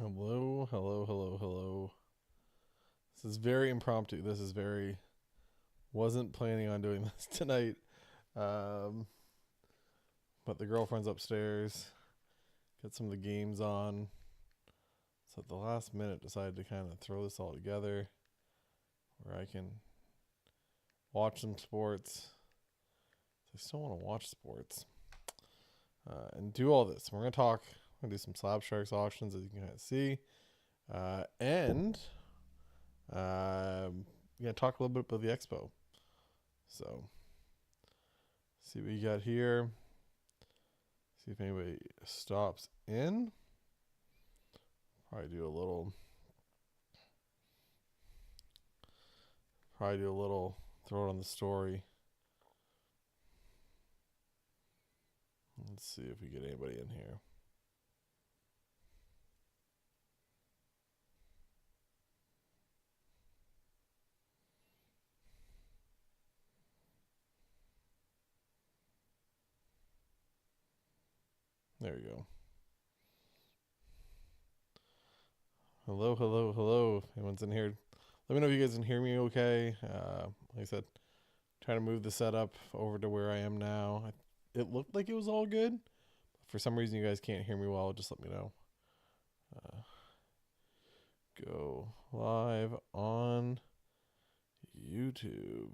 Hello, hello, hello, hello. This is very impromptu. Wasn't planning on doing this tonight. Um, but the girlfriend's upstairs. Get some of the games on. So at the last minute, decided to kind of throw this all together where I can watch some sports. I still want to watch sports and do all this. We're going to talk. We're going to do some Slabsharks auctions, as you can kind of see. And we're going to talk a little bit about the Expo. So, see what you got here. See if anybody stops in. Probably do a little. Throw it on the story. Let's see if we get anybody in here. There you go. Hello, hello, hello. Anyone's in here? Let me know if you guys can hear me okay. Like I said, trying to move the setup over to where I am now. It looked like it was all good. For some reason, you guys can't hear me well. Just let me know. Go live on YouTube.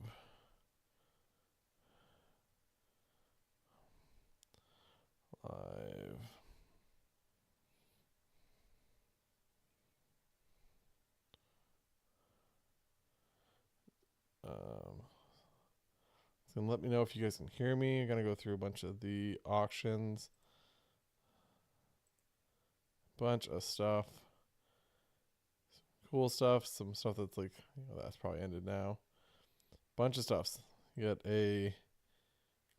Live. So let me know if you guys can hear me. I'm gonna go through a bunch of the auctions, bunch of stuff, cool stuff, some stuff that's like that's probably ended now. Bunch of stuff. You got a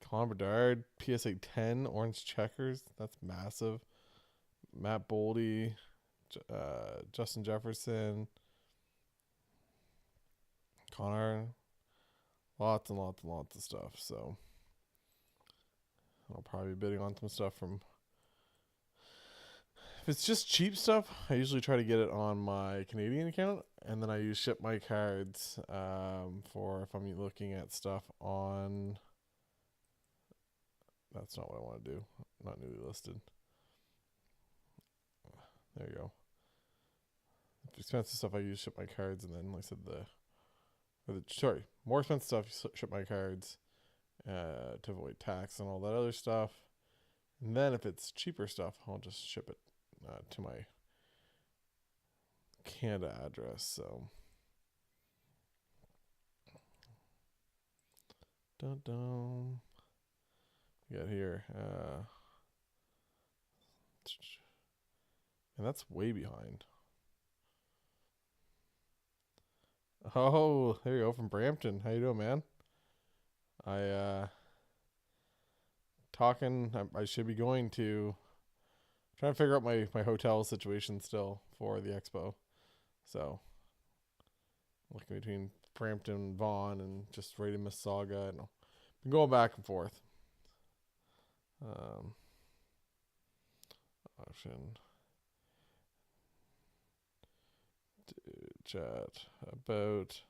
Colin Bedard PSA 10 orange checkers. That's massive. Matt Boldy, Justin Jefferson, Connor. Lots and lots and lots of stuff. So I'll probably be bidding on some stuff from. If it's just cheap stuff, I usually try to get it on my Canadian account, and then I use Ship My Cards for if I'm looking at stuff on. That's not what I want to do. Not newly listed. There you go. If expensive stuff, I use Ship My Cards, and then like I said, more expensive stuff, Ship My Cards to avoid tax and all that other stuff. And then if it's cheaper stuff, I'll just ship it to my Canada address. So, dun dun. We got here, and that's way behind. Oh, there you go from Brampton. How you doing, man? I talking. I should be going to trying to figure out my hotel situation still for the expo. So looking between Brampton, Vaughan, and just right in Mississauga. And been going back and forth. Option to chat about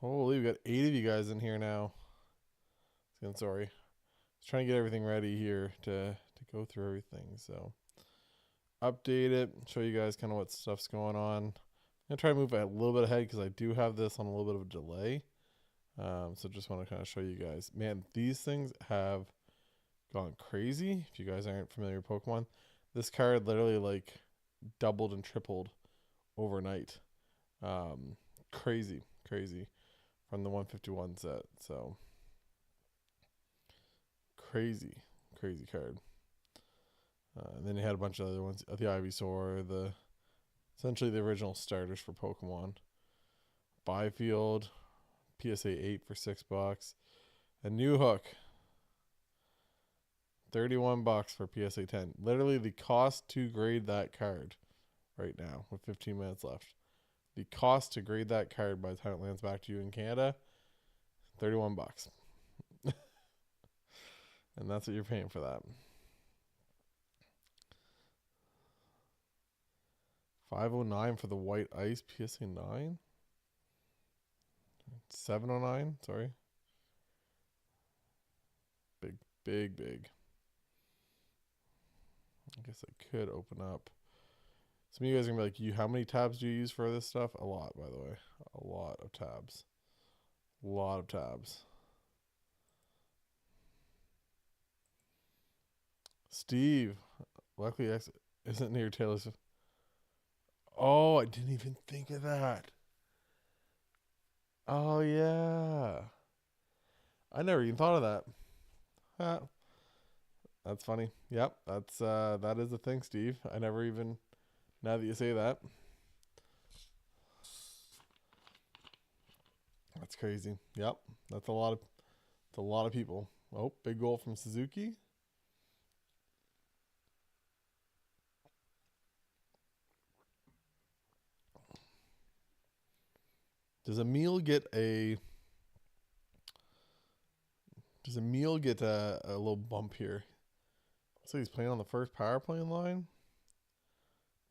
holy, we got 8 of you guys in here now. Sorry. Just trying to get everything ready here to go through everything. So update it, show you guys kind of what stuff's going on. I'm gonna try to move a little bit ahead because I do have this on a little bit of a delay. So just want to kind of show you guys. Man, these things have gone crazy. If you guys aren't familiar with Pokemon, this card literally like doubled and tripled overnight. Crazy, crazy from the 151 set. So crazy, crazy card. And then you had a bunch of other ones, the Ivysaur, essentially the original starters for Pokemon. Byfield, PSA 8 for $6. A new hook, $31 for PSA 10. Literally the cost to grade that card right now with 15 minutes left. The cost to grade that card by the time it lands back to you in Canada, $31. And that's what you're paying for that. 509 for the white ice PSA 9. 709, sorry. Big. I guess I could open up. Some of you guys are going to be like, how many tabs do you use for this stuff? A lot, by the way. A lot of tabs. Steve, luckily X isn't near Taylor Swift. Oh, I didn't even think of that. Oh, yeah. I never even thought of that. Huh. That's funny. Yep, that is a thing, Steve. I never even, now that you say that. That's crazy. Yep, that's a lot of people. Oh, big goal from Suzuki. Does Emil get a little bump here? So he's playing on the first power play line.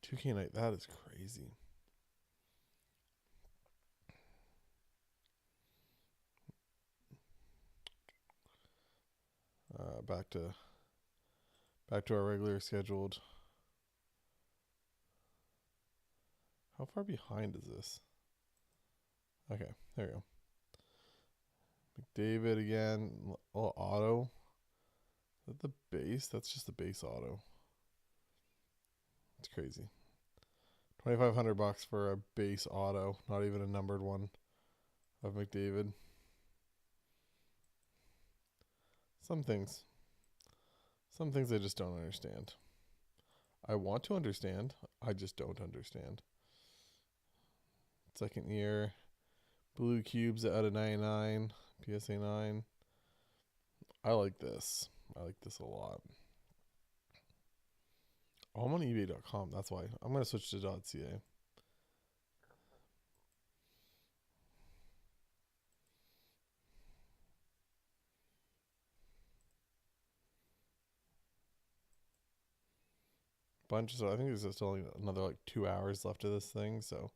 2K night, that is crazy. Back to our regular scheduled. How far behind is this? Okay, there we go. McDavid again. Oh, auto. Is that the base? That's just the base auto. It's crazy. $2,500 for a base auto, not even a numbered one of McDavid. Some things I just don't understand. I want to understand. I just don't understand. Second year. Blue cubes out of 99. PSA 9. I like this. I like this a lot. Oh, I'm on eBay.com. That's why. I'm going to switch to .ca. Bunch. So I think there's still another like 2 hours left of this thing. So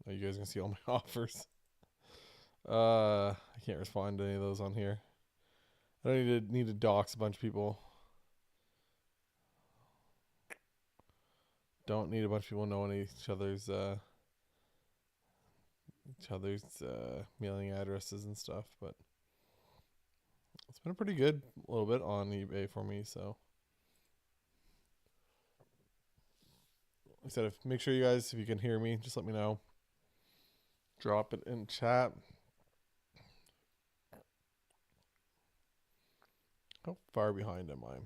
you guys can see all my offers. I can't respond to any of those on here. I don't need to dox a bunch of people. Don't need a bunch of people knowing each other's mailing addresses and stuff, but it's been a pretty good little bit on eBay for me. So like I said, make sure you guys, if you can hear me, just let me know. Drop it in chat. How far behind am I?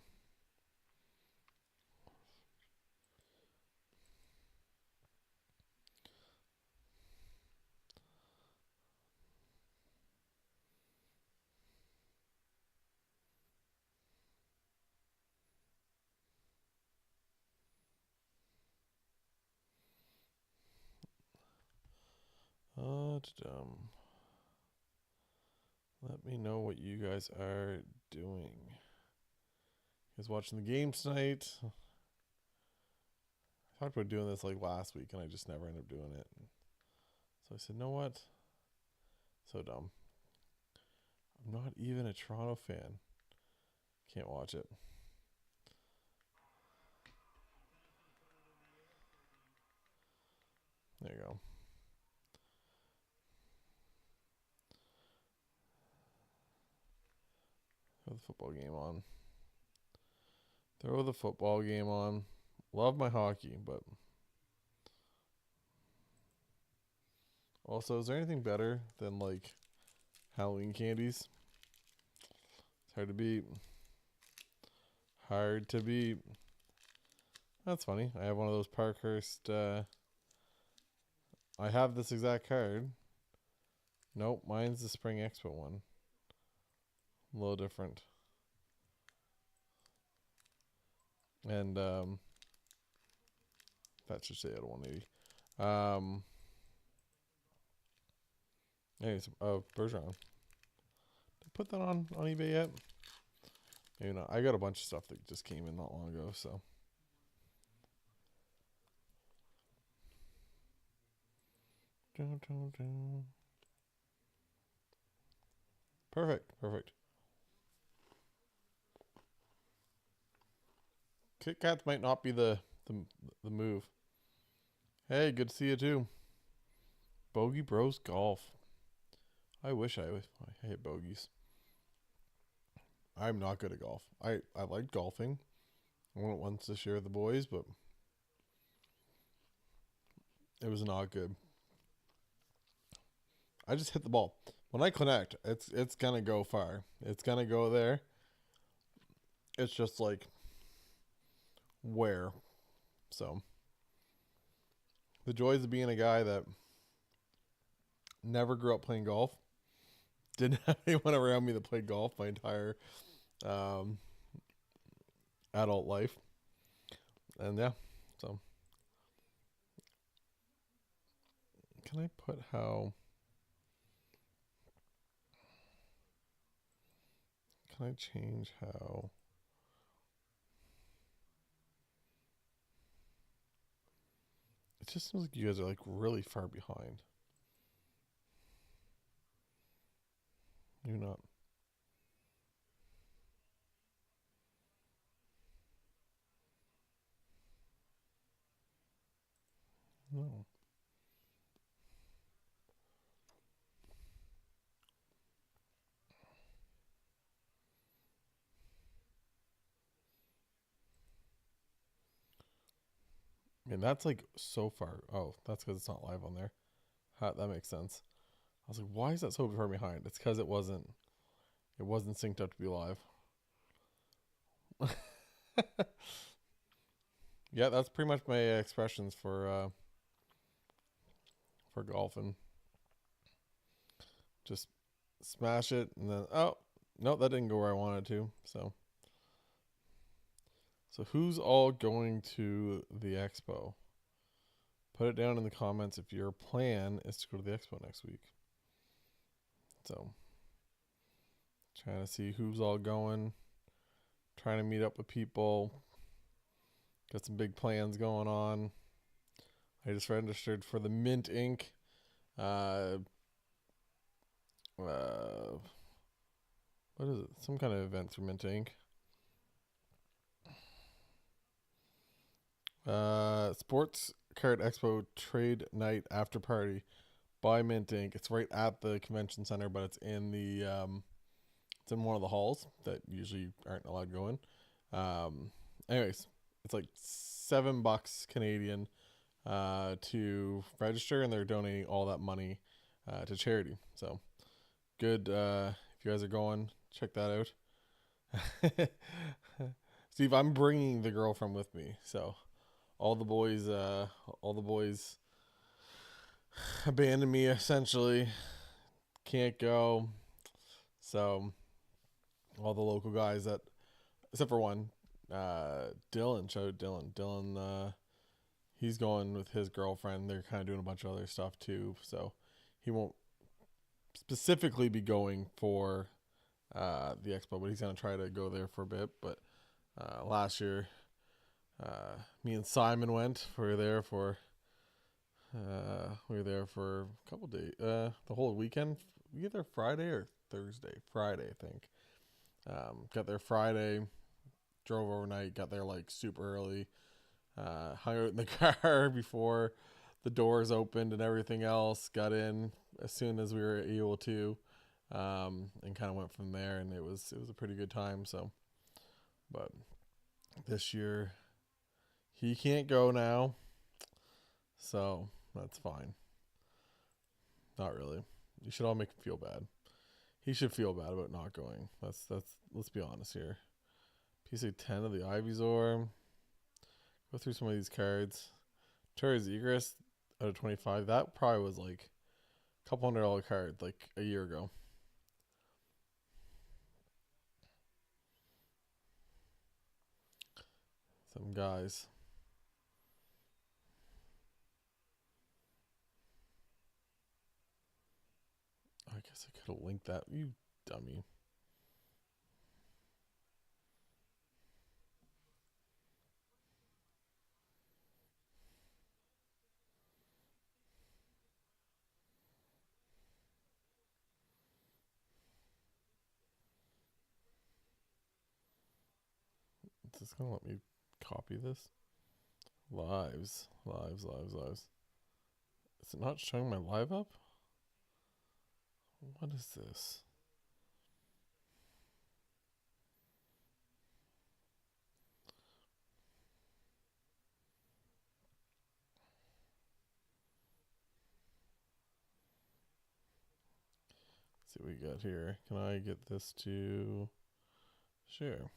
Let me know what you guys are doing. You guys watching the game tonight? I talked about doing this like last week, and I just never ended up doing it. So I said, know what? So dumb. I'm not even a Toronto fan. Can't watch it. There you go. Throw the football game on. Throw the football game on. Love my hockey, but also, is there anything better than like Halloween candies? It's hard to beat. Hard to beat. That's funny. I have one of those Parkhurst. I have this exact card. Nope, mine's the Spring Expo one. A little different. And that should say out of 180. Anyways, Bergeron. Did I put that on eBay yet? Maybe not. I got a bunch of stuff that just came in not long ago, so. Perfect. Kit Kats might not be the move. Hey, good to see you too. Bogey Bros Golf. I wish I hate bogeys. I'm not good at golf. I like golfing. I went once this year with the boys, but it was not good. I just hit the ball. When I connect, it's gonna go far. It's gonna go there. It's just like where. So the joys of being a guy that never grew up playing golf, didn't have anyone around me that played golf my entire adult life, and yeah, so can I put how? Can I change how? It just seems like you guys are like really far behind. You're not. No. I mean, that's like so far. Oh, that's because it's not live on there. That makes sense. I was like, why is that so far behind? It's because it wasn't synced up to be live. Yeah, that's pretty much my expressions for golfing. Just smash it and then no, that didn't go where I wanted to. So who's all going to the expo? Put it down in the comments if your plan is to go to the expo next week. So trying to see who's all going. Trying to meet up with people. Got some big plans going on. I just registered for the Mint Inc. What is it? Some kind of event for Mint Inc. Sports Card Expo Trade Night After Party by Mint Inc. It's right at the convention center, but it's in the it's in one of the halls that usually aren't allowed to go in. Anyways, it's like $7 Canadian to register, and they're donating all that money to charity. So good. If you guys are going, check that out. Steve, I'm bringing the girlfriend with me, so all the boys abandoned me essentially. Can't go. So all the local guys that, except for one, Dylan, shout out Dylan. Dylan, he's going with his girlfriend. They're kind of doing a bunch of other stuff too, so he won't specifically be going for the expo, but he's gonna try to go there for a bit. But last year, me and Simon went. We were there for a couple days, the whole weekend. We get there Friday or Thursday. Friday, I think. Got there Friday, drove overnight, got there like super early, hung out in the car before the doors opened and everything else, got in as soon as we were able to, and kind of went from there. And it was a pretty good time. So, but this year he can't go now, so that's fine. Not really. You should all make him feel bad. He should feel bad about not going. That's. Let's be honest here. PSA 10 of the Ivysaur. Go through some of these cards. Terra's Egress out of 25. That probably was like a couple $100 card like a year ago. Some guys. I guess I could have linked that. You dummy. Is this going to let me copy this? Lives. Is it not showing my live up? What is this? Let's see what we got here. Can I get this to share?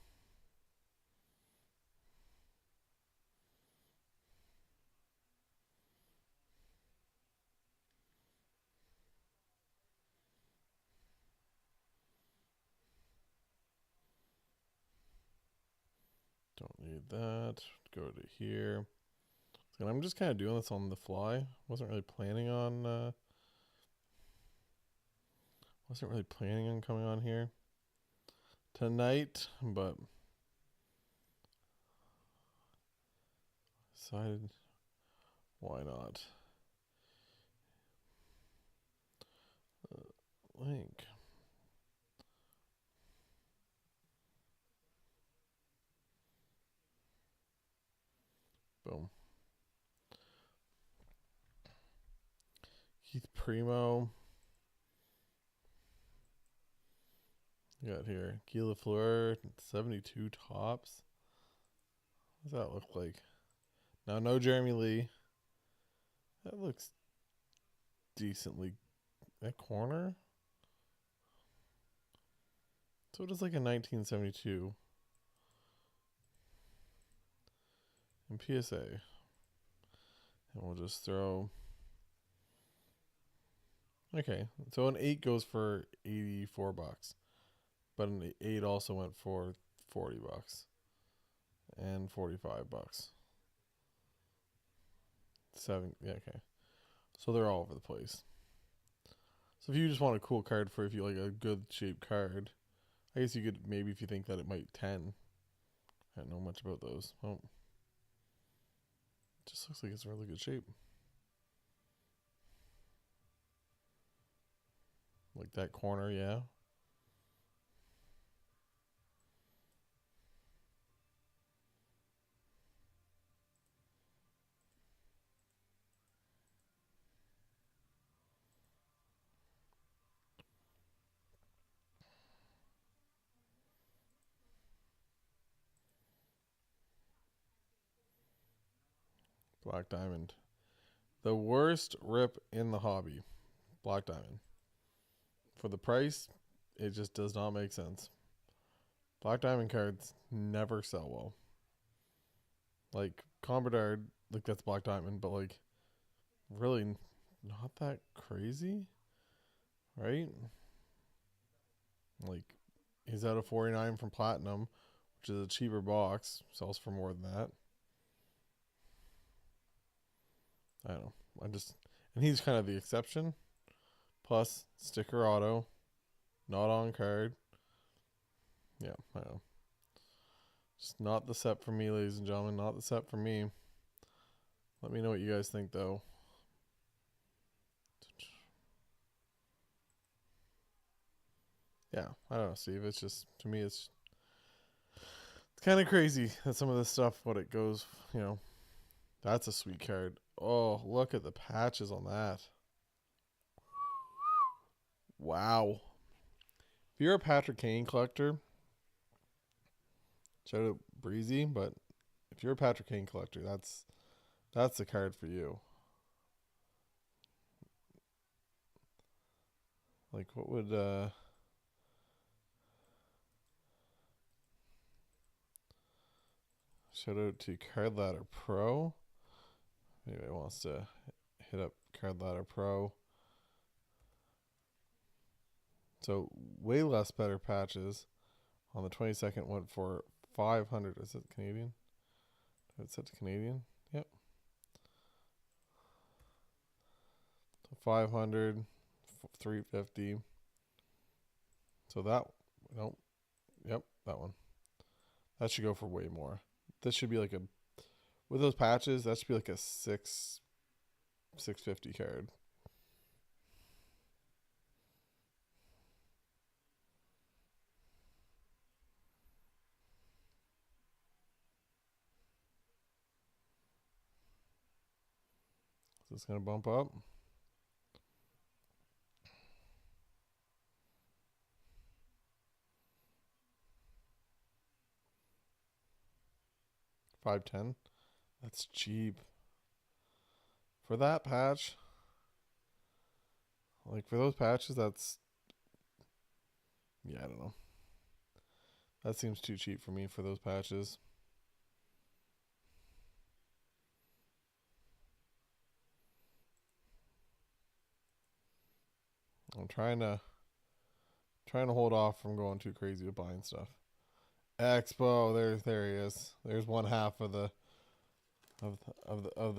Don't need that. Go to here. And I'm just kind of doing this on the fly. Wasn't really planning on coming on here tonight, but decided why not. Link. Boom. Keith Primo. We got here Guy Lafleur, 72 tops. What does that look like? Now, no Jeremy Lee. That looks decently. That corner? So it is like a 1972. And PSA. And we'll just throw. Okay, so an 8 goes for $84. But an 8 also went for $40 and $45. 7, yeah, okay. So they're all over the place. So if you just want a cool card for if you like a good shaped card, I guess you could maybe if you think that it might 10. I don't know much about those. Oh, it just looks like it's in really good shape. Like that corner, yeah. Black Diamond. The worst rip in the hobby. Black Diamond. For the price, it just does not make sense. Black Diamond cards never sell well. Like Combardard, like that's Black Diamond, but like really not that crazy, right? Like he's out of 49 from Platinum, which is a cheaper box, sells for more than that. I don't know. And he's kind of the exception. Plus sticker auto, not on card. Yeah, I know. Just not the set for me, ladies and gentlemen. Not the set for me. Let me know what you guys think, though. Yeah, I don't know, Steve. It's just, to me, it's kind of crazy that some of this stuff, what it goes, that's a sweet card. Oh, look at the patches on that. Wow. If you're a Patrick Kane collector, shout out Breezy, but if you're a Patrick Kane collector, that's the card for you. Like what would shout out to Card Ladder Pro. Maybe wants to hit up Card Ladder Pro. So way less better patches. On the 22nd went for 500. Is it Canadian? It's set to Canadian. Yep. So 500, 350. So that nope. Yep, that one. That should go for way more. This should be like a with those patches, that should be like a 650 card. Is this gonna bump up? $510. That's cheap. For that patch. Like for those patches, that's yeah, I don't know. That seems too cheap for me for those patches. I'm trying to hold off from going too crazy with buying stuff. Expo, there he is. There's one half of the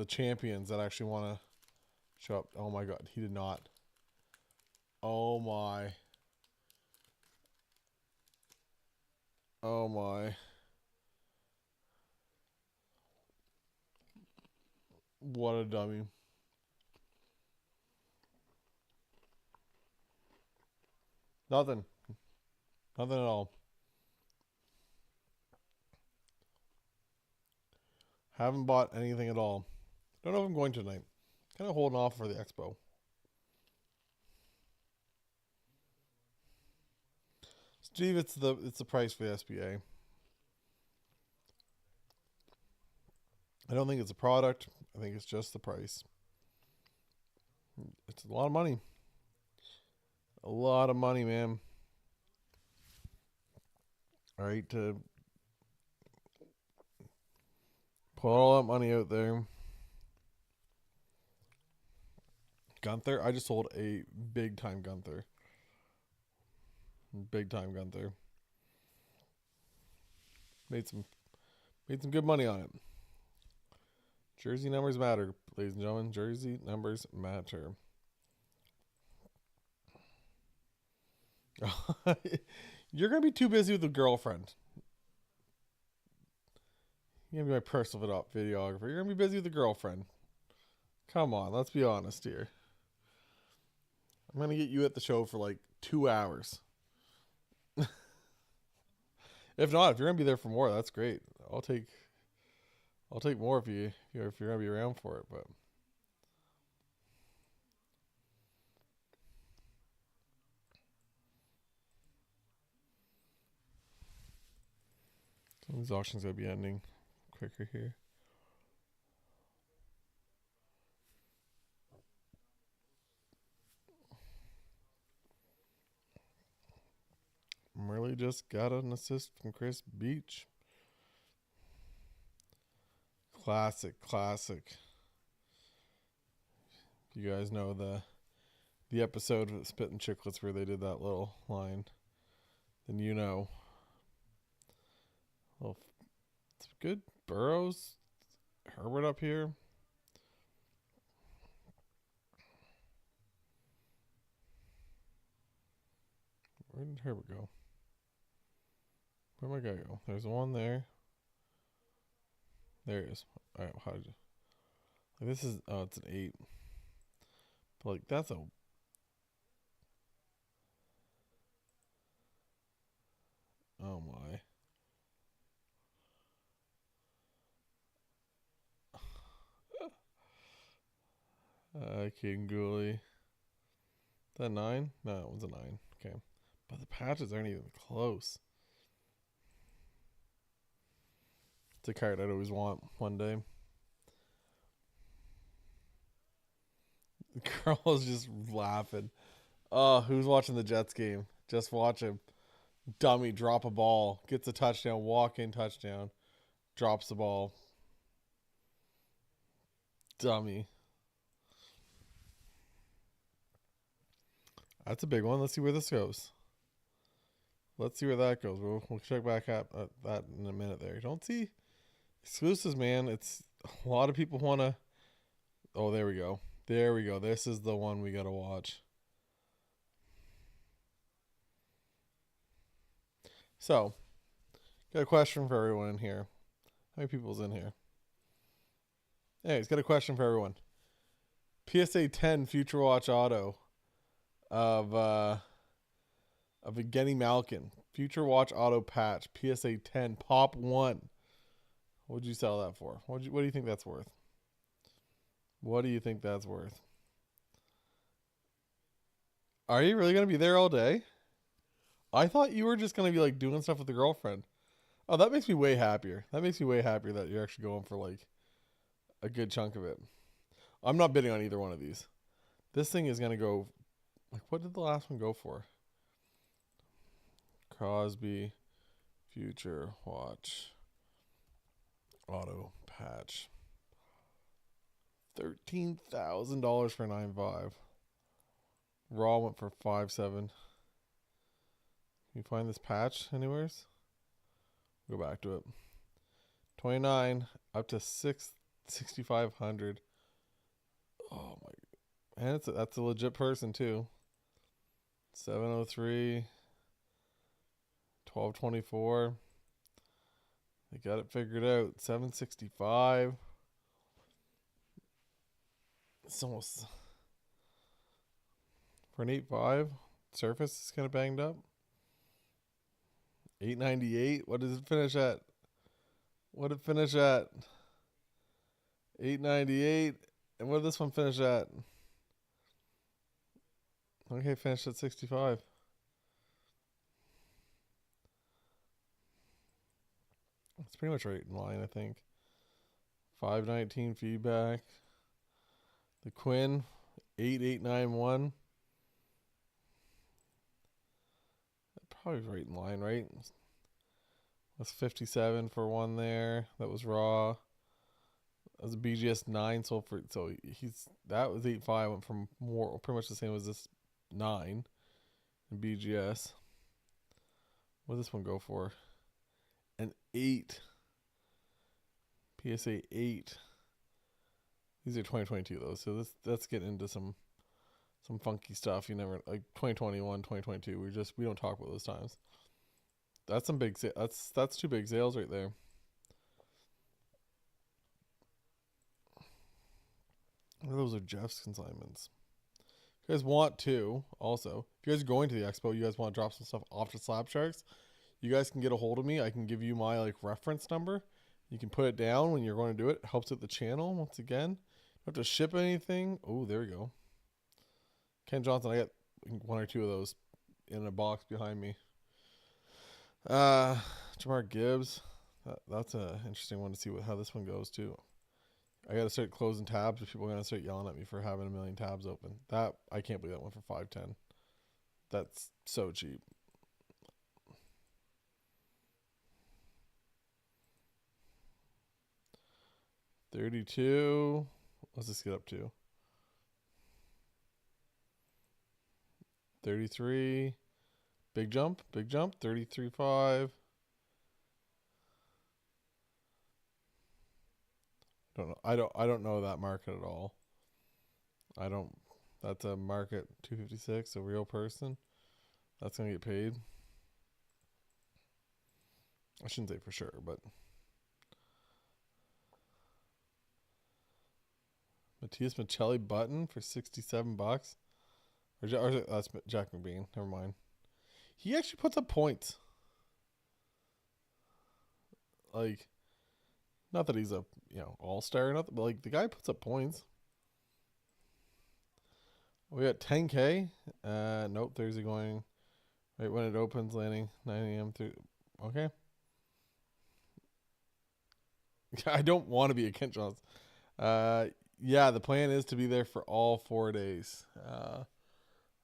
champions that actually want to show up. Oh my god, he did not. Oh my. Oh my. What a dummy. Nothing. Nothing at all. Haven't bought anything at all. Don't know if I'm going tonight. Kind of holding off for the Expo. Steve, it's the price for the SBA. I don't think it's a product. I think it's just the price. It's a lot of money. A lot of money, man. All right, to put all that money out there. Gunther, I just sold a big time Gunther. Big time Gunther. Made some good money on it. Jersey numbers matter, ladies and gentlemen. Jersey numbers matter. You're gonna be too busy with a girlfriend. You're gonna be my personal videographer. You're gonna be busy with a girlfriend. Come on, let's be honest here. I'm gonna get you at the show for like 2 hours. If not, if you're gonna be there for more, that's great. I'll take more if you're gonna be around for it. But some of these auctions gotta be ending quicker here. Merely just got an assist from Chris Beach. Classic. You guys know the episode of Spittin' Chicklets where they did that little line. Then you know. Well, it's good. Burrows, Herbert up here. Where did Herbert go? Where'd my guy go? There's one there. There he is. All right, how did you? Like this is it's an 8. But like that's a. Oh my. King Gooley. That 9? No, it was a 9. Okay. But the patches aren't even close. It's a card I'd always want one day. The girl is just laughing. Oh, who's watching the Jets game? Just watch him. Dummy, drop a ball. Gets a touchdown. Walk in touchdown. Drops the ball. Dummy. That's a big one. Let's see where this goes. Let's see where that goes. We'll check back at that in a minute there. Don't see exclusives, man. It's a lot of people want to. Oh, there we go. There we go. This is the one we got to watch. So, got a question for everyone in here. How many people's in here? Anyways, got a question for everyone. PSA 10 Future Watch Auto of a Genny Malkin. Future Watch Auto patch. PSA 10 Pop 1. What would you sell that for? What do you think that's worth? What do you think that's worth? Are you really going to be there all day? I thought you were just going to be like doing stuff with the girlfriend. Oh, that makes me way happier. That makes me way happier that you're actually going for like a good chunk of it. I'm not bidding on either one of these. This thing is going to go, like, what did the last one go for? Crosby Future Watch Auto Patch. $13,000 for 9.5. Raw went for 5.7. Can you find this patch anywheres? Go back to it. 29 up to 6,500. Oh my! And that's a legit person too. 703. 1224. They got it figured out. 765. It's almost for an 8.5. Surface is kind of banged up. 898. What does it finish at? What did it finish at? 898. And what did this one finish at? Okay, finished at 65. It's pretty much right in line, I think. 519 feedback. The Quinn, 8891. Probably right in line, right? That's 57 for one there. That was raw. That was a BGS 9 so that was 8.5, went from more pretty much the same as this 9 in BGS. What did this one go for? An 8. PSA 8. These are 2022 though, so that's getting into some funky stuff. You never, like 2021, 2022. We don't talk about those times. That's some big. That's two big sales right there. Those are Jeff's consignments. If you guys want to, also, if you guys are going to the expo, you guys want to drop some stuff off to Slabsharks, you guys can get a hold of me. I can give you my like reference number. You can put it down when you're going to do it. It helps with the channel once again. Don't have to ship anything. Oh, there we go. Ken Johnson, I got one or two of those in a box behind me. Jamar Gibbs. That's an interesting one to see how this one goes too. I got to start closing tabs, or people are going to start yelling at me for having a million tabs open. I can't believe that one for 510. That's so cheap. $32. Let's just get up to 33. Big jump. 33.5. Don't know. I don't know that market at all. That's a market 256, a real person. That's gonna get paid. I shouldn't say for sure, but Matthias Michelli button for $67. Or that's Jack McBean. Never mind. He actually puts up points. Like, not that he's a all-star or nothing, but like the guy puts up points. We got 10K. Nope, there's a going Right when it opens, landing 9 a.m. through. Okay. I don't want to be at Kent Johns. Uh, yeah, the plan is to be there for all 4 days.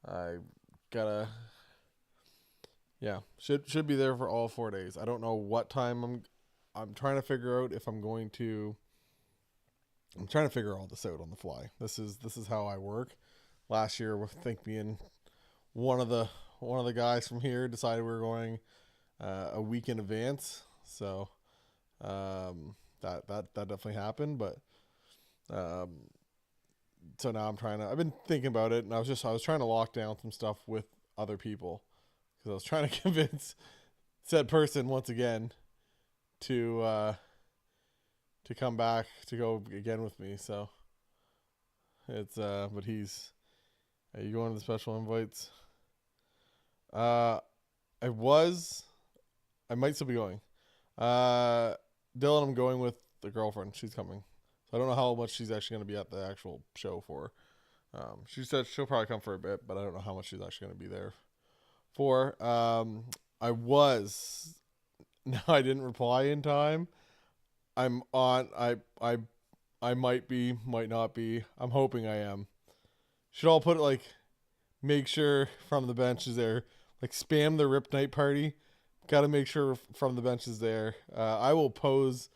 I gotta, yeah, should be there for all 4 days. I don't know what time I'm trying to figure out if I'm going to. I'm trying to figure all this out on the fly. This is how I work. Last year, I think me and one of the guys from here decided we were going a week in advance. So that definitely happened. But um, so now I've been thinking about it, and I was trying to lock down some stuff with other people because I was trying to convince said person once again to come back to go again with me. So it's but he's are you going to the special invites? Uh, I was. I might still be going. Dylan, I'm going with the girlfriend. She's coming. So I don't know how much she's actually going to be at the actual show for. She said she'll probably come for a bit, but I don't know how much she's actually going to be there for. I was. No, I didn't reply in time. I'm on. I might be, might not be. I'm hoping I am. Should all put it like make sure from the bench is there. Like spam the Rip Night party. Got to make sure from the bench is there. I will pose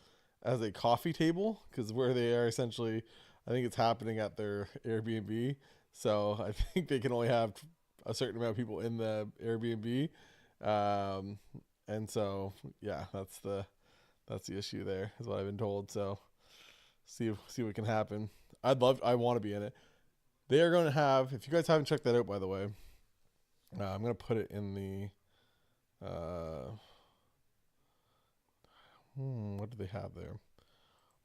as a coffee table because where they are essentially, I think it's happening at their Airbnb. So I think they can only have a certain amount of people in the Airbnb. Um, and so yeah, that's the issue there is what I've been told. So see what can happen. I want to be in it. They are going to have, if you guys haven't checked that out, by the way, I'm going to put it in the, what do they have there?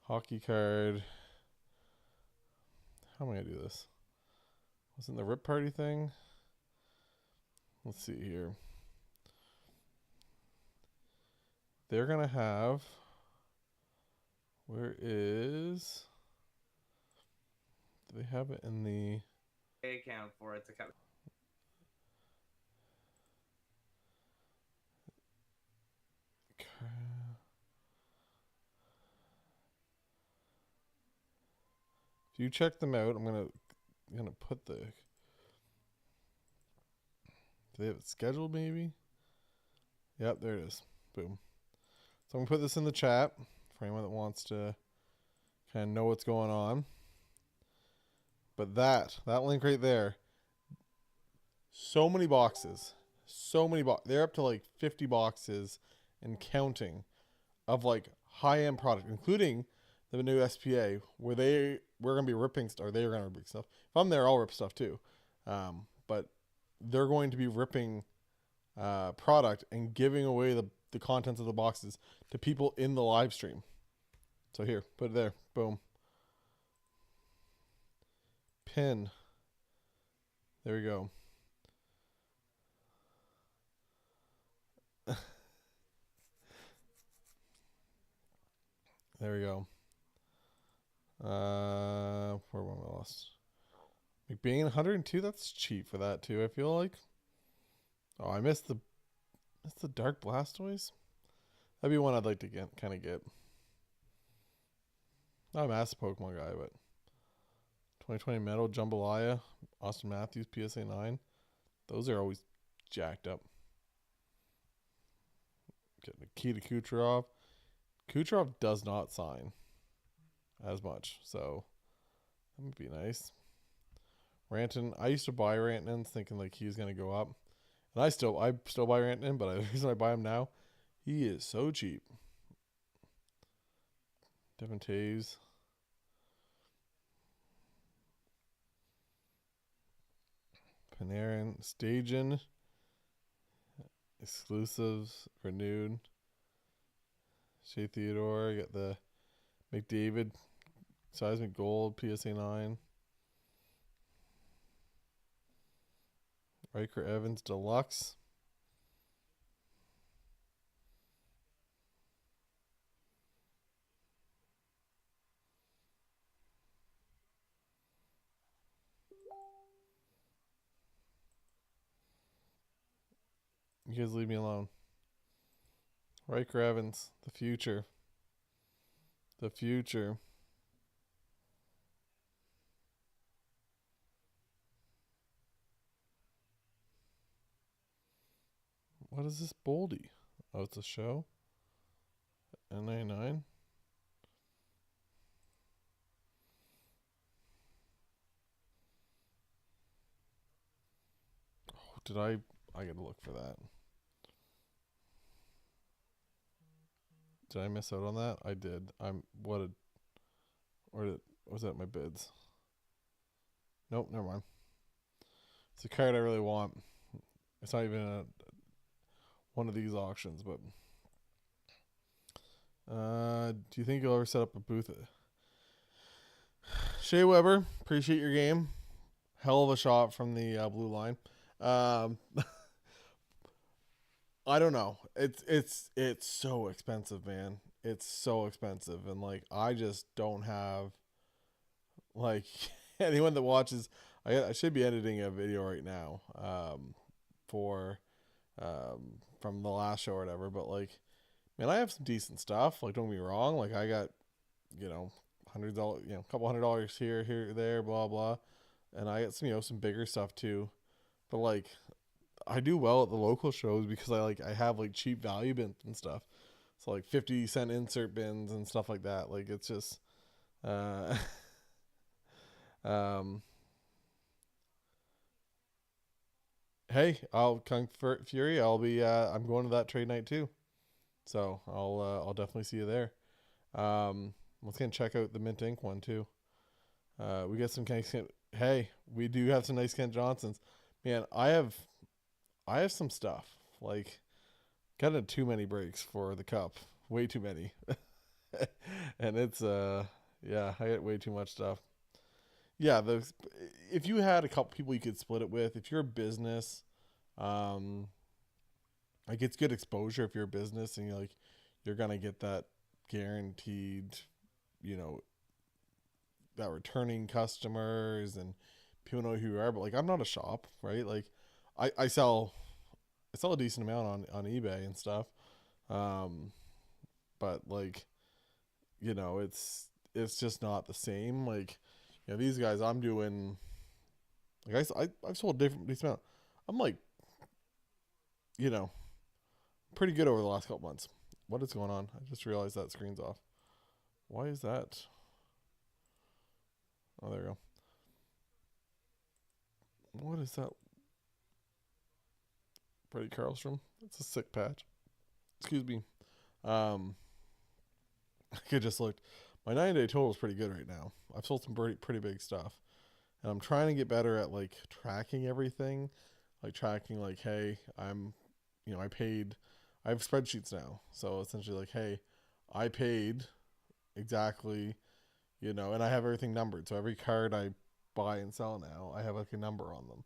Hockey card. How am I going to do this? Wasn't the Rip Party thing? Let's see here. They're going to have, where is, do they have it in the account for it to come? If you check them out, I'm gonna put the. Do they have it scheduled? Maybe. Yep, there it is. Boom. So I'm gonna put this in the chat for anyone that wants to kind of know what's going on. But that link right there, so many boxes, They're up to like 50 boxes and counting of like high end product, including the new SPA, where we're gonna be ripping stuff. Or they're gonna rip stuff. If I'm there, I'll rip stuff too. But they're going to be ripping product and giving away the contents of the boxes to people in the live stream. So here, put it there. Boom. Pin. There we go. There we go. Where am I lost? McBain 102. That's cheap for that too. I feel like. Oh, I missed the Dark Blastoise. That'd be one I'd like to kind of get. Not a massive Pokemon guy, but 2020 Metal Jambalaya, Austin Matthews, PSA 9. Those are always jacked up. Getting a key to Kucherov. Kucherov does not sign as much, so that would be nice. Ranton, I used to buy Rantanins thinking like he was gonna go up, and I still buy Rantanen, but the reason I buy him now, he is so cheap. Devin Taves. Panarin, Stajan, exclusives renewed. Shea Theodore, got the McDavid, Seismic Gold, PSA 9. Riker Evans Deluxe. You guys leave me alone. Riker Evans, the future. The future. What is this Boldy? Oh, it's a show? N99? Oh, did I gotta look for that. Did I miss out on that? I did. Or was that my bids? Nope, never mind. It's a card I really want. It's not even one of these auctions, but do you think you'll ever set up a booth? Shea Weber, appreciate your game. Hell of a shot from the blue line. Um, I don't know. It's so expensive, man. It's so expensive, and like I just don't have like anyone that watches. I should be editing a video right now. For from the last show or whatever, but like, man, I have some decent stuff. Like, don't get me wrong. Like, I got $100, a couple $100 here, there, blah blah, and I got some bigger stuff too. But like, I do well at the local shows because I have like cheap value bins and stuff. So like 50-cent insert bins and stuff like that. Like it's just, uh, um, hey, I'll Kung Fury. I'm going to that trade night too. So I'll definitely see you there. Let's go and check out the Mint Ink one too. We got some Hey, we do have some nice Kent Johnsons. Man, I have some stuff. Like, kind of too many breaks for the cup. Way too many. And it's yeah, I get way too much stuff. Yeah, if you had a couple people you could split it with, if you're a business, um, like it's good exposure if you're a business and you're gonna get that guaranteed, you know, that returning customers and people know who you are. But like I'm not a shop, right? Like I sell a decent amount on eBay and stuff. Um, but like, it's just not the same. Like, these guys I'm doing like I've sold decent amount. I'm like, you know, pretty good over the last couple months. What is going on? I just realized that screen's off. Why is that? Oh, there we go. What is that? Freddie Karlstrom. That's a sick patch. Excuse me. Um, I just looked. My 9-day total is pretty good right now. I've sold some pretty big stuff, and I'm trying to get better at like tracking everything, like tracking like, hey, I paid. I have spreadsheets now, so essentially like, hey, I paid exactly, and I have everything numbered. So every card I buy and sell now, I have like a number on them.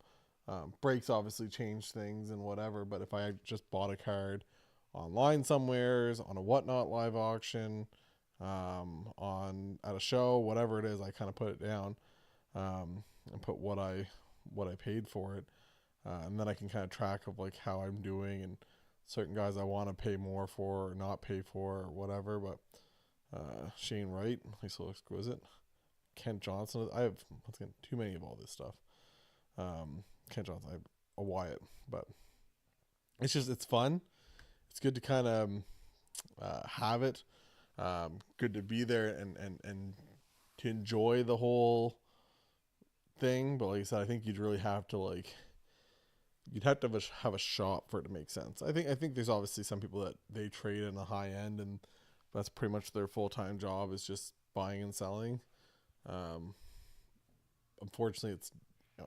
Breaks obviously change things and whatever, but if I just bought a card online somewheres on a whatnot live auction, on at a show, whatever it is, I kind of put it down, and put what I paid for it, and then I can kind of track of like how I'm doing and certain guys I want to pay more for or not pay for or whatever. But Shane Wright, he's so exquisite. Kent Johnson, I have too many of all this stuff. Kent Johnson, I have a Wyatt, but it's fun. It's good to kind of have it. Good to be there and to enjoy the whole thing. But like I said, I think you'd really have to you'd have to have a shop for it to make sense. I think there's obviously some people that they trade in the high end and that's pretty much their full-time job is just buying and selling. Unfortunately,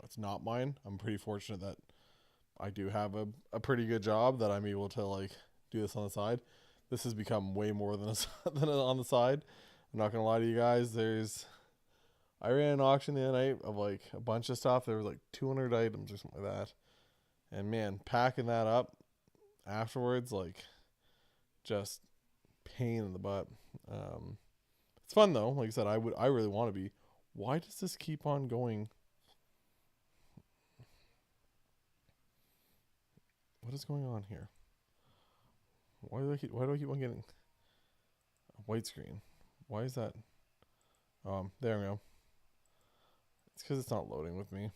it's not mine. I'm pretty fortunate that I do have a pretty good job that I'm able to do this on the side. This has become way more than than on the side. I'm not gonna lie to you guys. I ran an auction the other night of like a bunch of stuff. There was like 200 items or something like that. And man, packing that up afterwards, just pain in the butt. It's fun though. Like I said, I really want to be. Why does this keep on going? What is going on here? Why do I keep on getting a white screen? Why is that? There we go. It's because it's not loading with me.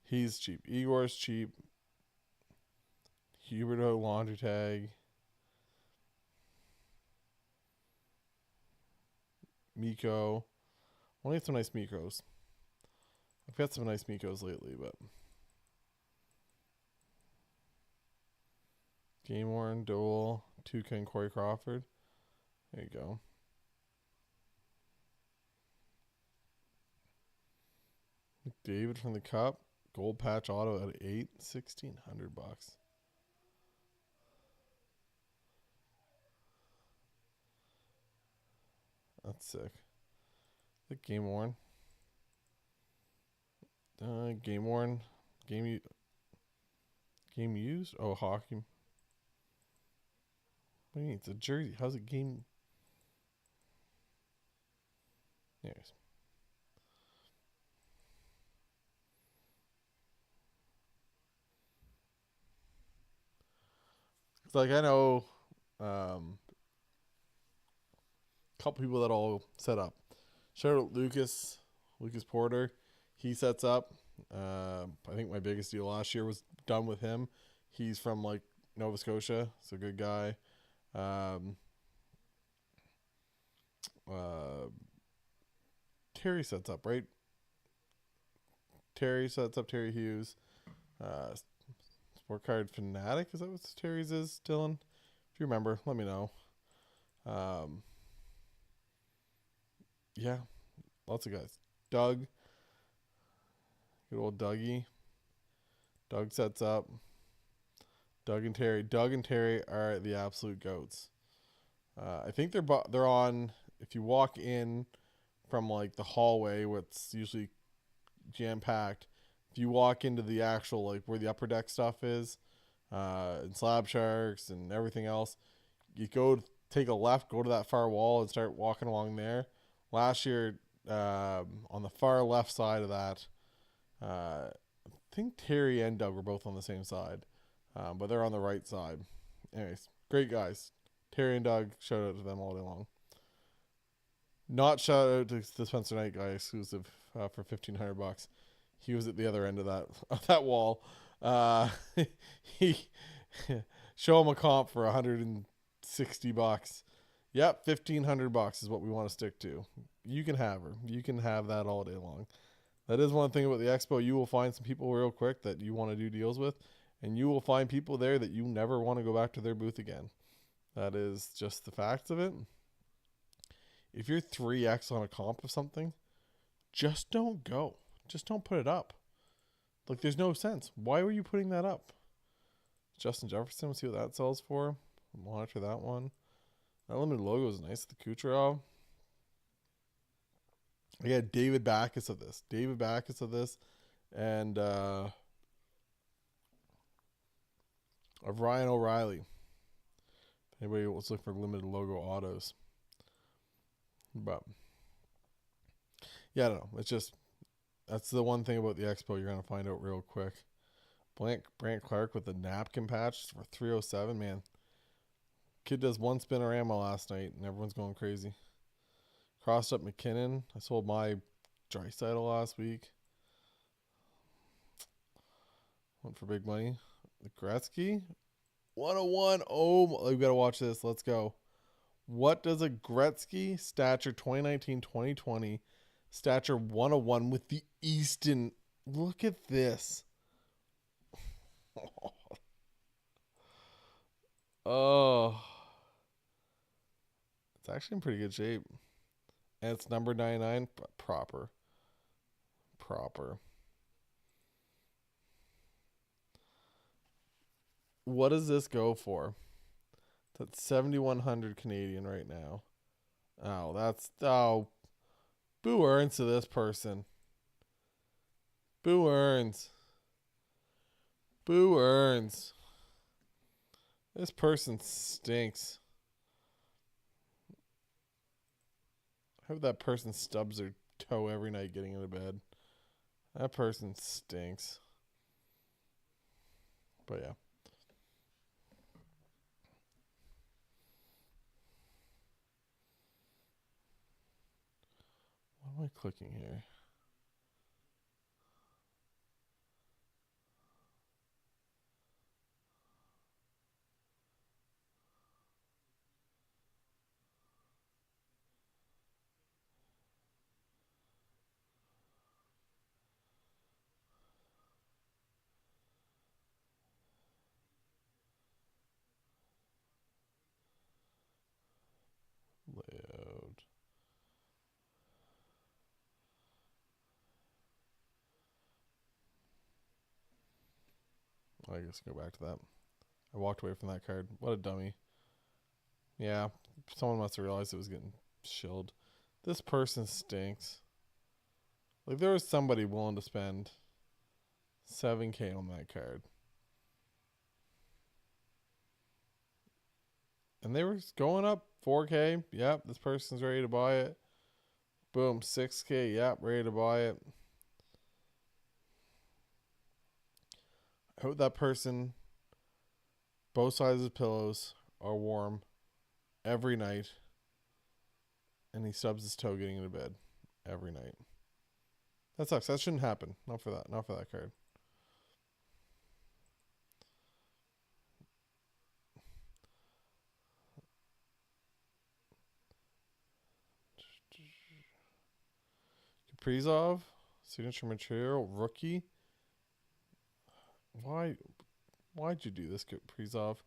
He's cheap. Igor's cheap. Huberto laundry tag. Miko. Only have some nice Mikos. I've got some nice Mikos lately, but Game Worn, Dole, Toucan, Corey Crawford. There you go. McDavid from the Cup. Gold patch auto at 8. $1,600. That's sick. The Game Worn. Game Worn. Game used? Oh, hockey. What do you mean? It's a jersey. How's it game? Anyways. It's like I know a couple people that all set up. Shout out Lucas Porter. He sets up. I think my biggest deal last year was done with him. He's from like Nova Scotia. It's a good guy. Terry sets up, right? Terry sets up. Terry Hughes. Sport Card Fanatic. Is that what Terry's is, Dylan? If you remember, let me know. Yeah, lots of guys. Doug. Good old Dougie. Doug sets up. Doug and Terry are the absolute goats. I think they're on. If you walk in from like the hallway, what's usually jam packed. If you walk into the actual like where the upper deck stuff is, and Slabsharks and everything else, you go take a left, go to that far wall, and start walking along there. Last year, on the far left side of that, I think Terry and Doug were both on the same side, but they're on the right side. Anyways, great guys. Terry and Doug, shout out to them all day long. Not shout out to the Spencer Knight guy exclusive for $1,500. He was at the other end of that wall. He show him a comp for $160. Yep, $1,500 is what we want to stick to. You can have her. You can have that all day long. That is one thing about the Expo. You will find some people real quick that you want to do deals with, and you will find people there that you never want to go back to their booth again. That is just the facts of it. If you're 3x on a comp of something, just don't go. Just don't put it up. Like, there's no sense. Why were you putting that up? Justin Jefferson, let's see what that sells for. Monitor that one. That limited logo is nice. The Kucherov. I got David Backus of this. And of Ryan O'Reilly. Anybody was looking for limited logo autos. But yeah, I don't know. It's just, that's the one thing about the Expo you're going to find out real quick. Brant Clark with the napkin patch for $307, man. Kid does one spinorama last night and everyone's going crazy. Crossed up McKinnon. I sold my Draisaitl last week. Went for big money. The Gretzky 101. Oh, we've got to watch this. Let's go. What does a Gretzky stature 2019-2020 stature 101 with the Easton? Look at this. Oh. It's actually in pretty good shape. And it's number 99. Proper. What does this go for? That's 7,100 Canadian right now. Oh, Boo earns to this person. Boo earns. This person stinks. I hope that person stubs their toe every night getting into bed. That person stinks. But yeah. What am I clicking here? Layout. I guess go back to that. I walked away from that card. What a dummy. Yeah, someone must have realized it was getting shilled. This person stinks. Like, there was somebody willing to spend 7K on that card. And they were going up 4K. Yep, this person's ready to buy it. Boom, 6K. Yep, ready to buy it. I hope that person, both sides of his pillows are warm every night. And he stubs his toe getting into bed every night. That sucks. That shouldn't happen. Not for that. Not for that card. Kaprizov, signature material, rookie. Why'd you do this, Kaprizov?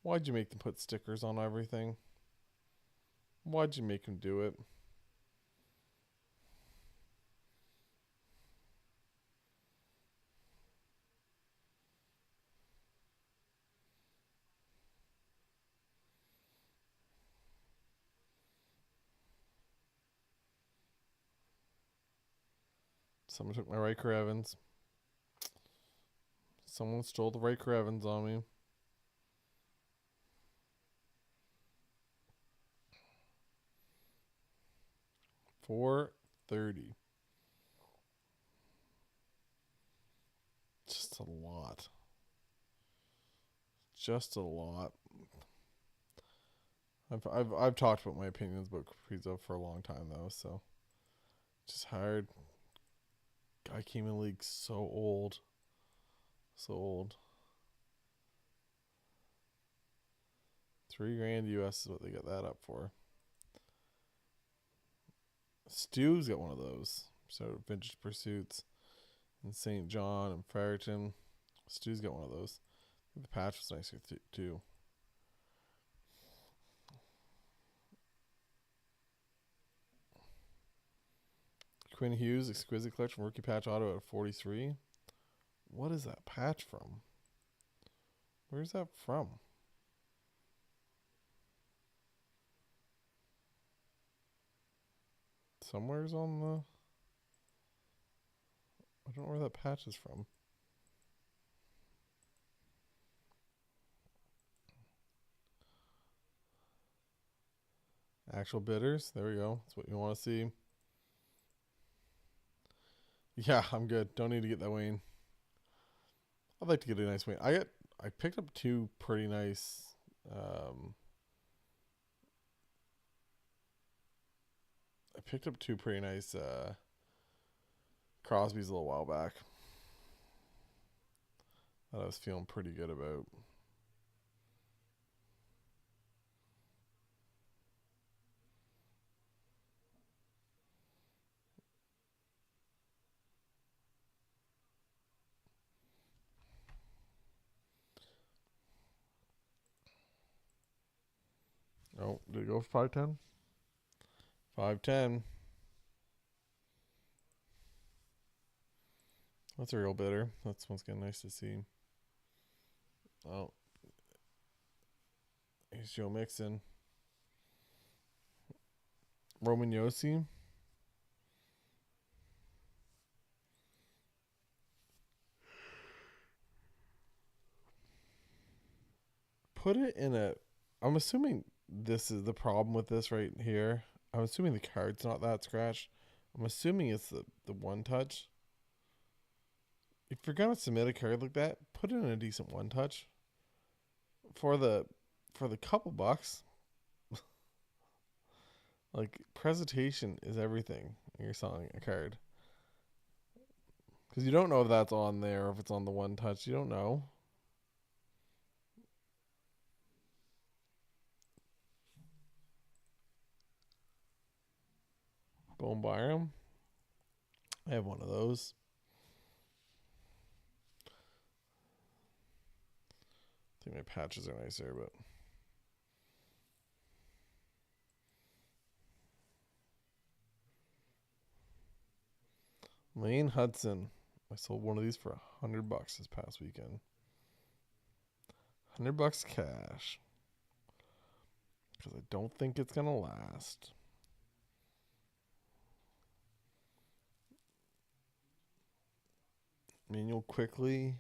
Why'd you make them put stickers on everything? Why'd you make them do it? Someone took my Riker Evans. Someone stole the Riker Evans on me. $430. Just a lot. Just a lot. I've talked about my opinions about Kaprizov for a long time though, so just hard. Guy came in the league so old. So old. $3,000 US is what they got that up for. Stu's got one of those. So Vintage Pursuits in St. John and Fredericton. Stu's got one of those. The patch was nicer too. Quinn Hughes, Exquisite Collection, rookie patch auto at 43. What is that patch from? Where's that from? Somewhere's on the... I don't know where that patch is from. Actual bidders. There we go. That's what you want to see. Yeah, I'm good. Don't need to get that Wayne. I'd like to get a nice Wayne. I picked up two pretty nice Crosby's a little while back that I was feeling pretty good about. Oh, did it go for 510? 510. That's a real bidder. That's once again nice to see. Oh, here's Joe Mixon. Roman Yossi. Put it in a... I'm assuming this is the problem with this right here. I'm assuming the card's not that scratched. I'm assuming it's the one touch. if you're gonna submit a card like that, put in a decent one touch for the couple bucks. Like presentation is everything when you're selling a card because you don't know if that's on there or if it's on the one touch. You don't know. Bone Byram. I have one of those. I think my patches are nicer, but Lane Hudson. I sold one of these for $100 this past weekend. $100 cash. Because I don't think it's gonna last. Manuel quickly.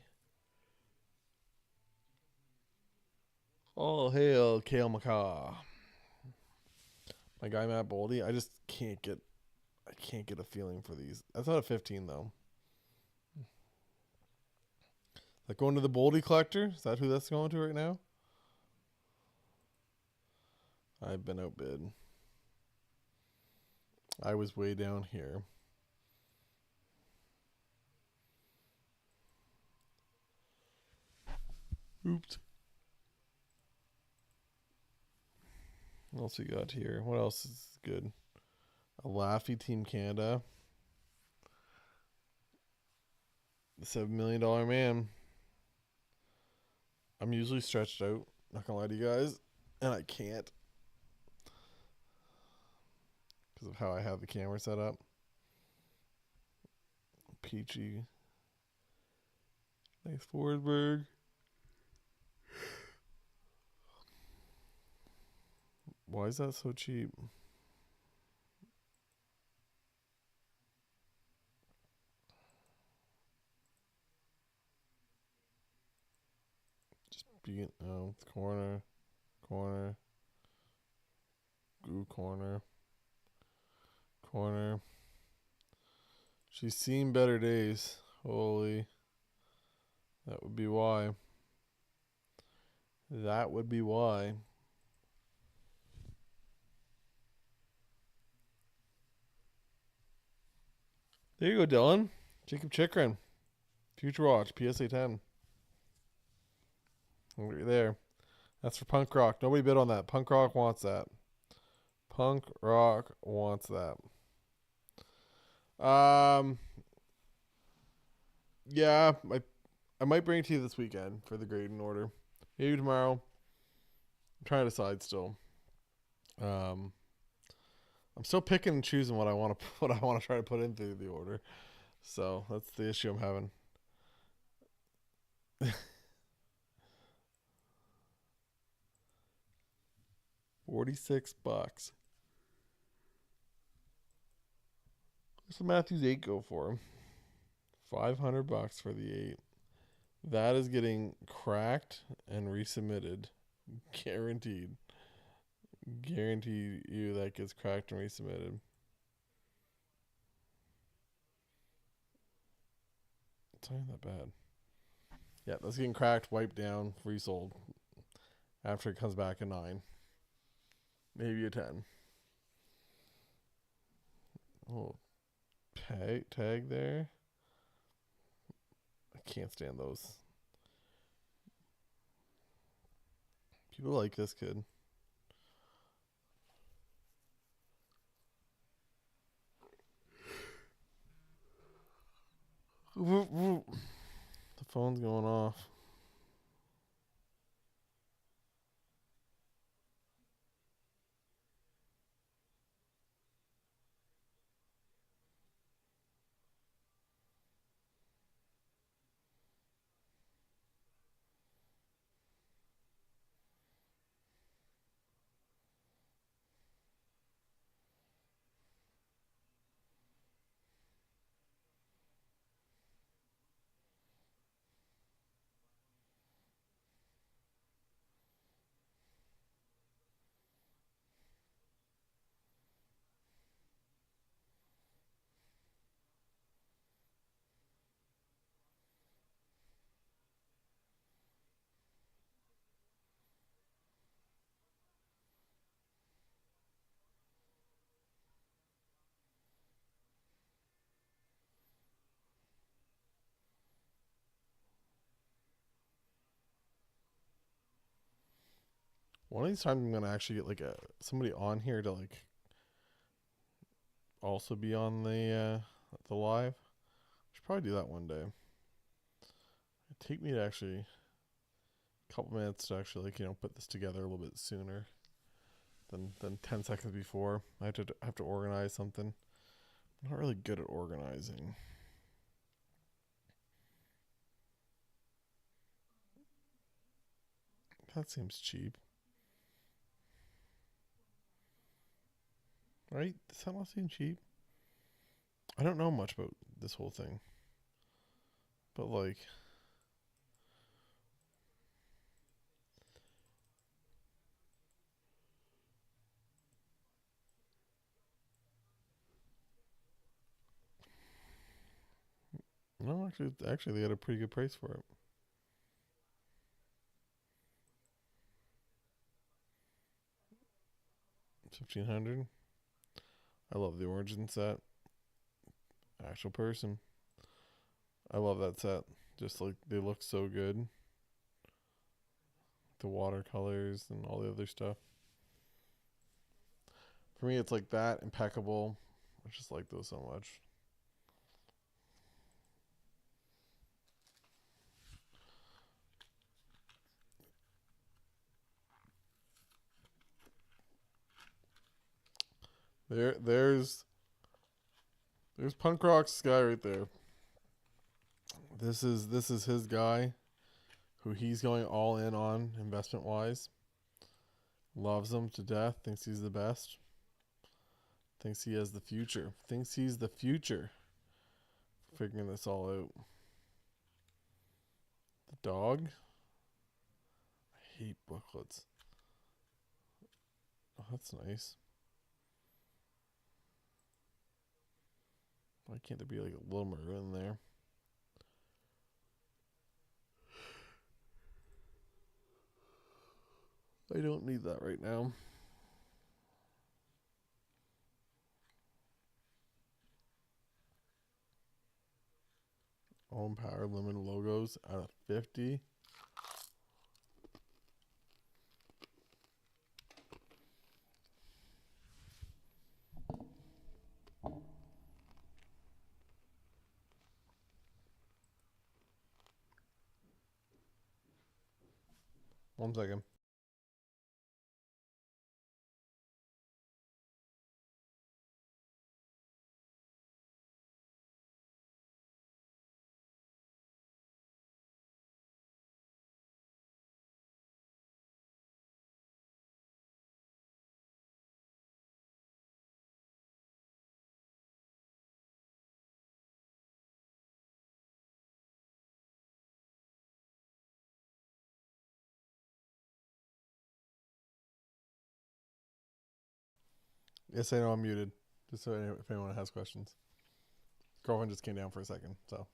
All hail Kale McCaw. My guy Matt Boldy. I just can't get a feeling for these. That's not a 15 though. That going to the Boldy collector? Is that who that's going to right now? I've been outbid. I was way down here. Oops. What else we got here? What else is good? A Laffy Team Canada. The $7 million man. I'm usually stretched out. Not gonna lie to you guys. And I can't. Because of how I have the camera set up. Peachy. Nice Forsberg. Why is that so cheap? Just being corner, corner, goo corner, corner. She's seen better days. Holy. That would be why. That would be why. There you go, Dylan. Jacob Chikrin. Future Watch, PSA 10. Right there. That's for Punk Rock. Nobody bid on that. Punk Rock wants that. Punk Rock wants that. Yeah, I might bring it to you this weekend for the grading order. Maybe tomorrow. I'm trying to decide still. I'm still picking and choosing what I want to try to put into the order. So that's the issue I'm having. $46. What's the Matthews 8 go for? $500 for the 8. That is getting cracked and resubmitted. Guaranteed. Guarantee you that gets cracked and resubmitted. It's not even that bad. Yeah, that's getting cracked, wiped down, resold. After it comes back a 9. Maybe a 10. Oh, tag there. I can't stand those. People like this kid. The phone's going off. One of these times I'm gonna actually get like somebody on here to like also be on the live. Should probably do that one day. It'd take me to actually a couple minutes to actually like put this together a little bit sooner than 10 seconds before. I have to organize something. I'm not really good at organizing. That seems cheap, right? Does that not seem cheap? I don't know much about this whole thing, but like, no, actually, they got a pretty good price for it. 1,500. I love the origin set. Actual person. I love that set. Just like they look so good. The watercolors and all the other stuff. For me, it's like that impeccable. I just like those so much. There's punk rock's guy right there. This is his guy, who he's going all in on investment wise. Loves him to death. Thinks he's the best. Thinks he has the future. Thinks he's the future. Figuring this all out. The dog. I hate booklets. Oh, that's nice. Why can't there be like a little maroon there? I don't need that right now. Own Power Limited logos out of 50. One second. Yes, I know I'm muted. Just so if anyone has questions. Girlfriend just came down for a second, so.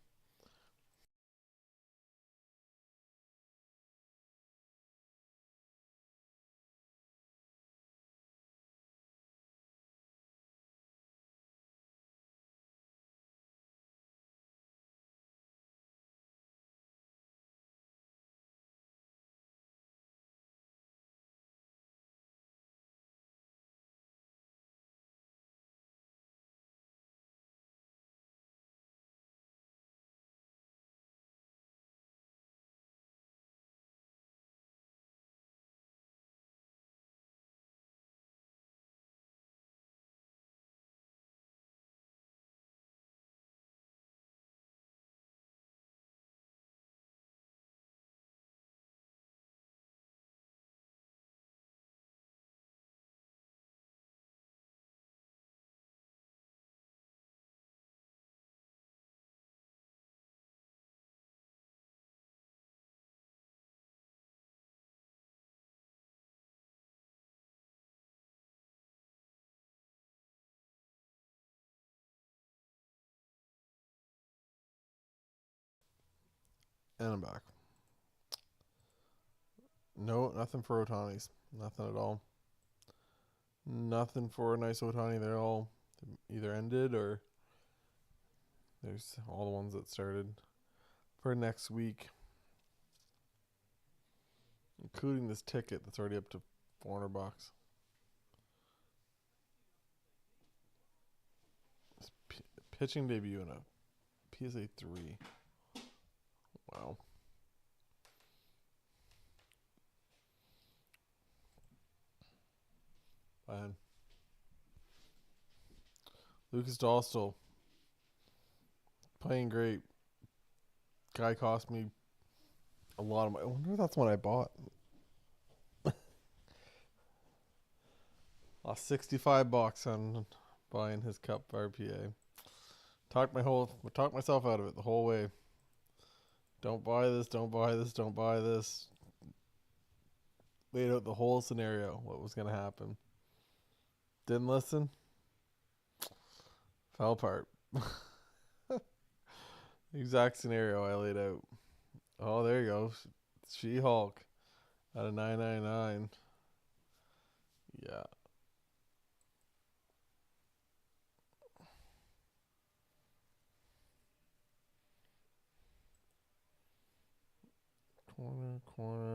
And I'm back. No, nothing for Otanis. Nothing at all. Nothing for a nice Otani. They're all either ended or there's all the ones that started for next week, including this ticket that's already up to $400. Pitching debut in a PSA 3. Wow. Fine. Lucas Dahlstall. Playing great. Guy cost me a lot of money. I wonder if that's what I bought. Lost $65 on buying his cup RPA. Talked myself out of it the whole way. Don't buy this, don't buy this, don't buy this. Laid out the whole scenario, what was going to happen. Didn't listen. Fell apart. Exact scenario I laid out. Oh, there you go. She-Hulk out of 999. Yeah. Corner.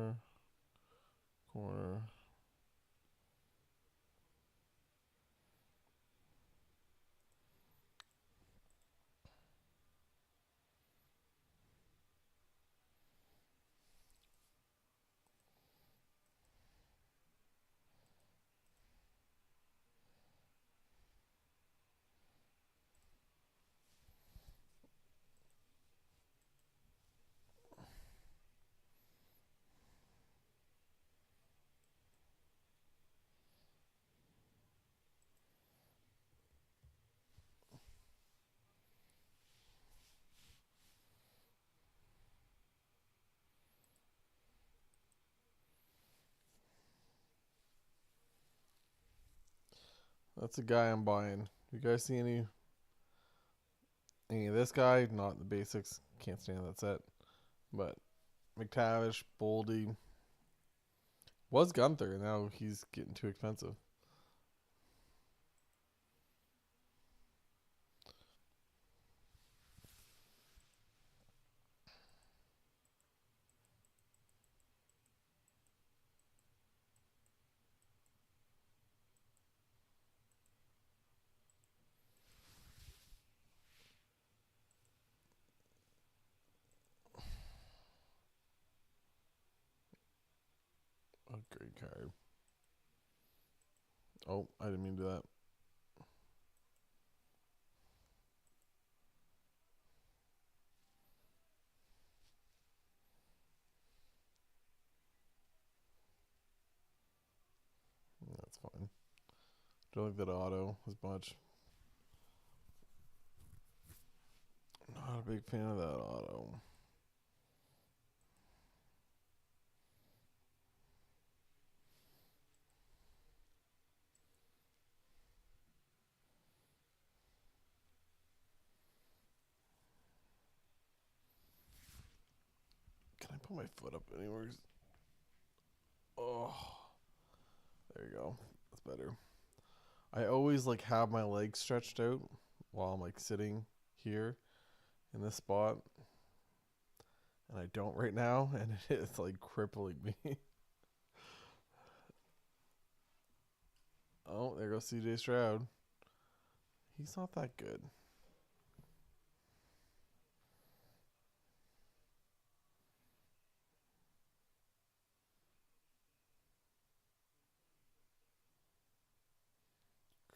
That's a guy I'm buying. You guys see any of this guy? Not the basics. Can't stand that set. But McTavish, Boldy. Was Gunther. Now he's getting too expensive. A great card. Oh, I didn't mean to do that. That's fine. Don't like that auto as much. Not a big fan of that auto. Can I put my foot up anywhere? Oh, there you go. That's better. I always like have my legs stretched out while I'm like sitting here in this spot, and I don't right now, and it's like crippling me. Oh, there goes CJ Stroud. He's not that good.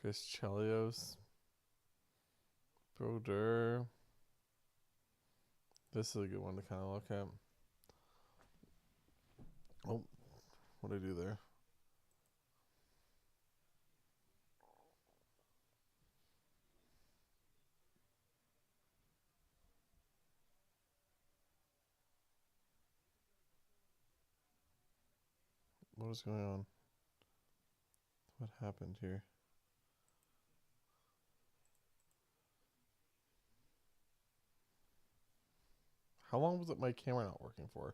Chris Chelios. Broder. This is a good one to kind of look at. Oh, what did I do there? What is going on? What happened here? How long was it my camera not working for?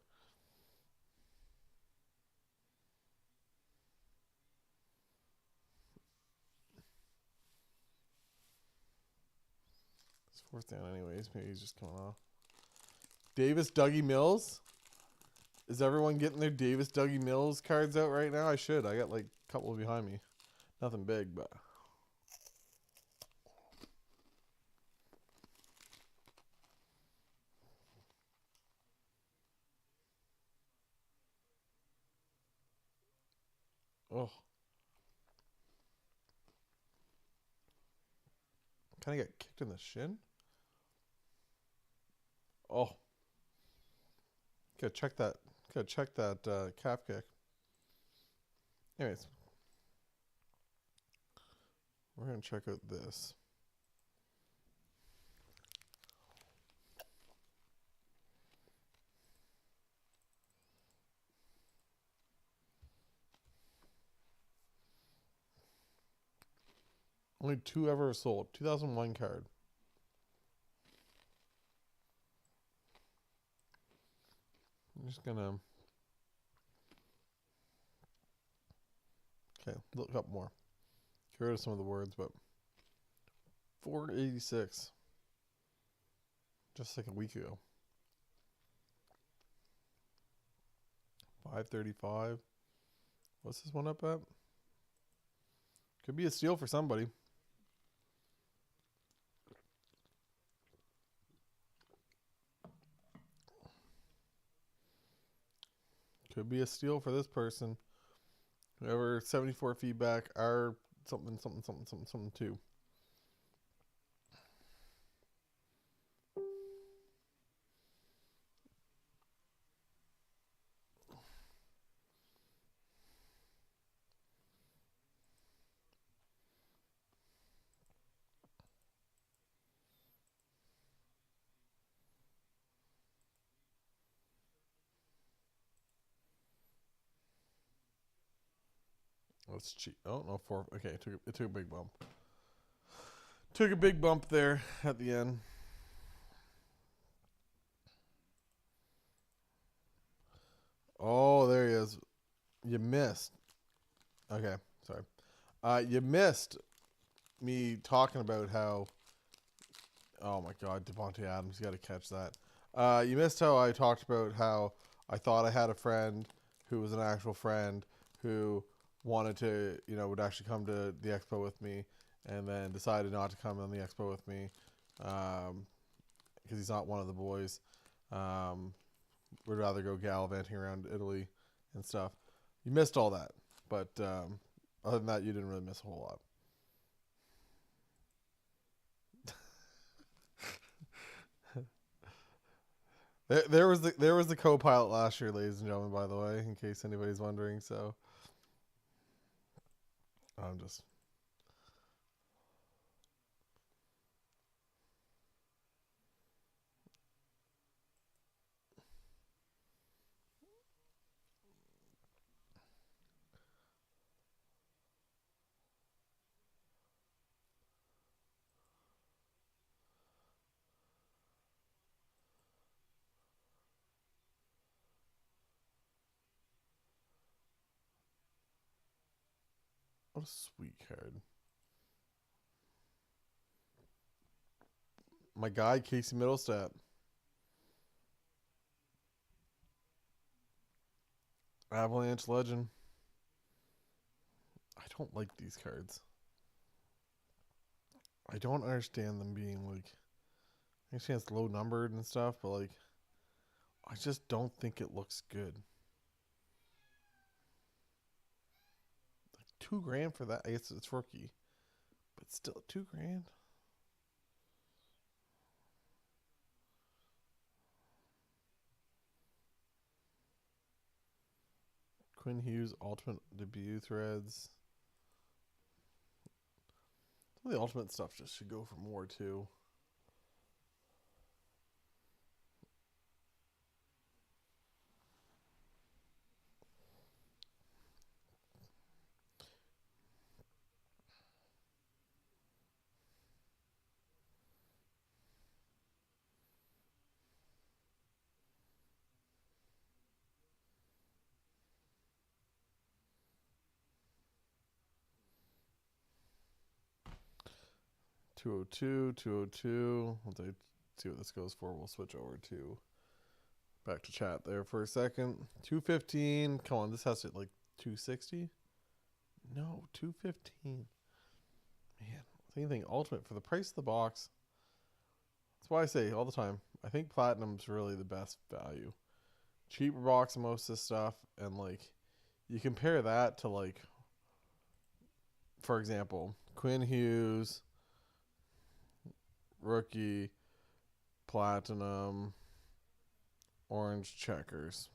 It's fourth down anyways. Maybe he's just coming off. Davis Dougie Mills. Is everyone getting their Davis Dougie Mills cards out right now? I should. I got like a couple behind me. Nothing big, but. Oh. Kind of get kicked in the shin? Oh. Gotta check that. Gotta check that calf kick. Anyways, we're gonna check out this. Only 2 ever sold. 2001 card. I'm just gonna. Okay, look up more. Get rid of some of the words, but 486. Just like a week ago. 535. What's this one up at? Could be a steal for somebody. Could be a steal for this person. Whoever 74 feedback are something 2. Let's cheat. Oh no, 4. Okay, it took a big bump. Took a big bump there at the end. Oh, there he is. You missed. Okay, sorry. You missed me talking about how. Oh my God, Devontae Adams, you got to catch that. You missed how I talked about how I thought I had a friend who was an actual friend who wanted to, would actually come to the expo with me, and then decided not to come on the expo with me because he's not one of the boys. Would rather go gallivanting around Italy and stuff. You missed all that, but other than that, you didn't really miss a whole lot. There was the co-pilot last year, ladies and gentlemen. By the way, in case anybody's wondering, so I'm just. What a sweet card. My guy Casey Middlestat, Avalanche legend. I don't like these cards. I don't understand them being like. I understand it's low numbered and stuff, but like, I just don't think it looks good. Like $2,000 for that. I guess it's rookie, but still $2,000. Quinn Hughes ultimate debut threads. Some of the ultimate stuff just should go for more too. $202, $202. We'll see what this goes for. We'll switch over to Back to chat there for a second. 215. Come on, this has to like 260. No, 215. Man, same thing. Ultimate for the price of the box. That's why I say all the time. I think platinum's really the best value. Cheaper box than most of this stuff, and like you compare that to like, for example, Quinn Hughes, rookie, platinum, orange checkers.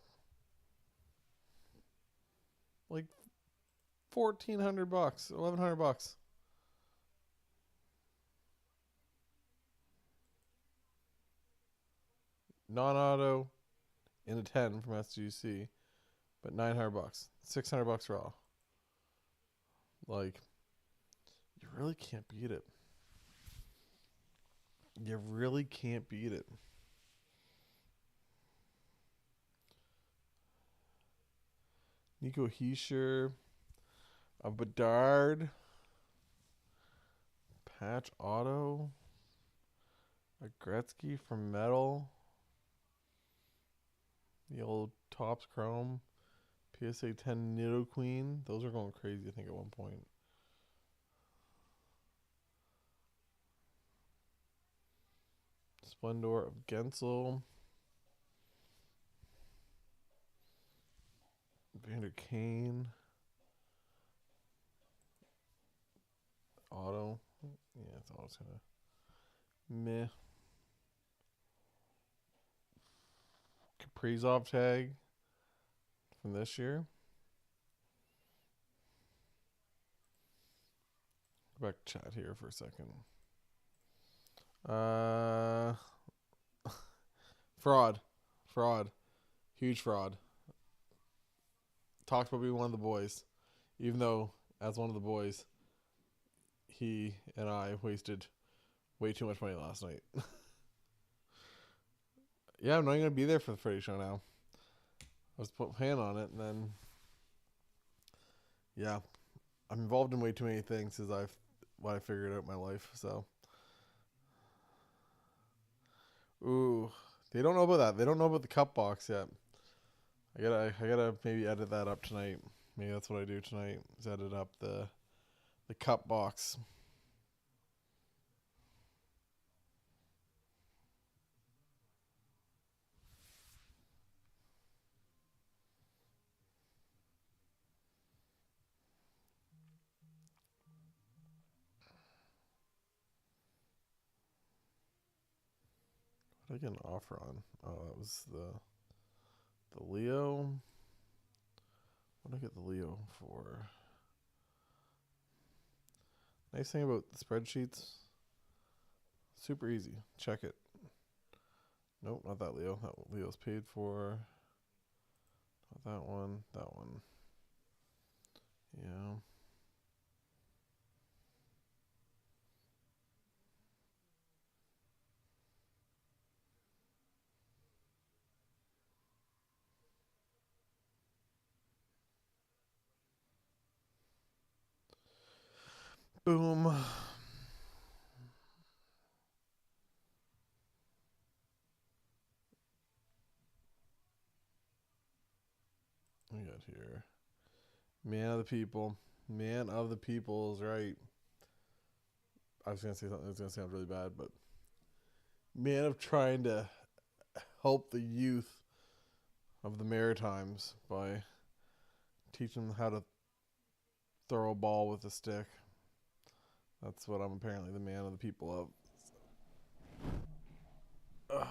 Like $1,400, $1,100. Non-auto in a 10 from SGC, but $900, $600 raw. Like, you really can't beat it. You really can't beat it. Nico Heischer, a Bedard, patch auto, a Gretzky from metal, the old Topps Chrome, PSA 10 Nido Queen. Those are going crazy, I think, at one point. Splendor of Gensel. Vander Kane. Auto. Yeah, it's always kind of meh. Kaprizov tag from this year. Go back to chat here for a second. Fraud. Fraud. Huge fraud. Talks about being one of the boys. Even though, as one of the boys, he and I wasted way too much money last night. Yeah, I'm not going to be there for the Friday show now. I was planning on it, and then, yeah, I'm involved in way too many things as I figured out my life. So, ooh, they don't know about that. They don't know about the cup box yet. I gotta maybe edit that up tonight. Maybe that's what I do tonight. Is edit up the cup box. What did I get an offer on? Oh, that was the Leo. What did I get the Leo for? Nice thing about the spreadsheets, super easy. Check it. Nope, not that Leo. That Leo's paid for. Not that one. That one. Yeah. Boom. We got here. Man of the people. Man of the people is right. I was gonna say something that's gonna sound really bad, but man of trying to help the youth of the Maritimes by teaching them how to throw a ball with a stick. That's what I'm apparently the man of the people of. Ugh.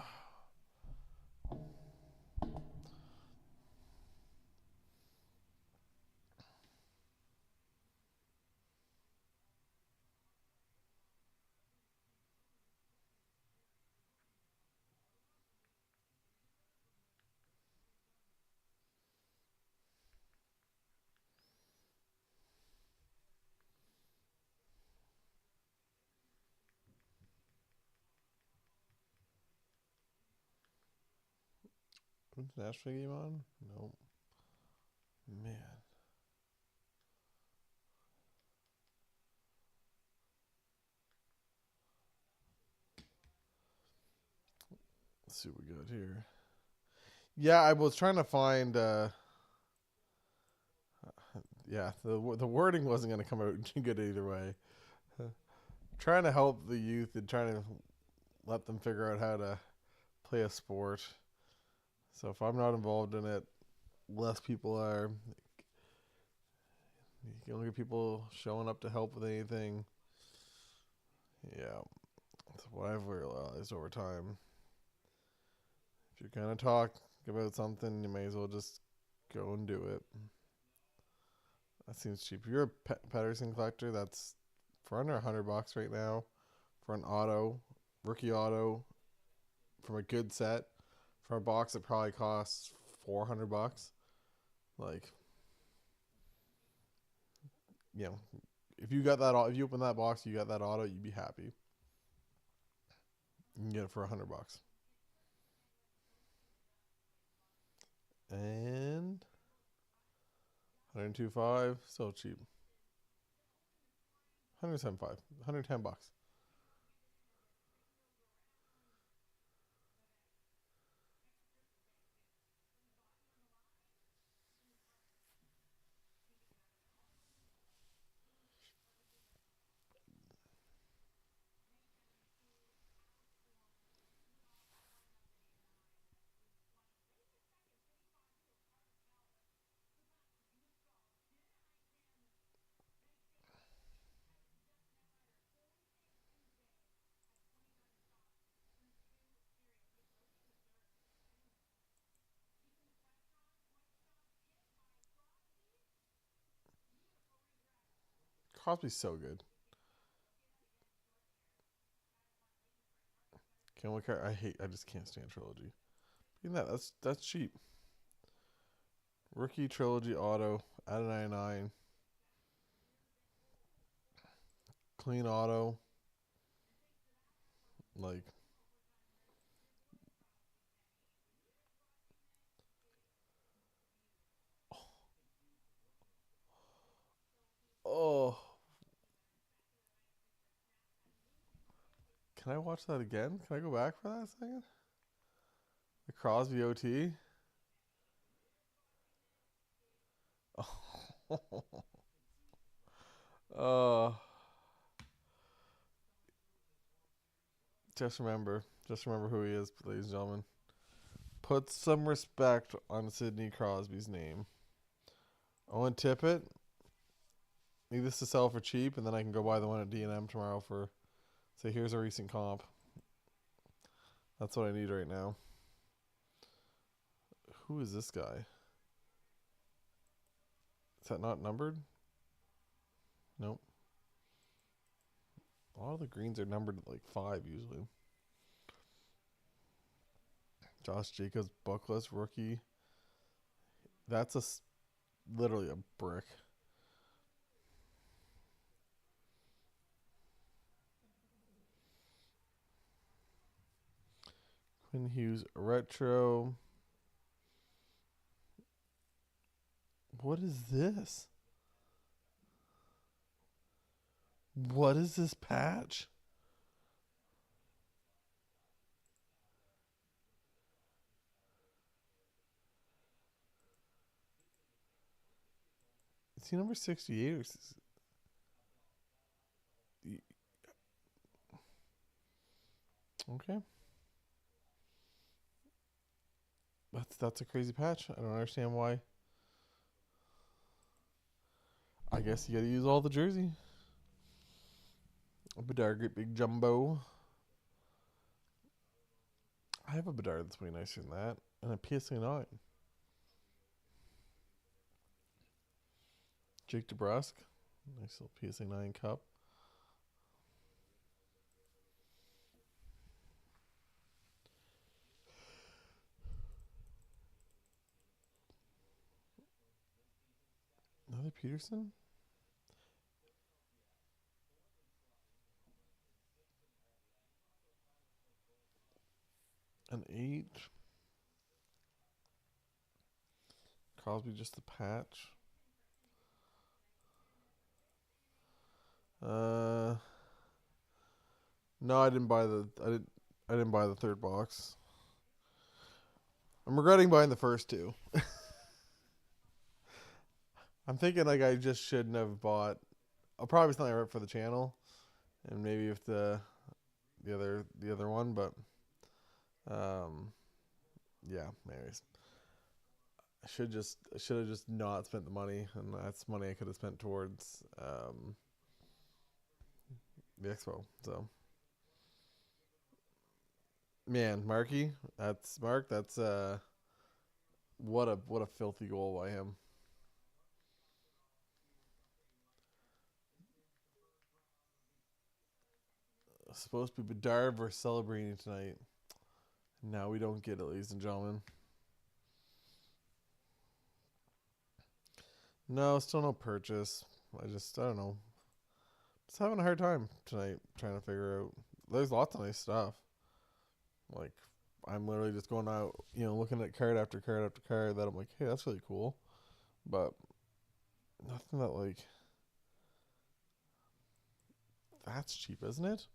When's the Nashville game on? Nope. Man. Let's see what we got here. Yeah, I was trying to find. Yeah, the wording wasn't going to come out good either way. Trying to help the youth and trying to let them figure out how to play a sport. So if I'm not involved in it, less people are. You don't get people showing up to help with anything. Yeah, that's what I've realized over time. If you're gonna talk about something, you may as well just go and do it. That seems cheap. If you're a Pedersen collector, that's for under $100 right now for an auto, rookie auto from a good set. For a box, it probably costs $400. Like, you know, if you got that, if you open that box, you got that auto, you'd be happy. You can get it for $100. And 102.5, so cheap. 107.5, $110. Crosby's so good. Can't look at. I just can't stand trilogy. Even that's cheap. Rookie trilogy auto out of 99. Clean auto. Like, oh, can I watch that again? Can I go back for that a second? The Crosby OT. Oh, uh, just remember who he is, ladies and gentlemen. Put some respect on Sidney Crosby's name. Owen Tippett. Need this to sell for cheap, and then I can go buy the one at D&M tomorrow for. Say, here's a recent comp. That's what I need right now. Who is this guy? Is that not numbered? Nope. A lot of the greens are numbered at like 5 usually. Josh Jacobs, bookless rookie. That's literally a brick. Quinn Hughes retro. What is this? What is this patch? Is he number 68 or okay? That's a crazy patch. I don't understand why. I guess you got to use all the jersey. A Bedard, great big jumbo. I have a Bedard that's way nicer than that, and a PSA 9. Jake DeBrusk, nice little PSA 9 cup. Another Peterson. An 8. Crosby just the patch. Uh, no, I didn't buy the third box. I'm regretting buying the first two. I'm thinking like I just shouldn't have bought. I'll probably something I wrote for the channel, and maybe if the other one, but um, yeah. Anyways, I should have just not spent the money, and that's money I could have spent towards the expo. So man, Marky, that's Mark. That's what a filthy goal by him. Supposed to be Bedard versus celebrating tonight. Now we don't get it, ladies and gentlemen. No, still no purchase. I don't know. Just having a hard time tonight trying to figure out. There's lots of nice stuff. Like I'm literally just going out, looking at card after card after card that I'm like, hey, that's really cool. But nothing that like that's cheap, isn't it?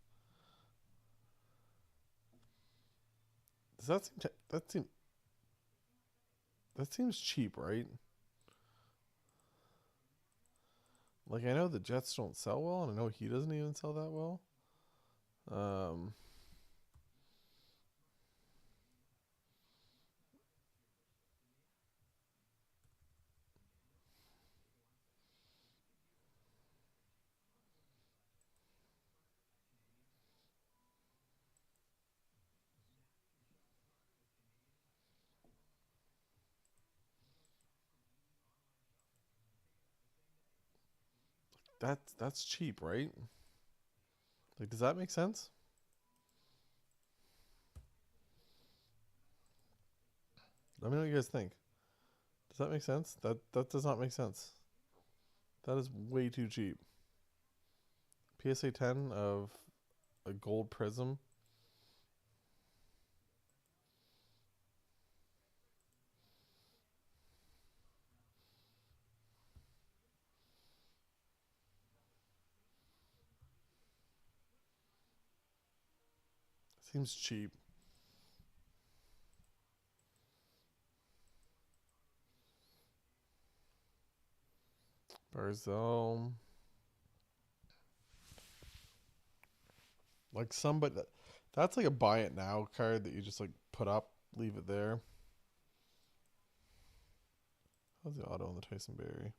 Does that seems cheap, right? Like I know the Jets don't sell well, and I know he doesn't even sell that well. Um, that's cheap, right? Like, does that make sense? Let me know what you guys think. Does that make sense? That does not make sense. That is way too cheap. PSA 10 of a gold prism seems cheap. Barzell, like somebody that's like a buy it now card that you just like put up, leave it there. How's the auto on the Tyson Berry?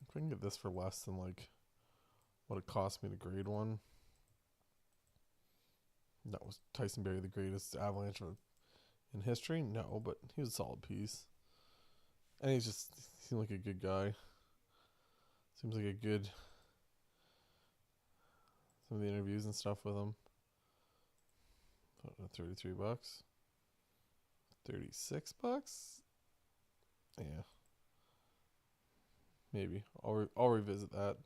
If I can get this for less than like what it cost me to grade one. That was Tyson Berry the greatest avalanche in history? No, but he was a solid piece. And he seemed like a good guy. Seems like a good some of the interviews and stuff with him. $33. $36? Yeah, maybe. I'll revisit that.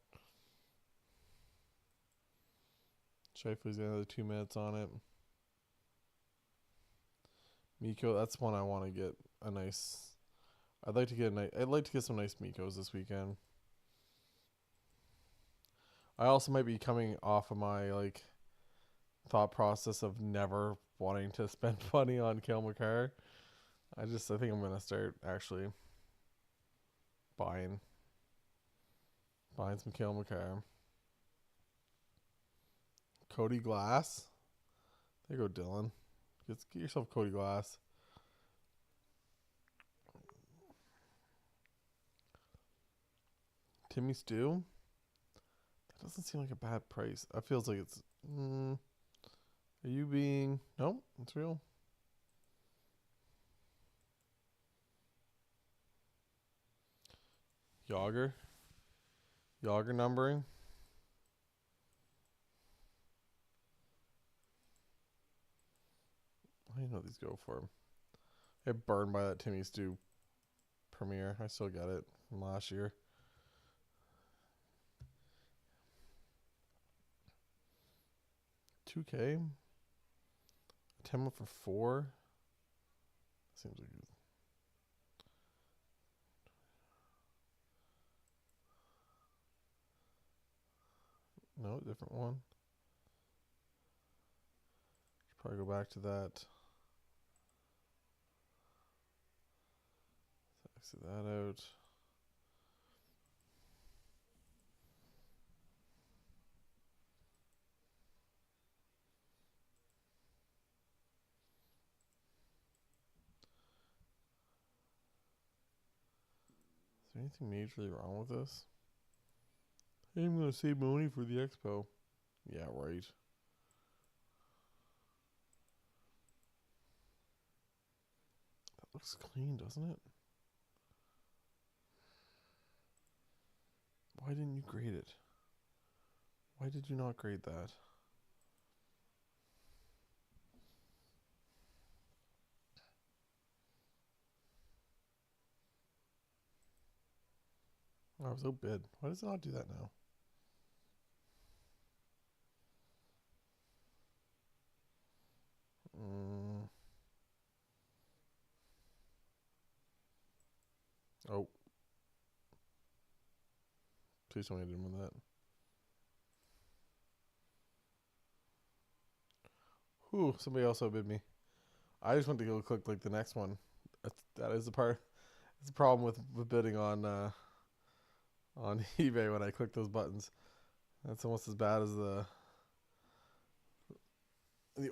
Shifley's got another 2 minutes on it. Miko, that's one I want to get a nice. I'd like to get some nice Mikos this weekend. I also might be coming off of my like thought process of never wanting to spend money on Kale McCarr. I think I'm gonna start actually buying some Kale McCarr. Cody Glass. There you go, Dylan. Get yourself Cody Glass. Timmy Stew. That doesn't seem like a bad price. That feels like it's. Are you being? Nope, it's real. Yager. Yager numbering. I don't know what these go for. I got burned by that Timmy Stew premiere. I still got it from last year. 2K. 10 for 4. Seems like no different one. Before I go back to that, exit that out. Is there anything majorly wrong with this? Hey, I'm going to save money for the Expo. Yeah, right. That looks clean, doesn't it? Why didn't you grade it? Why did you not grade that? Oh, I was outbid. Why does it not do that now? Oh. Please tell me I didn't win that. Whew, somebody else outbid me. I just went to go click like the next one. That is the part. It's a problem with bidding on eBay when I click those buttons. That's almost as bad as the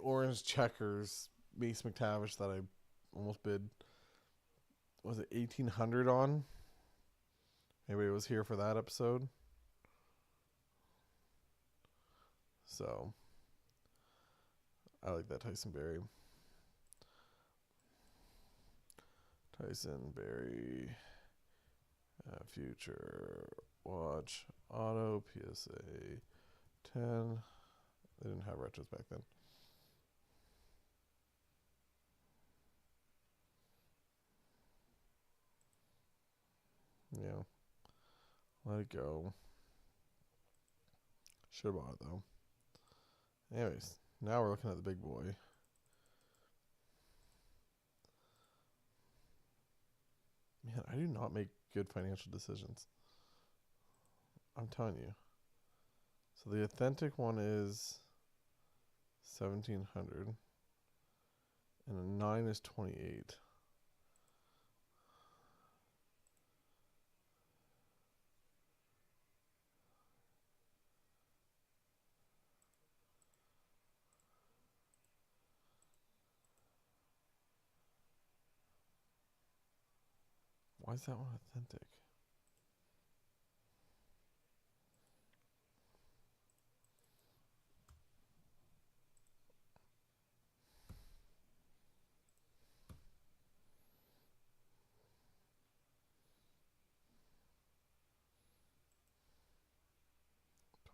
orange checkers Mace McTavish that I almost bid. Was it 1800 on? Anybody was here for that episode? So I like that Tyson Berry. Tyson Berry, future watch auto PSA 10. They didn't have retros back then. Yeah. Let it go. Should have bought it though. Anyways, now we're looking at the big boy. Man, I do not make good financial decisions. I'm telling you. So the authentic one is 1700 and a 9 is 28. Why is that one authentic?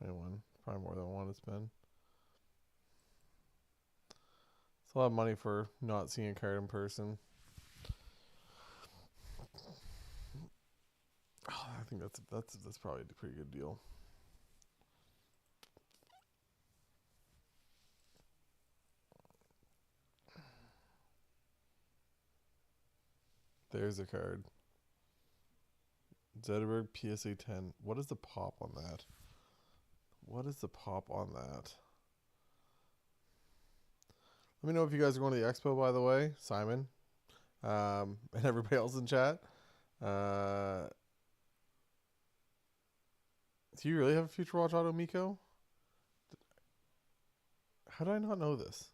$21. Probably more than I want to spend. It's a lot of money for not seeing a card in person. Oh, I think that's probably a pretty good deal. There's a card. Zetterberg PSA 10. What is the pop on that? What is the pop on that? Let me know if you guys are going to the Expo, by the way. Simon. And everybody else in chat. Do you really have a Future Watch Auto, Miko? How did I not know this?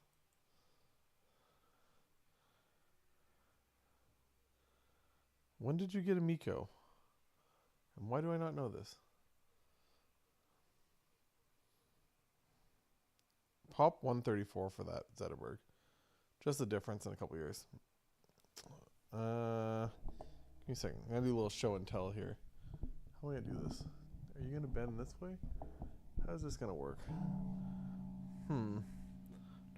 When did you get a Miko? And why do I not know this? Pop 134 for that Zetterberg. Just the difference in a couple years. Give me a second. I'm going to do a little show and tell here. How am I going to do this? Are you going to bend this way? How's this going to work? Trying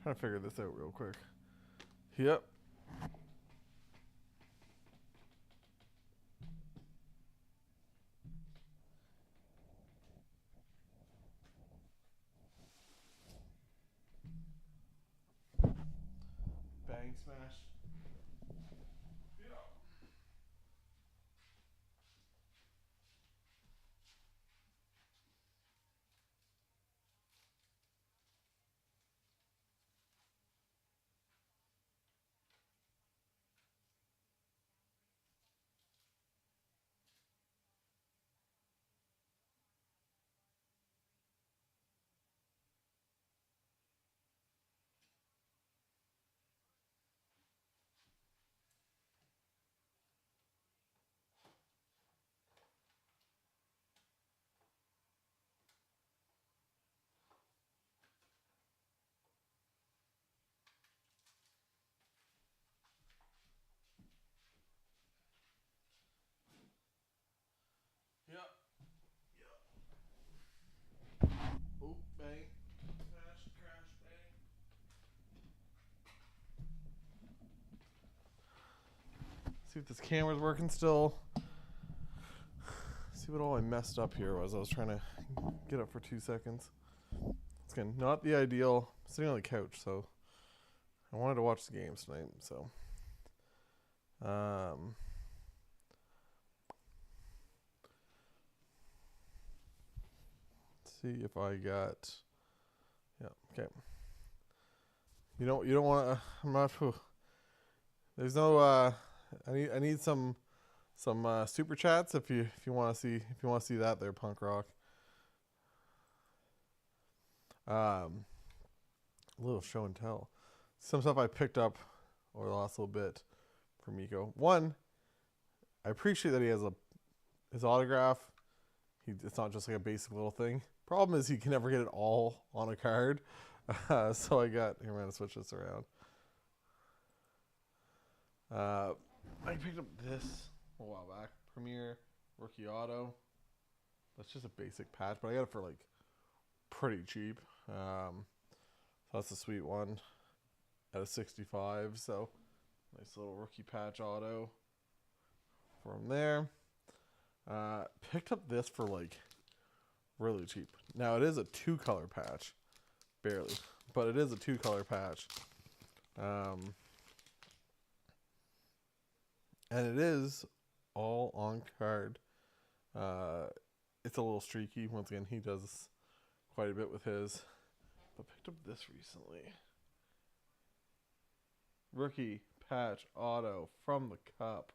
to figure this out real quick. Yep. Bang smash. see if this camera's working still. See what all I messed up here was. I was trying to get up for 2 seconds. It's again not the ideal. I'm sitting on the couch, so I wanted to watch the games tonight. So, let's see if I got. Yeah. Okay. You don't want to. I'm not. There's no. I need some super chats if you want to see that there, punk rock. A little show and tell. Some stuff I picked up over the last little bit from Miko. One, I appreciate that he has his autograph. It's not just like a basic little thing. Problem is he can never get it all on a card. So I got here. I'm gonna switch this around. I picked up this a while back. Premier Rookie Auto. That's just a basic patch, but I got it for like pretty cheap. So that's a sweet one at a 65. So nice little rookie patch auto from there. Picked up this for like really cheap. Now it is a 2-color patch, barely, but it is a 2-color patch. And it is all on card. It's a little streaky. Once again, he does quite a bit with his. But picked up this recently. Rookie patch auto from the cup.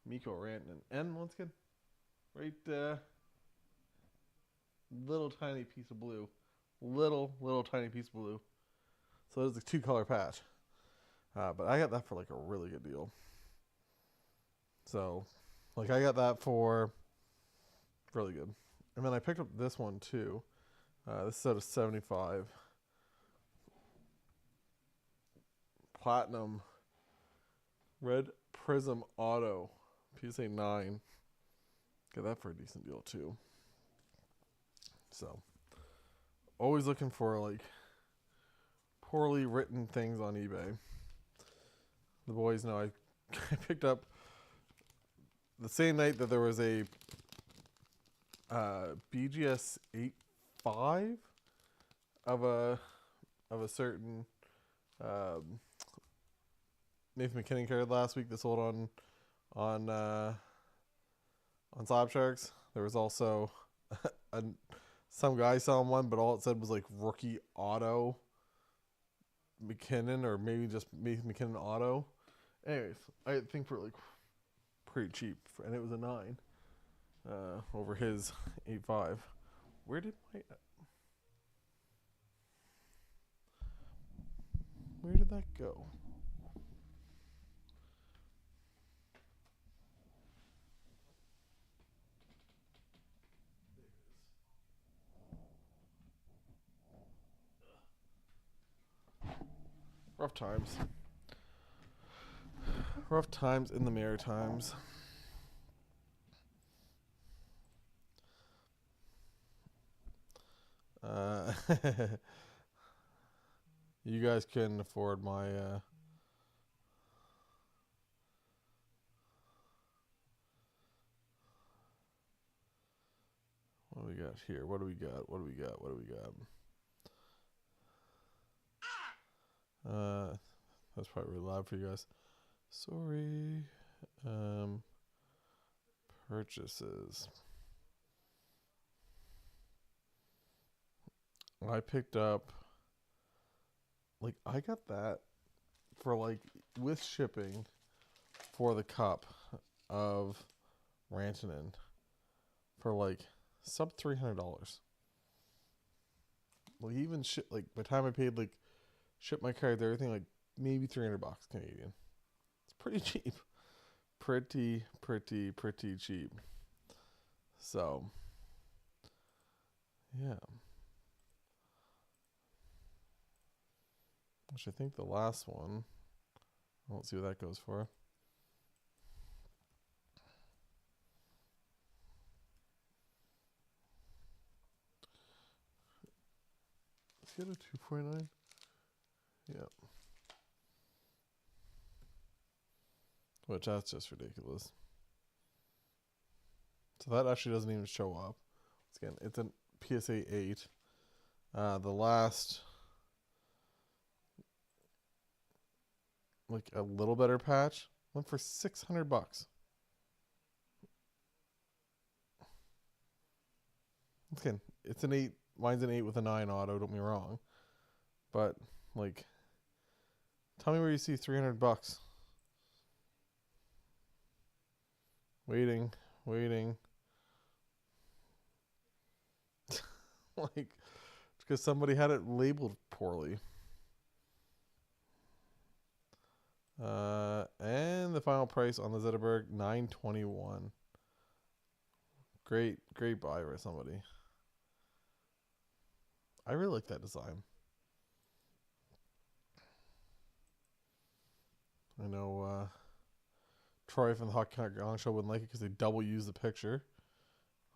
Mikko Rantanen. And once again, right little tiny piece of blue. Little tiny piece of blue. So it's a 2-color patch. But I got that for like a really good deal. So, like, I got that for really good. And then I picked up this one, too. This is out of 75. Platinum Red Prism Auto. PSA 9. Got that for a decent deal, too. So, always looking for, like, poorly written things on eBay. The boys know I picked up the same night that there was a BGS 8.5 of a certain Nathan McKinnon card last week that sold on Slabsharks. There was also some guy selling one, but all it said was like rookie auto McKinnon, or maybe just McKinnon auto. Anyways, I think for like pretty cheap, and it was a 9 over his 8.5. Where did that go? Rough times. Rough times in the Maritimes. You guys couldn't afford my what do we got here? What do we got? That's probably really loud for you guys. Sorry. Purchases. I picked up, like, I got that for, like, with shipping for the cup of Rantanen for, like, sub $300. Like, even shit, like, by the time I paid, like, ship my cards, everything, like, maybe $300 Canadian. It's pretty cheap. Pretty cheap. So, yeah. Which I think the last one, let's see what that goes for. Let's get a 2.9. Yeah. which that's just ridiculous. So that actually doesn't even show up. Again, it's a PSA 8. The last, like a little better patch, went for $600. Again, it's an 8. Mine's an 8 with a 9 auto. Don't be wrong, but like, tell me where you see $300. Waiting. Like, because somebody had it labeled poorly. And the final price on the Zetterberg, $921. Great buy by somebody. I really like that design. I know Troy from the Hockey Gong Show wouldn't like it because they double use the picture.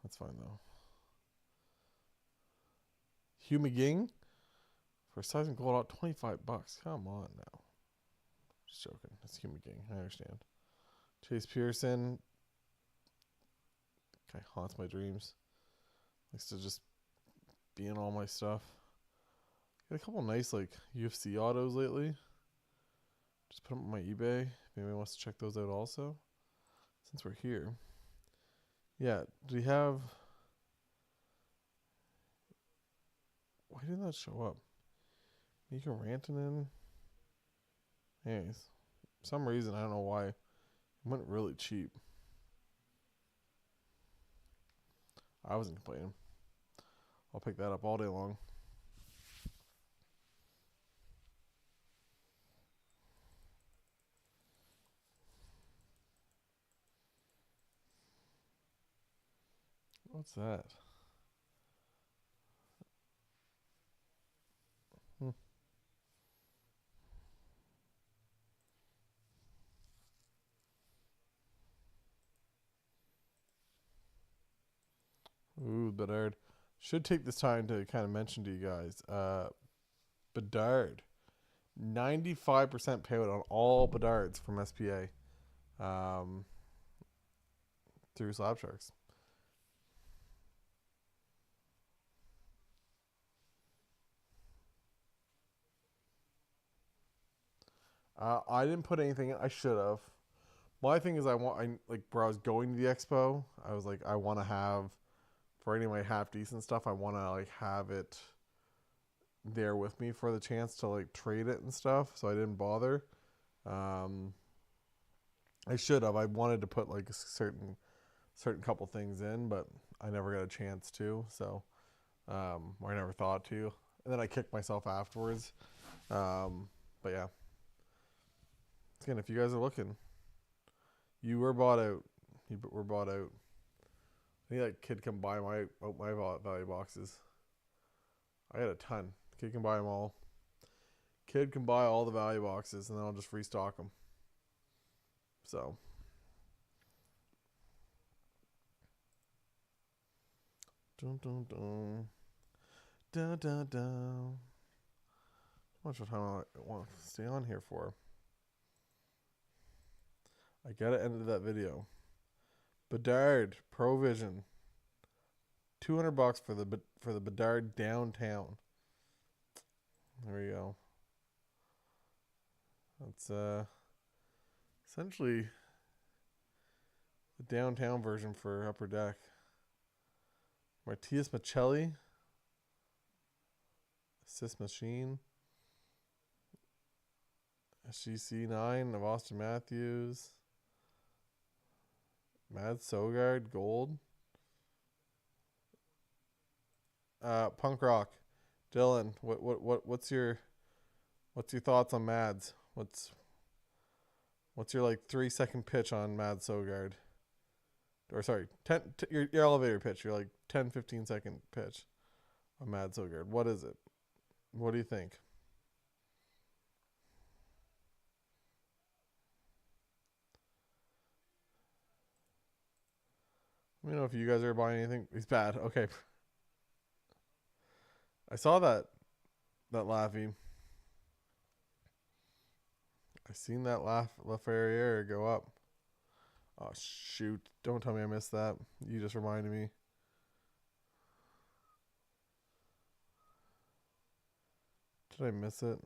That's fine though. Hugh McGing for size and gold out, $25. Come on now. Just joking. It's Hugh McGing. I understand. Chase Pearson. Guy haunts my dreams. Likes to just be in all my stuff. Got a couple nice like UFC autos lately. Just put them on my eBay. If anybody wants to check those out also. Since we're here. Yeah, do we have... Why didn't that show up? Mika Rantanen. Anyways, for some reason, I don't know why. It went really cheap. I wasn't complaining. I'll pick that up all day long. What's that? Ooh, Bedard. Should take this time to kind of mention to you guys. Bedard. 95% payout on all Bedards from SPA. Through Slabsharks. I didn't put anything in. I should have. My thing is, where I was going to the Expo, I was like, I want to have, for any of my half decent stuff, I want to like have it there with me for the chance to like trade it and stuff. So I didn't bother. I should have. I wanted to put like a certain couple things in, but I never got a chance to. So, or I never thought to. And then I kicked myself afterwards. But yeah. Again, if you guys are looking, you were bought out. You were bought out. I think that kid can buy my value boxes. I got a ton. Kid can buy them all. Kid can buy all the value boxes, and then I'll just restock them. So. Dun dun dun. Dun dun dun. How much time I want to stay on here for? I gotta end that video. Bedard Provision, $200 for the Bedard downtown. There we go. That's essentially the downtown version for Upper Deck. Matias Maccelli, assist machine. SGC9 of Austin Matthews. Mad Sogard gold. Punk rock. Dylan, what's your thoughts on Mads? What's your like 3-second pitch on Mad Sogard? Or sorry, your elevator pitch. Your like 10-15 second pitch on Mad Sogard. What is it? What do you think? Let me know if you guys are buying anything. He's bad. Okay. I saw that Laffy. I seen that Lafreniere go up. Oh shoot! Don't tell me I missed that. You just reminded me. Did I miss it?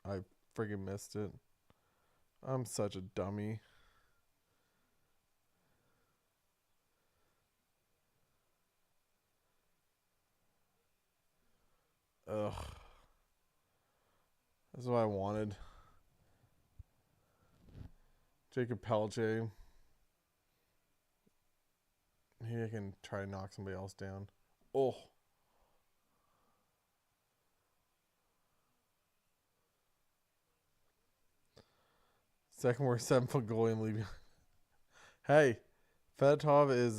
I friggin' missed it. I'm such a dummy. Ugh. That's what I wanted. Jacob Pelche. Maybe I can try to knock somebody else down. Oh. Second worst 7 foot goalie in the league. Hey, Fedotov is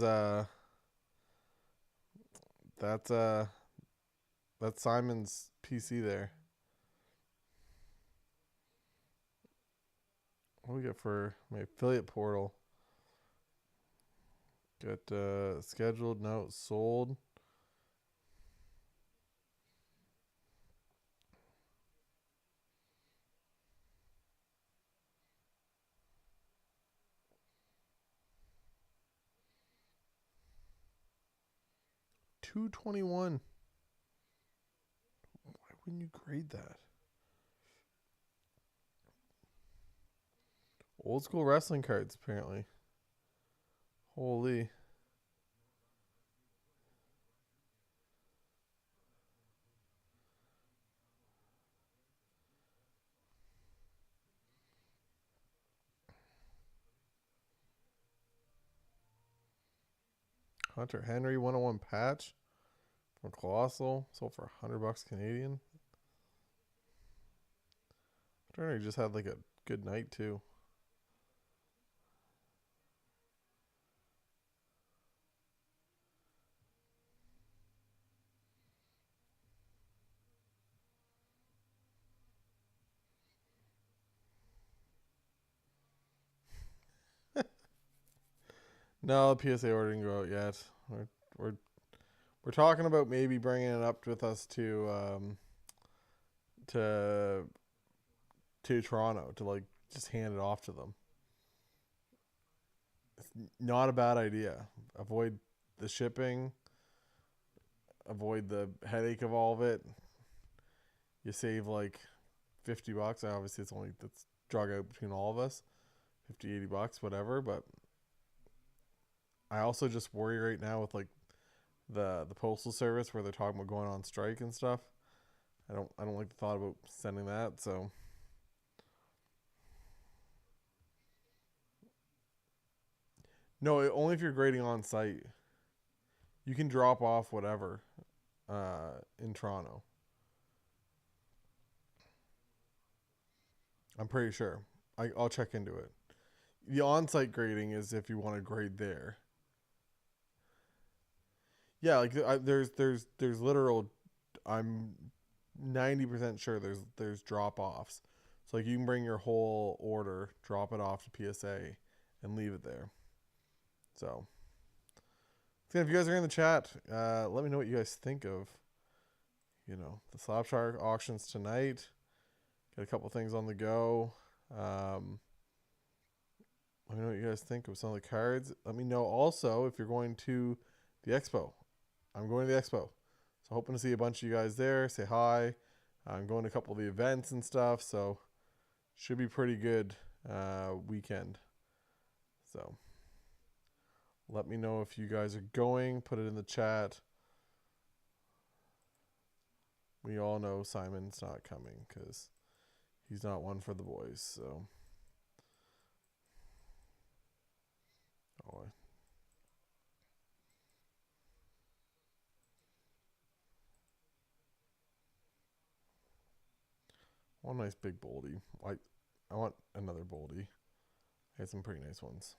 that's uh that's Simon's PC there. What do we get for my affiliate portal? Get scheduled, no, sold. $221. Why wouldn't you grade that? Old school wrestling cards, apparently. Holy. Hunter Henry 101 patch from Colossal. Sold for $100 Canadian. Hunter Henry just had like a good night too. No, the PSA order didn't go out yet. We're we're talking about maybe bringing it up with us to to Toronto to like just hand it off to them. It's not a bad idea. Avoid the shipping, avoid the headache of all of it. You save like $50. Obviously, it's only that's drug out between all of us. 50, $80, whatever. But I also just worry right now with like the postal service where they're talking about going on strike and stuff. I don't like the thought about sending that. So no, only if you're grading on site. You can drop off whatever in Toronto. I'm pretty sure. I'll check into it. The on-site grading is if you want to grade there. Yeah, like there's literal. I'm 90% sure there's drop offs. So like you can bring your whole order, drop it off to PSA, and leave it there. So if you guys are in the chat, let me know what you guys think of the Slabshark auctions tonight. Got a couple things on the go. Let me know what you guys think of some of the cards. Let me know also if you're going to the Expo. I'm going to the Expo. So hoping to see a bunch of you guys there. Say hi. I'm going to a couple of the events and stuff. So should be pretty good weekend. So let me know if you guys are going. Put it in the chat. We all know Simon's not coming because he's not one for the boys. So, oh, one nice big boldy. I want another boldy. I had some pretty nice ones.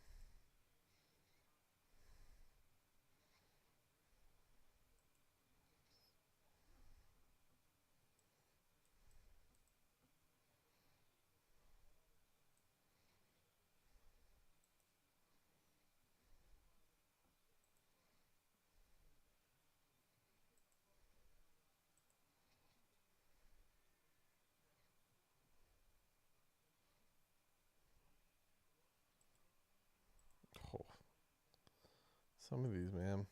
Some of these, man.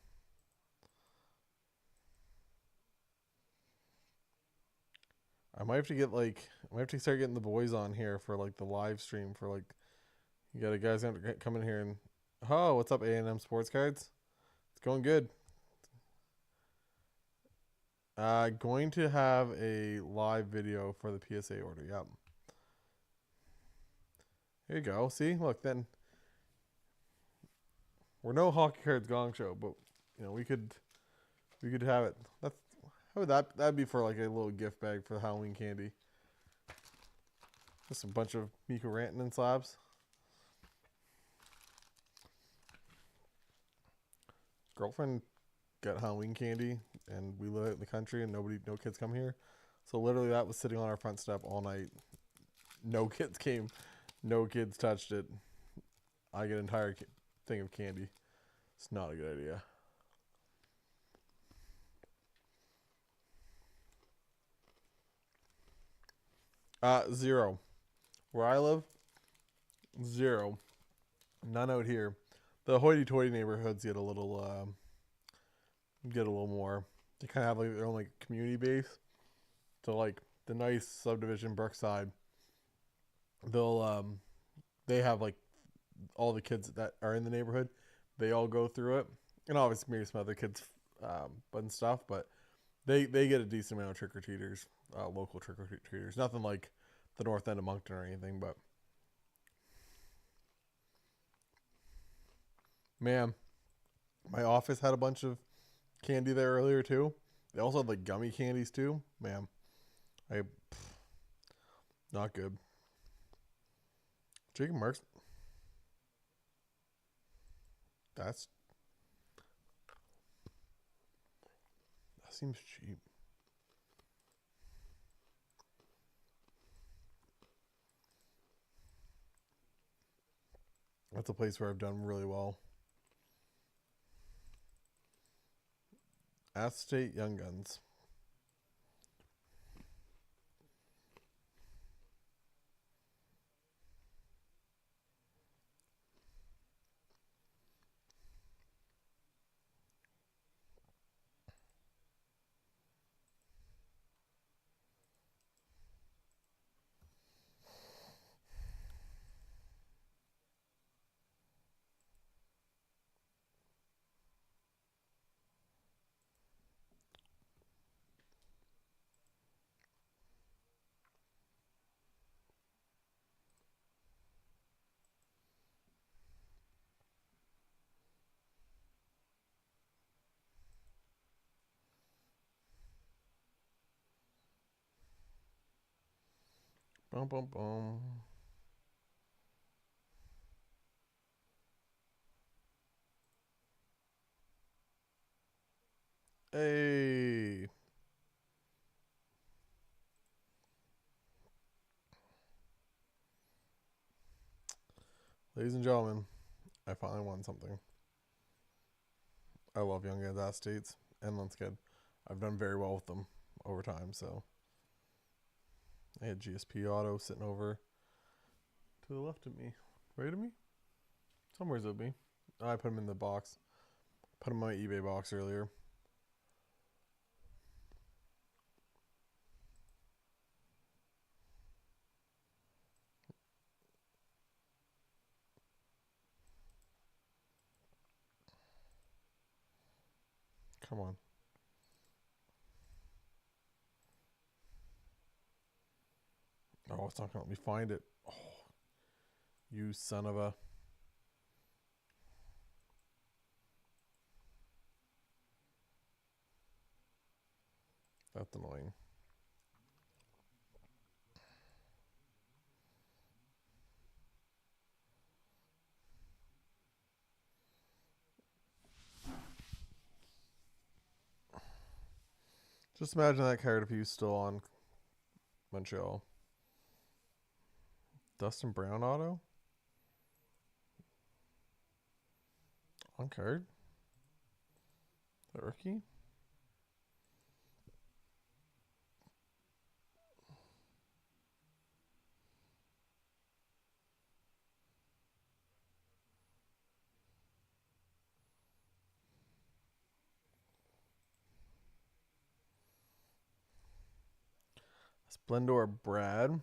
I might have to get like I might have to start getting the boys on here for like the live stream for like you got a guys have to come in here and oh, what's up A&M Sports Cards? It's going good. Going to have a live video for the PSA order. Yep. Here you go. See, look, then we're no hockey cards gong show, but you know we could have it. That's how would that'd be for like a little gift bag for Halloween candy. Just a bunch of Miko Rantanen slabs. Girlfriend got Halloween candy, and we live out in the country, and no kids come here. So literally, that was sitting on our front step all night. No kids came, no kids touched it. I get an entire thing of candy. It's not a good idea. Zero. Where I live, zero. None out here. The hoity-toity neighborhoods get a little more. They kind of have like their own like community base. So like the nice subdivision Brookside, they have like all the kids that are in the neighborhood. They all go through it, and obviously maybe some other kids, and stuff. But they get a decent amount of trick or treaters, local trick or treaters. Nothing like the north end of Moncton or anything, but man, my office had a bunch of candy there earlier too. They also had like gummy candies too. Man, not good. Chicken Marks. That seems cheap. That's a place where I've done really well. State Young Guns. Boom, boom, boom. Hey. Ladies and gentlemen, I finally won something. I love Young Guns Ass States and Linskid. I've done very well with them over time, so I had GSP Auto sitting over to the left of me. Right of me? Somewhere's of me. I put them in the box. Put them in my eBay box earlier. Come on. Oh, it's not going to let me find it. Oh, you son of a... That's annoying. Just imagine that card if he was still on Montreal. Dustin Brown auto? On card? The rookie? Splendor Brad.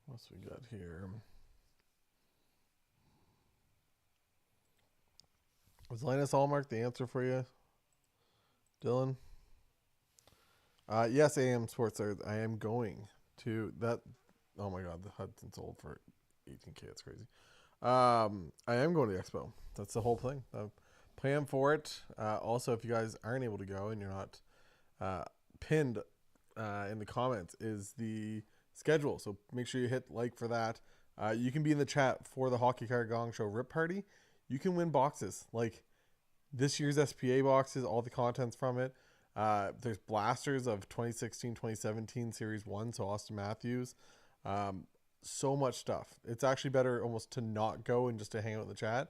What else we got here? Was Linus Allmark the answer for you, Dylan? Yes, AM Sports. I am going to that. Oh my God, the Hudson's sold for 18K. It's crazy. I am going to the Expo. That's the whole thing. Plan for it. Also, if you guys aren't able to go and you're not pinned in the comments, is the schedule. So make sure you hit like for that. You can be in the chat for the Hockey Card Gong Show Rip Party. You can win boxes like this year's SPA boxes, all the contents from it. There's blasters of 2016, 2017 Series 1, so Austin Matthews. So much stuff. It's actually better almost to not go and just to hang out in the chat.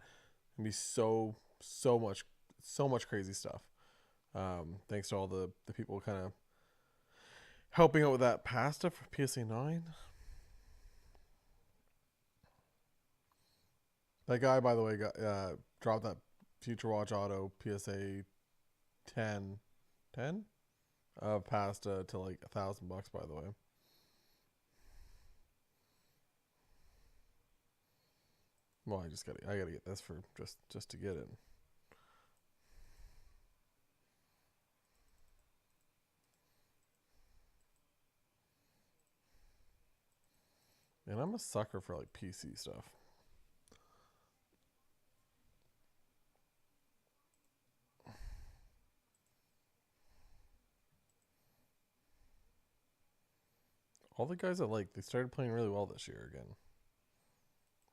And be so much crazy stuff. Thanks to all the people kind of helping out with that pasta for PSA 9. That guy, by the way, got dropped that Future Watch Auto PSA 10 pasta to like $1,000, by the way. Well, I gotta get this for just to get it. And I'm a sucker for like PC stuff. All the guys they started playing really well this year again.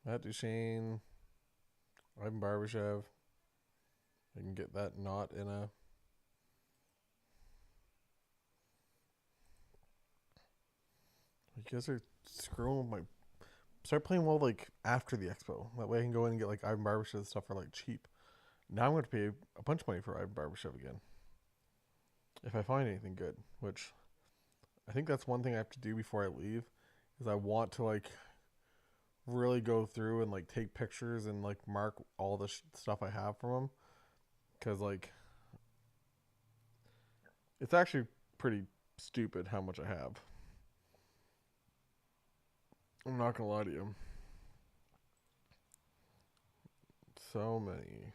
Matt Duchene, Ivan Barbashev. I can get that not in a. You guys are screwing with my. Start playing well like after the Expo. That way I can go in and get like Ivan Barbashev stuff for like cheap. Now I'm going to pay a bunch of money for Ivan Barbashev again. If I find anything good, which I think that's one thing I have to do before I leave, is I want to like really go through and like take pictures and like mark all the stuff I have from him, because like it's actually pretty stupid how much I have. I'm not gonna lie to you. So many.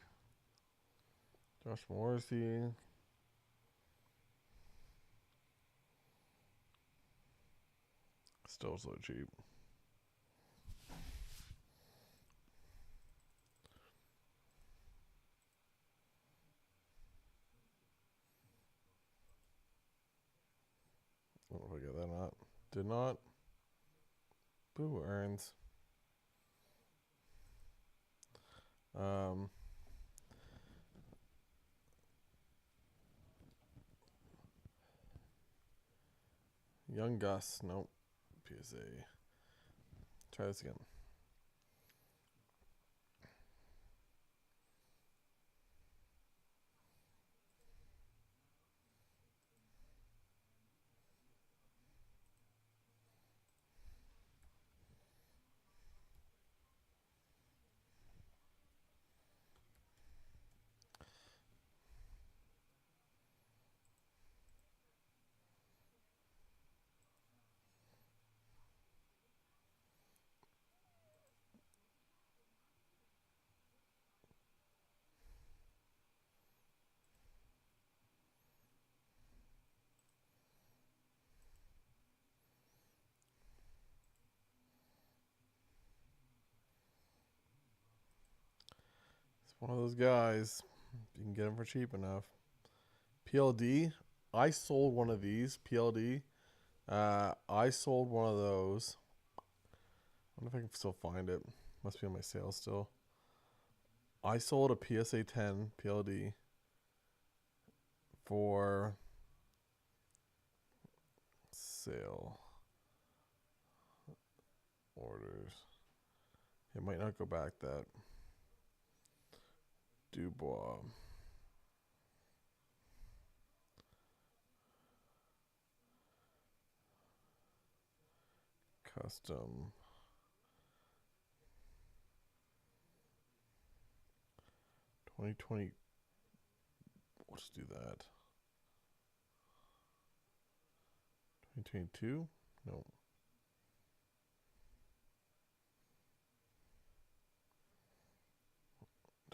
Josh Morrissey. Still so cheap. I don't know if I get that or not. Did not. Boo earns. Young Gus. Nope. PSA. Try this again. One of those guys. You can get them for cheap enough. PLD. I sold one of these. PLD. I sold one of those. I wonder if I can still find it. Must be on my sale still. I sold a PSA 10 PLD for sale orders. It might not go back that. Dubois. Custom. 2020. Let's do that. 2022? No.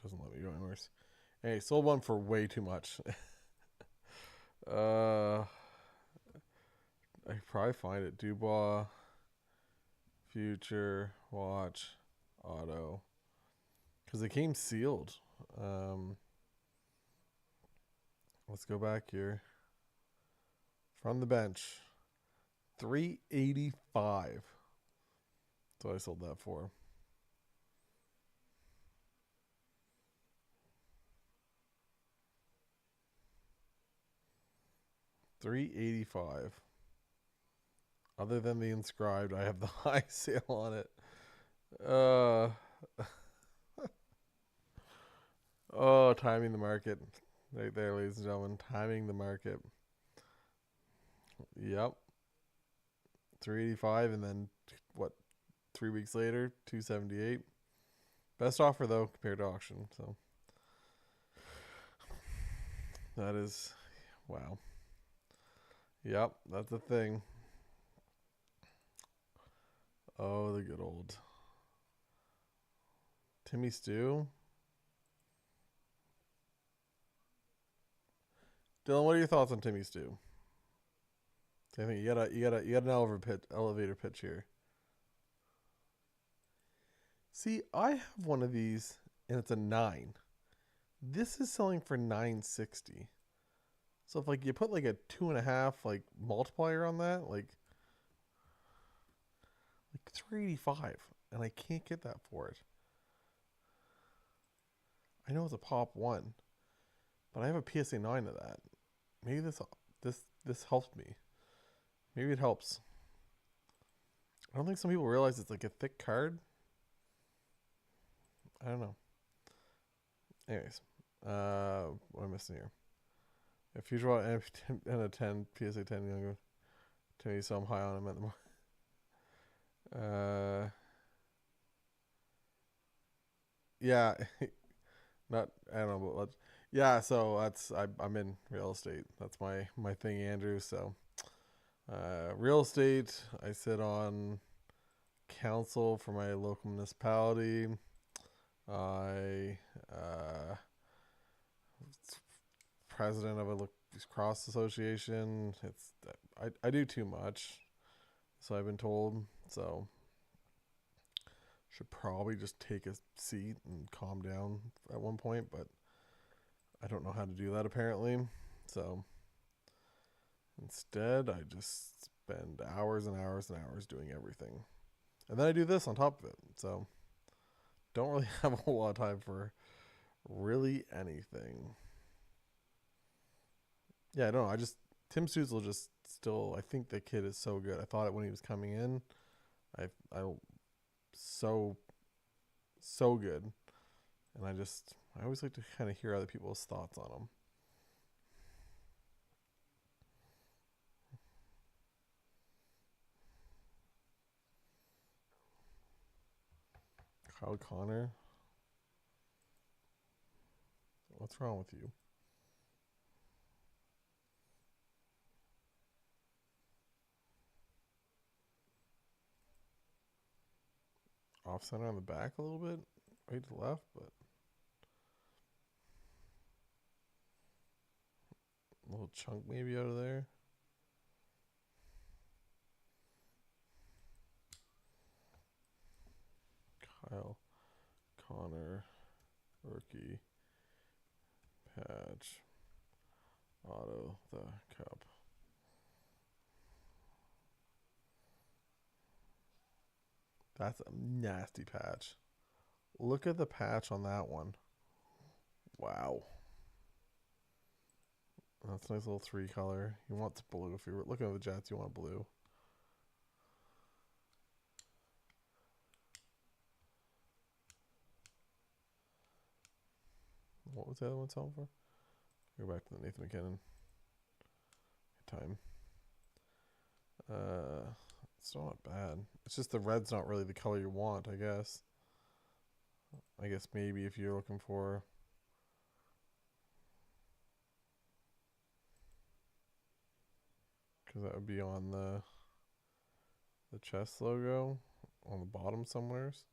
Doesn't let me go anywhere. Hey, sold one for way too much. I probably find it. Dubois, Future, Watch, Auto. Because it came sealed. Let's go back here. From the bench. $385. That's what I sold that for. $385. Other than the inscribed, I have the high sale on it. Oh, timing the market. Right there, ladies and gentlemen. Timing the market. Yep. 385, and then what? 3 weeks later, 278. Best offer though compared to auction. So that is, wow. Yep, that's the thing. Oh, the good old Timmy Stew. Dylan, what are your thoughts on Timmy Stew? I think you got an elevator pitch here. See, I have one of these and it's a 9. This is selling for 960. So if like you put like a 2.5 like multiplier on that, like 385, and I can't get that for it. I know it's a pop 1, but I have a PSA 9 of that. Maybe this helps me. Maybe it helps. I don't think some people realize it's like a thick card. I don't know. Anyways, what am I missing here? A future and a 10 PSA 10 younger. Tell you so I'm high on him at the moment. Yeah, not I don't know, but yeah. So I'm in real estate. That's my thing, Andrew. So, real estate. I sit on council for my local municipality. I president of a cross association. I do too much, so I've been told. So should probably just take a seat and calm down at one point, but I don't know how to do that apparently. So instead, I just spend hours and hours and hours doing everything, and then I do this on top of it. So don't really have a whole lot of time for really anything. Yeah, I don't know. Tim Stutzel just still. I think the kid is so good. I thought it when he was coming in. I so good, and I always like to kind of hear other people's thoughts on him. Kyle Connor, what's wrong with you? Off center on the back a little bit, right to left, but a little chunk maybe out of there. Kyle Connor Rookie patch auto the cup. That's a nasty patch. Look at the patch on that one. Wow. That's a nice little 3 color. You want blue. If you're looking at the Jets, you want blue. What was the other one selling for? Go back to the Nathan McKinnon. Time. It's not bad. It's just the red's not really the color you want, I guess. I guess maybe if you're looking for... Because that would be on the chest logo on the bottom somewheres.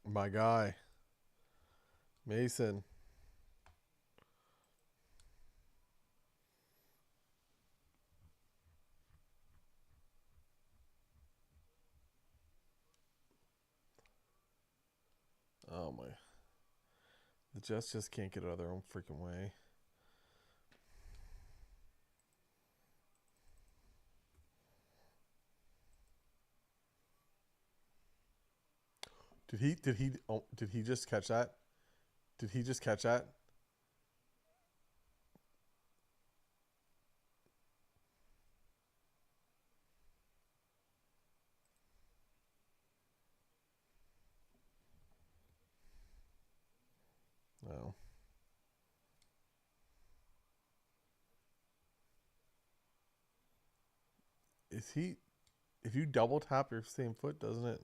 My guy, Mason. Oh my. The Jets just can't get out of their own freaking way. Did he just catch that? Did he just catch that? No. Is he... If you double tap your same foot, doesn't it?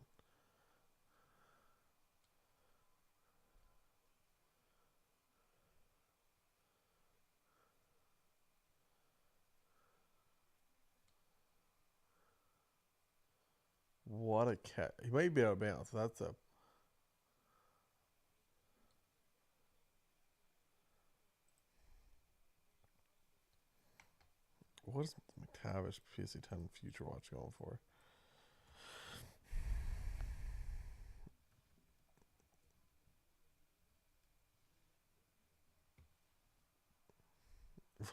What a cat. He might be out of bounds. That's a... What is McTavish PSA 10 Future Watch going for?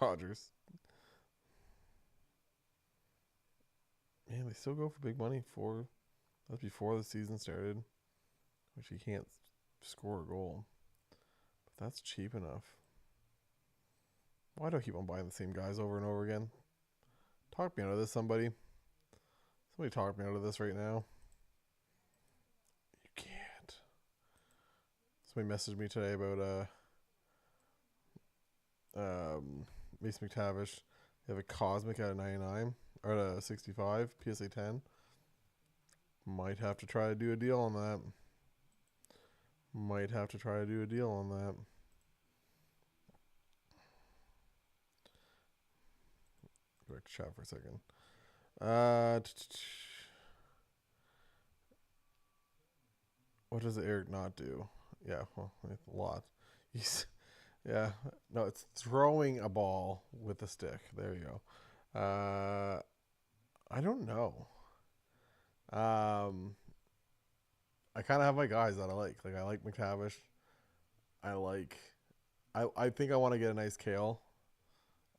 Rogers. Man, they still go for big money for... That's before the season started. Which he can't score a goal. But that's cheap enough. Why do I keep on buying the same guys over and over again? Talk me out of this, somebody. Somebody talk me out of this right now. You can't. Somebody messaged me today about Mason McTavish. They have a Cosmic out of 99 or at a 65 PSA 10. Might have to try to do a deal on that. Might have to try to do a deal on that. Go back to chat for a second. What does Eric not do? Yeah, well, a lot. Yeah, no, it's throwing a ball with a stick. There you go. I don't know. I kind of have my guys that I like. Like I like McTavish. I think I want to get a nice Kale.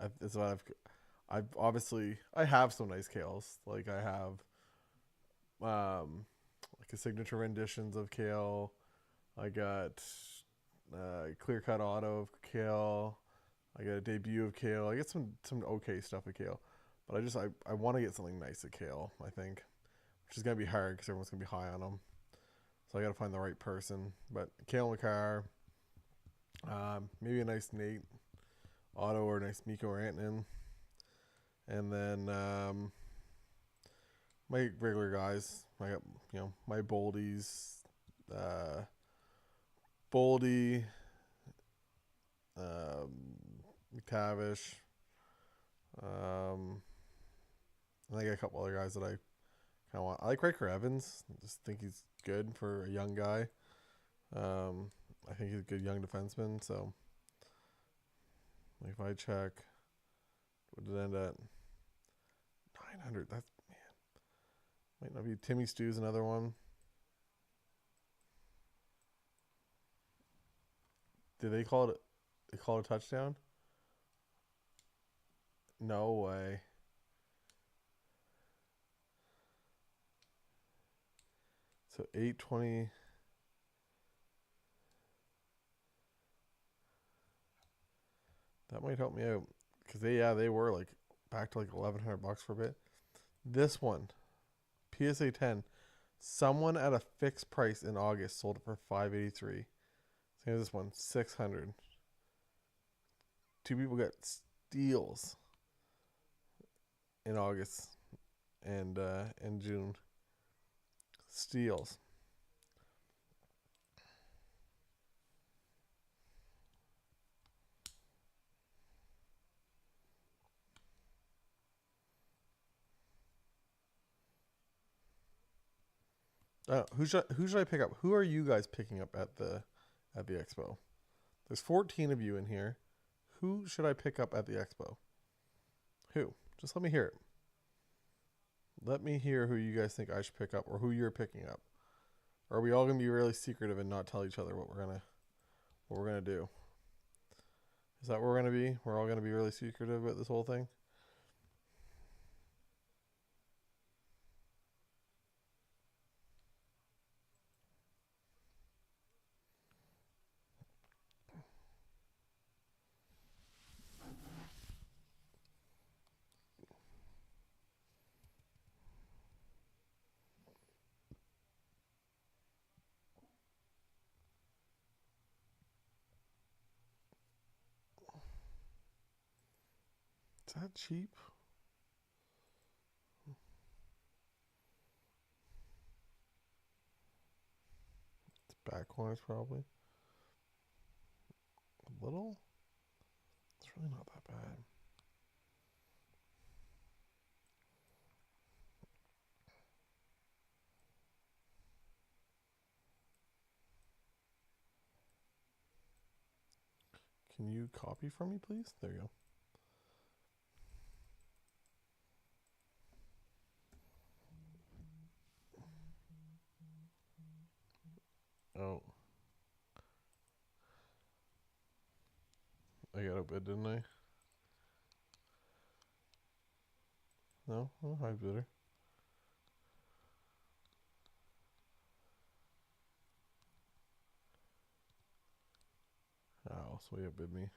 That's what I've obviously I have some nice Kales. Like I have like a signature renditions of Kale. I got clear cut auto of Kale. I got a debut of Kale. I get some okay stuff of Kale, but I want to get something nice of Kale. I think, which is gonna be hard because everyone's gonna be high on him. So I got to find the right person. But Kale McCarr, maybe a nice Nate Otto or a nice Mikko Rantanen, and then my regular guys. I got my Boldies, Boldy, McTavish. And I got a couple other guys that I kind of want. I like Riker Evans. I just think he's good for a young guy. I think he's a good young defenseman. So, like if I check, what did it end at? 900. That's Might not be Timmy Stew's another one. Did they call it? They call it a touchdown? No way. So 820. That might help me out because they were like back to like $1,100 for a bit. This one, PSA 10. Someone at a fixed price in August sold it for $583. Same as this one, 600. Two people got steals in August and in June. Steals. Who should I pick up? Who are you guys picking up at the expo? There's 14 of you in here. Who should I pick up at the expo? Who? Just let me hear it. Let me hear who you guys think I should pick up or who you're picking up. Or are we all gonna be really secretive and not tell each other what we're gonna do? Is that what we're gonna be? We're all gonna be really secretive about this whole thing? Is that cheap? It's back corners probably. A little? It's really not that bad. Can you copy from me, please? There you go. Oh. I got outbid, didn't I? No? Oh, I bidder. Oh, so he outbid me.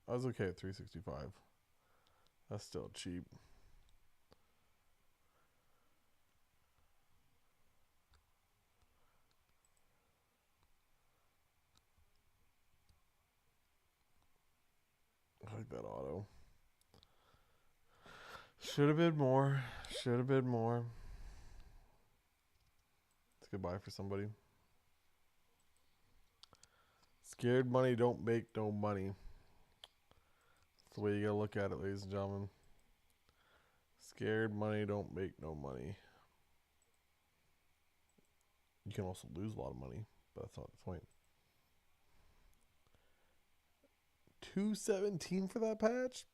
I was okay at 365. That's still cheap. I like that auto. Should have bid more. Should have bid more. It's goodbye for somebody. Scared money don't make no money. That's the way you gotta look at it, ladies and gentlemen. Scared money don't make no money. You can also lose a lot of money, but that's not the point. 217 for that patch?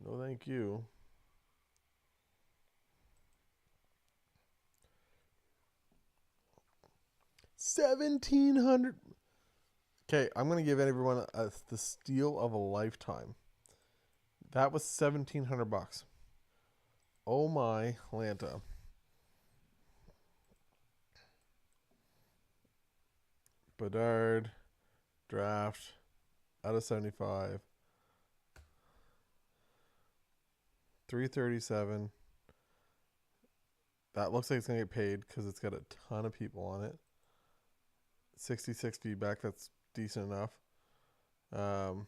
No, thank you. $1,700. Okay, I'm gonna give everyone the steal of a lifetime. That was $1,700. Oh my Lanta. Bedard, draft, out of 75. 337. That looks like it's going to get paid because it's got a ton of people on it. 66 feedback. That's decent enough. Man.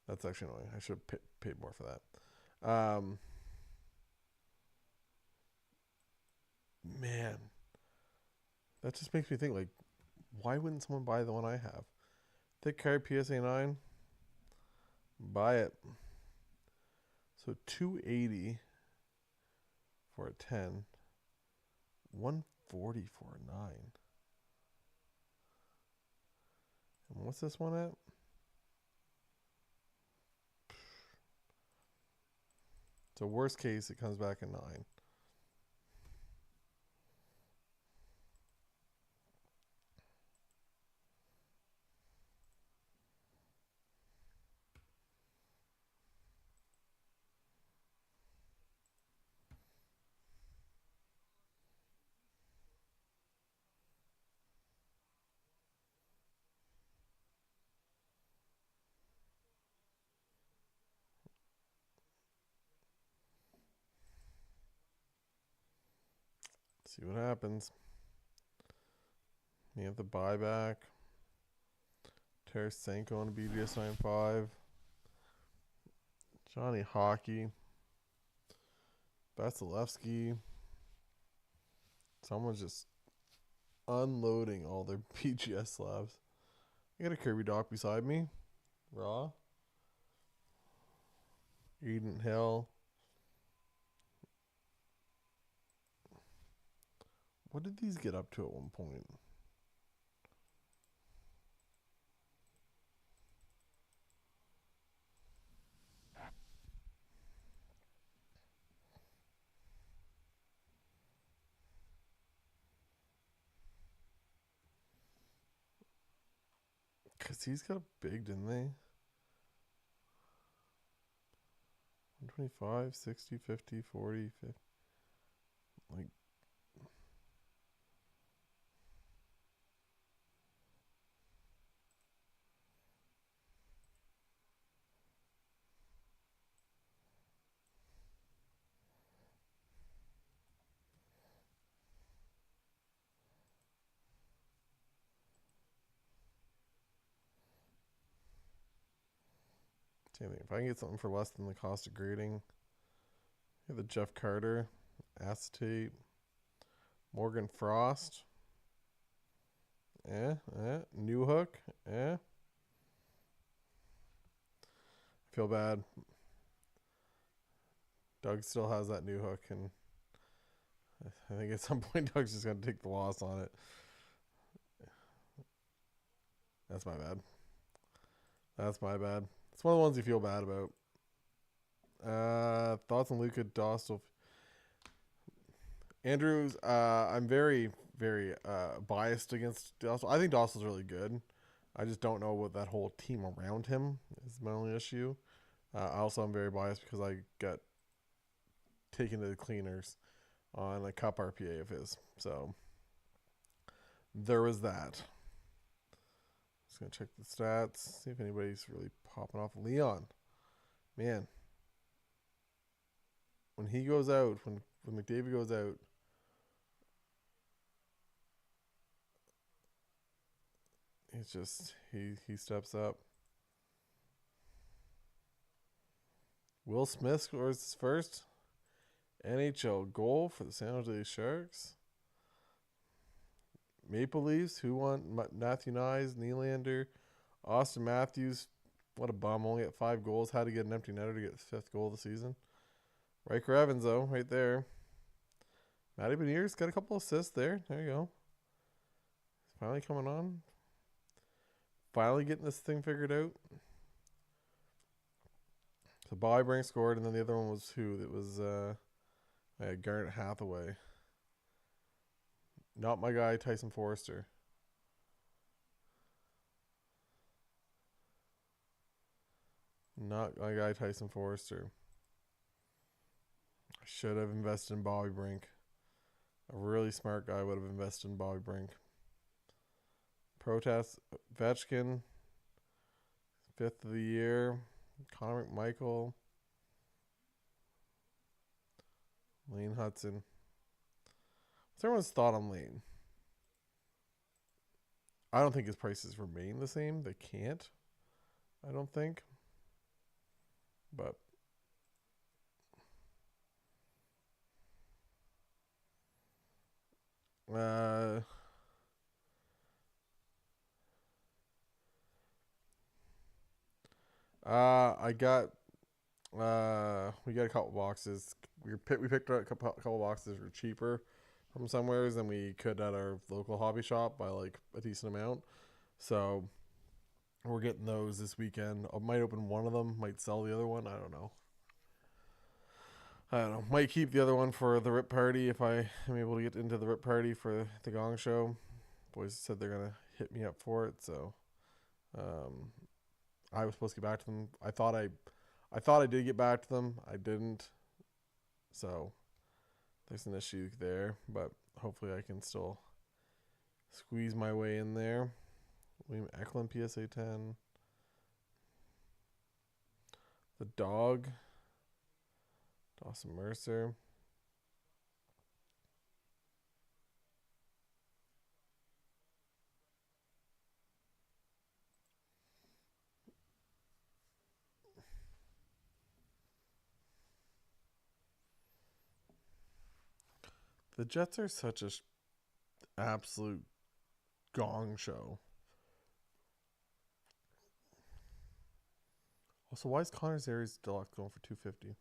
That's actually annoying. I should have paid more for that. Man. That just makes me think, like, why wouldn't someone buy the one I have? Thick card PSA 9. Buy it. So 280 for a 10. 140 for a 9. And what's this one at? So worst case, it comes back at 9. See what happens. You have the buyback. Tarasenko on a BDS 9.5. Johnny Hockey. Vasilevsky. Someone's just unloading all their PGS slabs. I got a Kirby Doc beside me. Raw. Eden Hill. What did these get up to at one point? Because he's got a big, didn't they? 125, 60, 50, 40, 50. Like, same thing. If I can get something for less than the cost of grading, I have the Jeff Carter, acetate, Morgan Frost, New Hook, I feel bad. Doug still has that New Hook, and I think at some point Doug's just going to take the loss on it. That's my bad. That's my bad. It's one of the ones you feel bad about. Thoughts on Luka Dostal? Andrews, I'm very, very biased against Dostal. I think Dostal's really good. I just don't know what that whole team around him is my only issue. Also, I'm very biased because I got taken to the cleaners on a cup RPA of his. So there was that. Just going to check the stats, see if anybody's really popping off. Leon, man, when he goes out, when McDavid goes out, it's just he steps up. Will Smith scores his first NHL goal for the San Jose Sharks. Maple Leafs, who won? Matthew Nyes, Nylander, Austin Matthews. What a bum. Only at 5 goals. Had to get an empty netter to get his 5th goal of the season. Riker Evans, though, right there. Matty Beniers got a couple assists there. There you go. Finally coming on. Finally getting this thing figured out. So Bobby Brink scored, and then the other one was who? It was Garrett Hathaway. Not my guy, Tyson Forrester. Not my guy, Tyson Forrester. I should have invested in Bobby Brink. A really smart guy would have invested in Bobby Brink. Protest, Vetchkin, 5th of the year. Connor McMichael. Lane Hudson. What's everyone's thought on Lane? I don't think his prices remain the same. They can't. I don't think. But I got we got a couple boxes. We picked out a couple boxes for cheaper from somewhere than we could at our local hobby shop by like a decent amount. So We're getting those this weekend. I might open one of them, might sell the other one. I don't know. Might keep the other one for the rip party if I am able to get into the rip party for the Gong Show. Boys said they're gonna hit me up for it, so um, I was supposed to get back to them. I thought I did get back to them. I didn't, so there's an issue there. But hopefully, I can still squeeze my way in there. William Eklund PSA 10. The dog. Dawson Mercer. The Jets are such a absolute gong show. Also, why is Connor Zary's deluxe going for $250?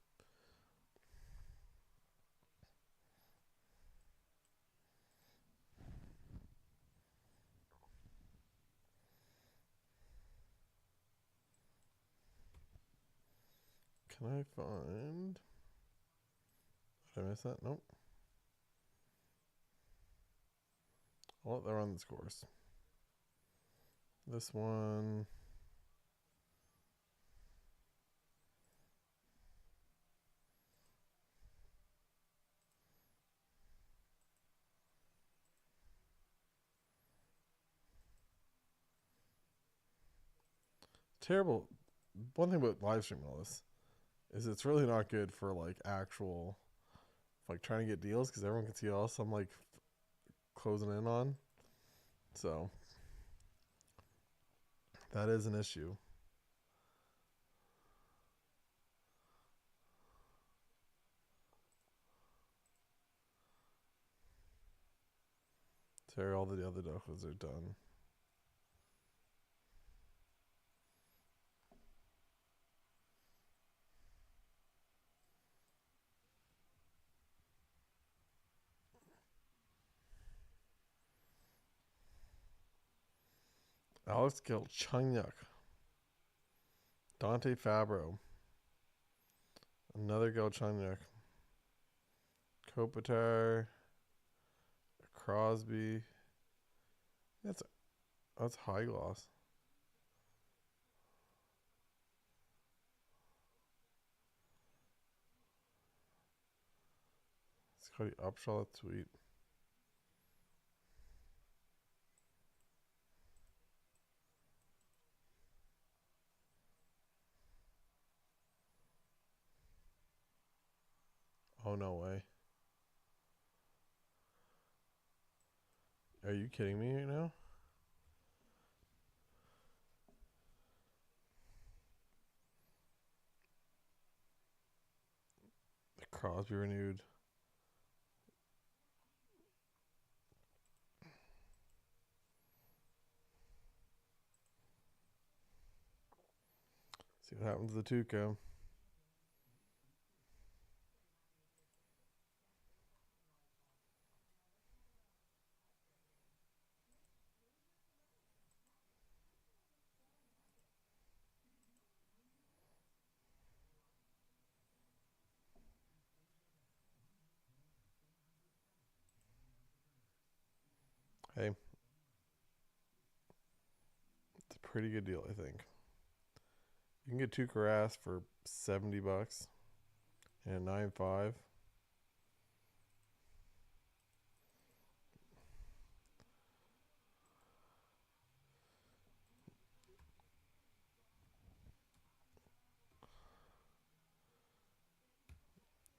Can I find? Did I miss that? Nope. Oh, they're on the scores. This one. Terrible. One thing about live streaming all this is it's really not good for like actual, like trying to get deals because everyone can see all else I'm like closing in on. So that is an issue. Terry, all the other docos are done. Alex Galchenyuk. Dante Fabro. Another Galchenyuk. Kopitar. Crosby. That's high gloss. Scotty Upshaw, that's sweet. Oh, no way. Are you kidding me right now? The Crosby renewed. See what happens to the Tuca. Hey, it's a pretty good deal, I think. You can get Tuukka Rask for $70 and 9.5.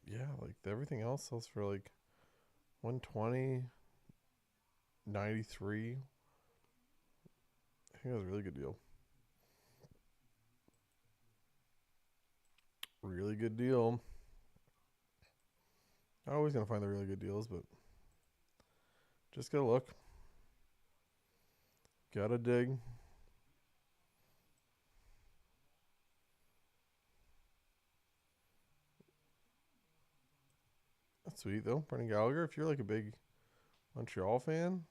Yeah, like everything else sells for like 120, 93. I think that was a really good deal. Really good deal. I'm always gonna find the really good deals, but just gotta look. Gotta dig. That's sweet though. Brendan Gallagher, if you're like a big Montreal fan,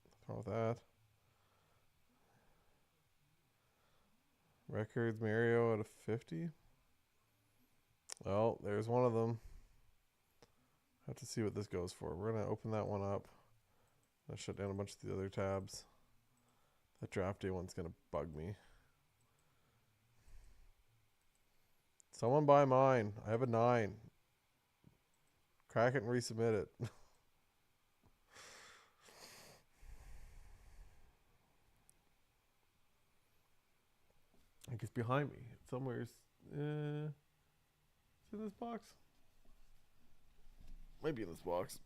what's wrong with that? Records Mario out of 50. Well, there's one of them. Have to see what this goes for. We're gonna open that one up. I'll shut down a bunch of the other tabs. That draft day one's gonna bug me. Someone buy mine. I have a 9. Crack it and resubmit it. I think it's behind me. Somewhere's. It's in this box. Might be in this box.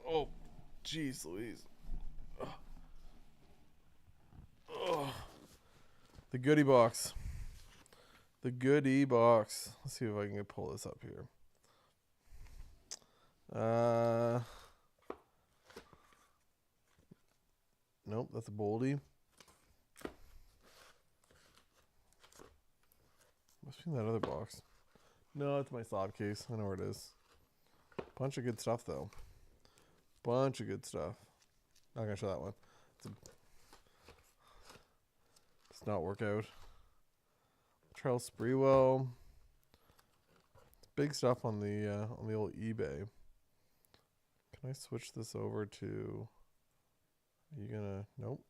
Oh, jeez Louise. Oh. The goodie box. The goodie box. Let's see if I can pull this up here. Nope, that's a Boldy. Must be in that other box. No, it's my slab case. I know where it is. Bunch of good stuff, though. Bunch of good stuff. Not gonna show that one. It's not work out. Charles Sprewell. Big stuff on the old eBay. Can I switch this over to? Are you gonna? Nope.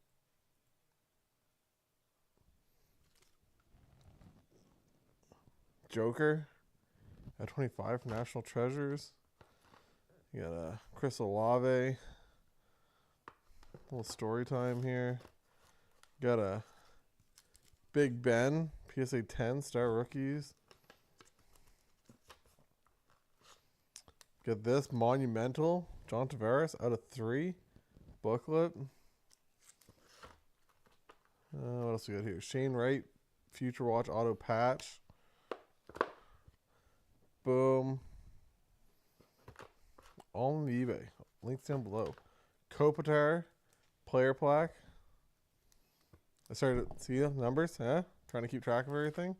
Joker at 25 for National Treasures. You got a Chris Olave. A little story time here. Got a Big Ben PSA 10 star rookies. Got this monumental John Tavares out of 3 booklet. What else we got here? Shane Wright Future Watch auto patch. Boom. All on the eBay. Links down below. Kopitar player plaque. I started to see the numbers, huh? Trying to keep track of everything.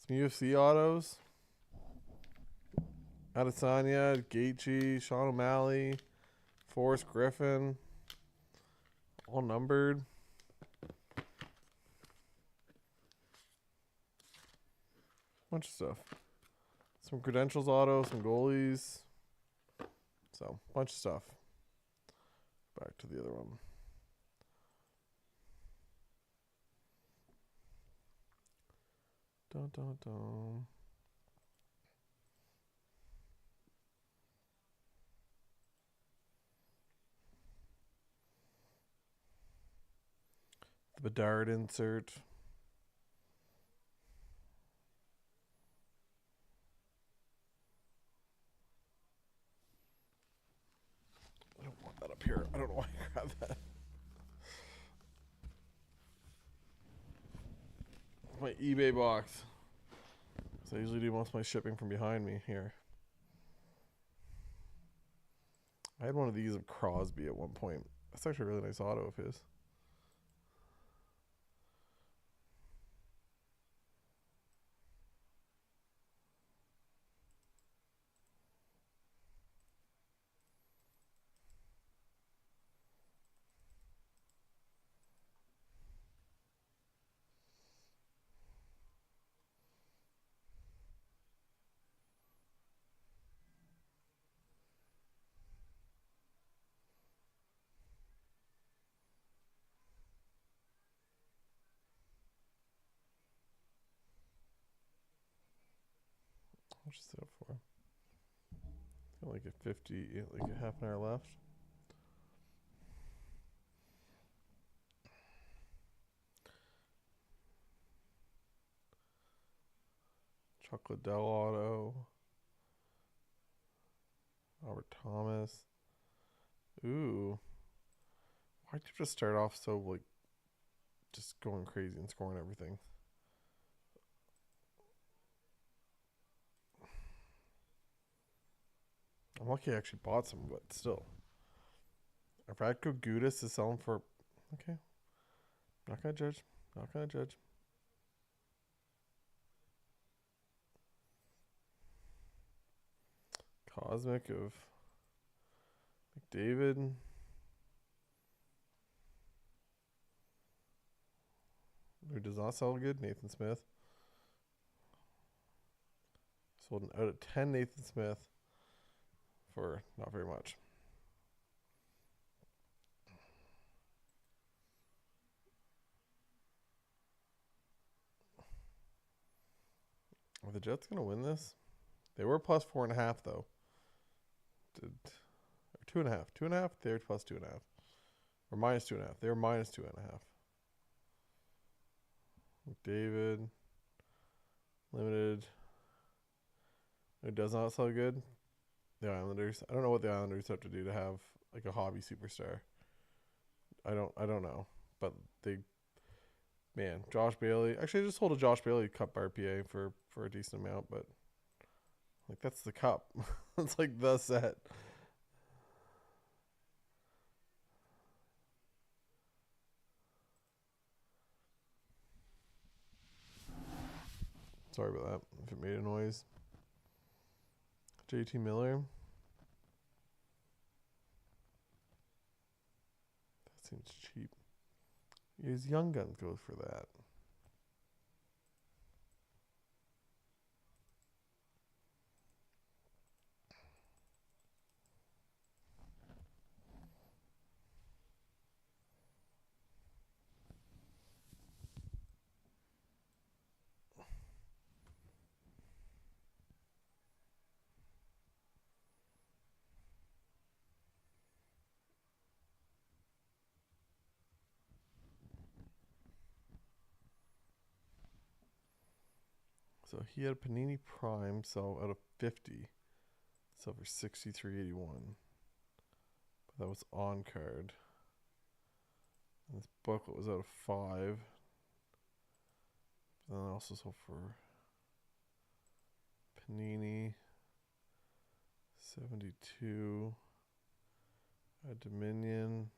Some UFC autos. Adesanya, Gaethje, Sean O'Malley, Forrest Griffin. All numbered. Bunch of stuff. Some credentials auto, some goalies. So, bunch of stuff. Back to the other one. Dun, dun, dun. The Bedard insert. I don't want that up here. I don't know why I grabbed that. My eBay box. So I usually do most of my shipping from behind me here. I had one of these of Crosby at one point. That's actually a really nice auto of his. How much is it up for? Got like a 50, like a half an hour left. Chocolate Del auto. Robert Thomas. Ooh. Why'd you just start off so like just going crazy and scoring everything? I'm lucky I actually bought some, but still. If Radko Gudis is selling for okay. Not gonna judge. Not gonna judge. Cosmic of McDavid. Who does not sell good? Nathan Smith. Sold an out of 10 Nathan Smith for not very much. Are the Jets going to win this? They were plus 4.5 though. Or 2.5. 2.5? They're plus 2.5. Or minus 2.5. They were minus 2.5. David. Limited. It does not sell good. The Islanders. I don't know what the Islanders have to do to have like a hobby superstar. I don't know. But they, man, Josh Bailey. Actually, I just sold a Josh Bailey Cup RPA for a decent amount, but like that's the cup. It's like the set. Sorry about that. If it made a noise. JT Miller. That seems cheap. His Young Guns goes for that. So he had a Panini Prime sell out of 50. Sell for 63.81. But that was on card. And this booklet was out of 5. But then I also sold for Panini 72. A Dominion.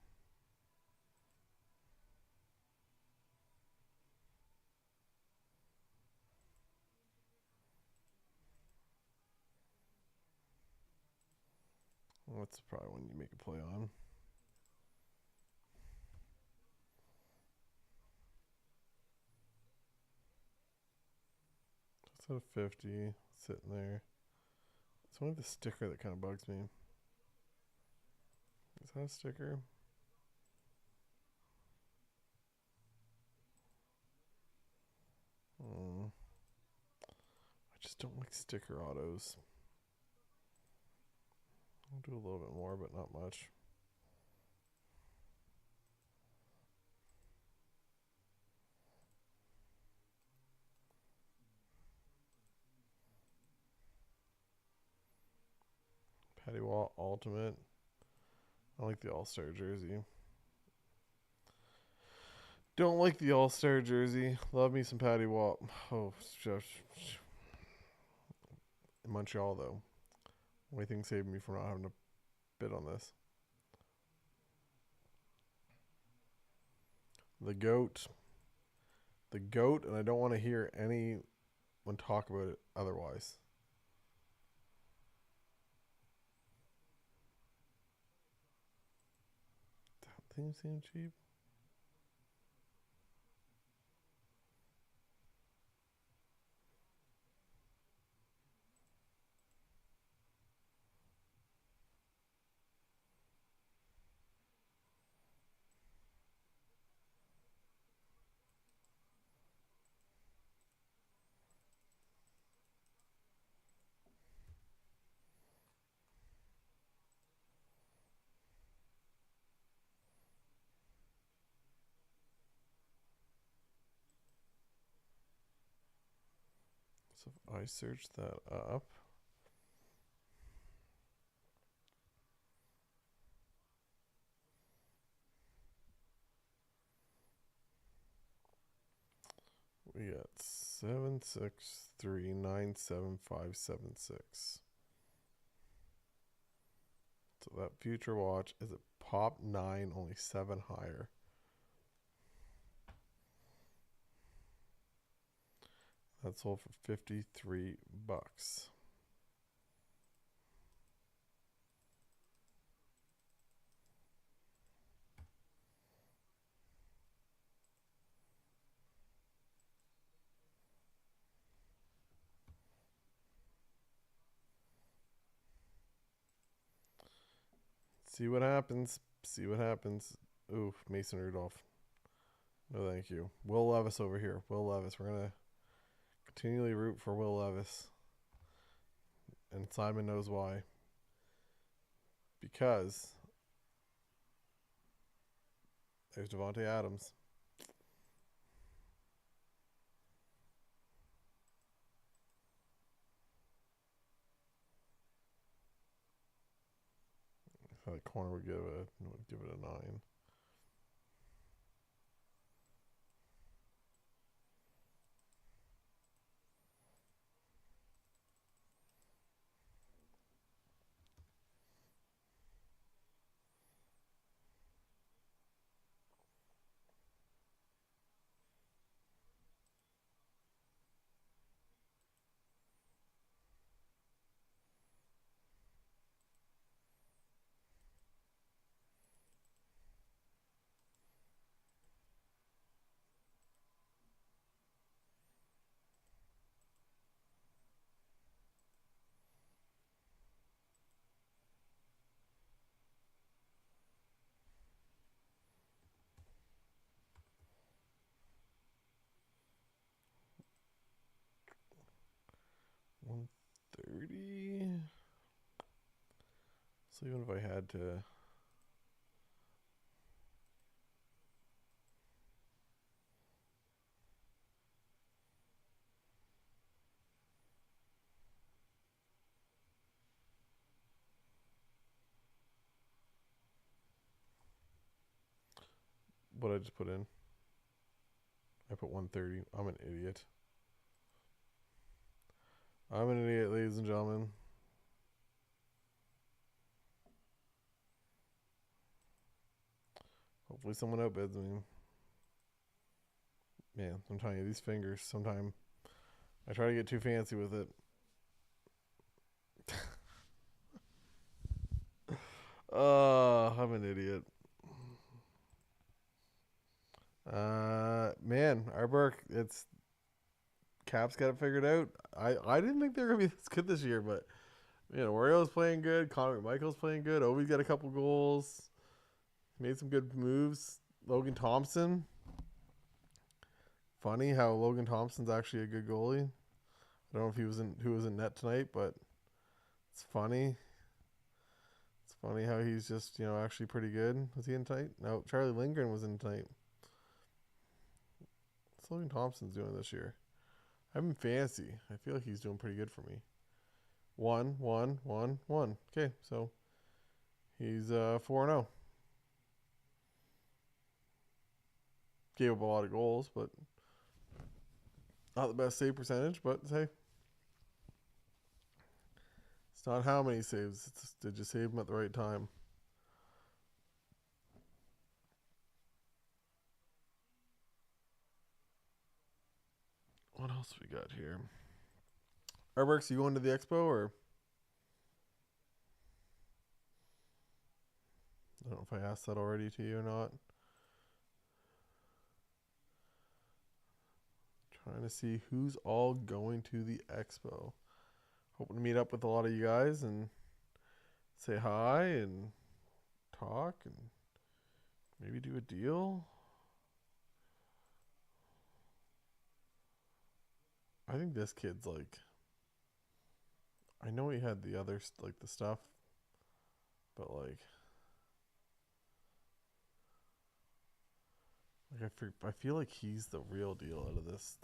Well, that's probably one you make a play on. It's out of 50. Sitting there. It's only the sticker that kind of bugs me. Is that a sticker? I just don't like sticker autos. I'll do a little bit more, but not much. Patty Watt Ultimate. I like the All-Star jersey. Don't like the All-Star jersey. Love me some Patty Watt. Oh, in Montreal, though. Only thing saved me from not having to bid on this. The GOAT. The GOAT, and I don't want to hear anyone talk about it otherwise. That thing seems cheap. So if I search that up, we got 763975776. So that future watch is a pop 9, only 7 higher. That sold for $53. See what happens. See what happens. Ooh, Mason Rudolph. No, thank you. Will Levis over here. Will Levis. We're gonna continually root for Will Levis, and Simon knows why. Because there's Devontae Adams. I thought corner would give it a 9. $130. So even if I had to, what I just put in, I put 130. I'm an idiot. I'm an idiot, ladies and gentlemen. Hopefully someone outbids me. Man, I'm telling you, these fingers, sometimes I try to get too fancy with it. I'm an idiot. Man, Arberk, it's Cap's got it figured out. I didn't think they were gonna be this good this year, but Oriole's playing good. Connor McMichael's playing good. Ovi's got a couple goals. Made some good moves. Logan Thompson. Funny how Logan Thompson's actually a good goalie. I don't know if who was in net tonight, but it's funny. It's funny how he's just actually pretty good. Was he in tonight? No, Charlie Lindgren was in tonight. What's Logan Thompson's doing this year? I'm in fantasy. I feel like he's doing pretty good for me. 1, 1, 1, 1. Okay, so he's 4-0. Gave up a lot of goals, but not the best save percentage. But hey, it's not how many saves. It's just, did you save them at the right time? What else we got here? Arberks, you going to the Expo or? I don't know if I asked that already to you or not. Trying to see who's all going to the Expo. Hoping to meet up with a lot of you guys and say hi and talk and maybe do a deal. I think this kid's like, I know he had the other like the stuff, but I feel like he's the real deal out of this.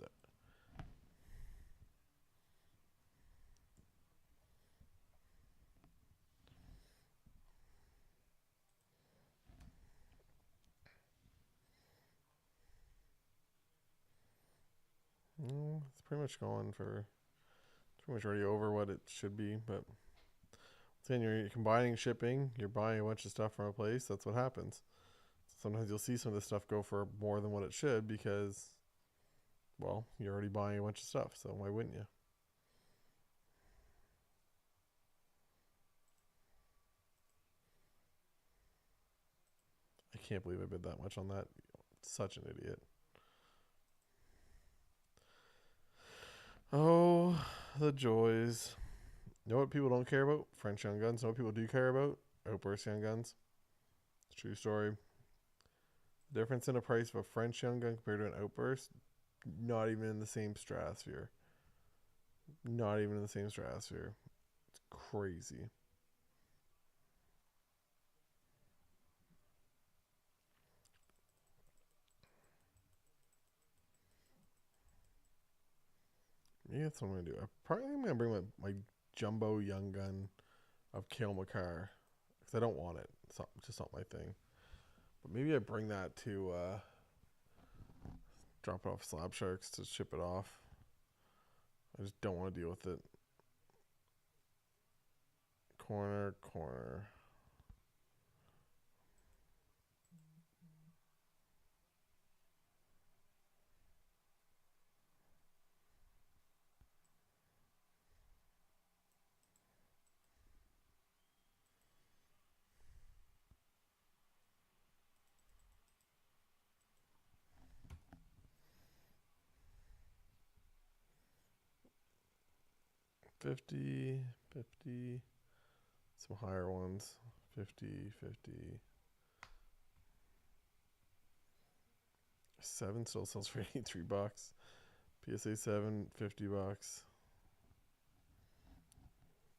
It's pretty much going for. It's pretty much already over what it should be, but then you're combining shipping. You're buying a bunch of stuff from a place. That's what happens. Sometimes you'll see some of this stuff go for more than what it should because, well, you're already buying a bunch of stuff. So why wouldn't you? I can't believe I bid that much on that. Such an idiot. Oh, the joys. You know what people don't care about? French Young Guns. You know what people do care about? Outburst Young Guns. True story. Difference in the price of a French Young Gun compared to an Outburst, not even in the same stratosphere. Not even in the same stratosphere. It's crazy. Maybe that's what I'm gonna do. I probably am gonna bring my jumbo Young Gun of Kale McCarr because I don't want it. It's just not my thing. But maybe I bring that to drop it off Slabsharks to ship it off. I just don't want to deal with it. Corner, corner. $50, $50. Some higher ones. $50, $50. 7 still sells for $83. PSA 7, $50.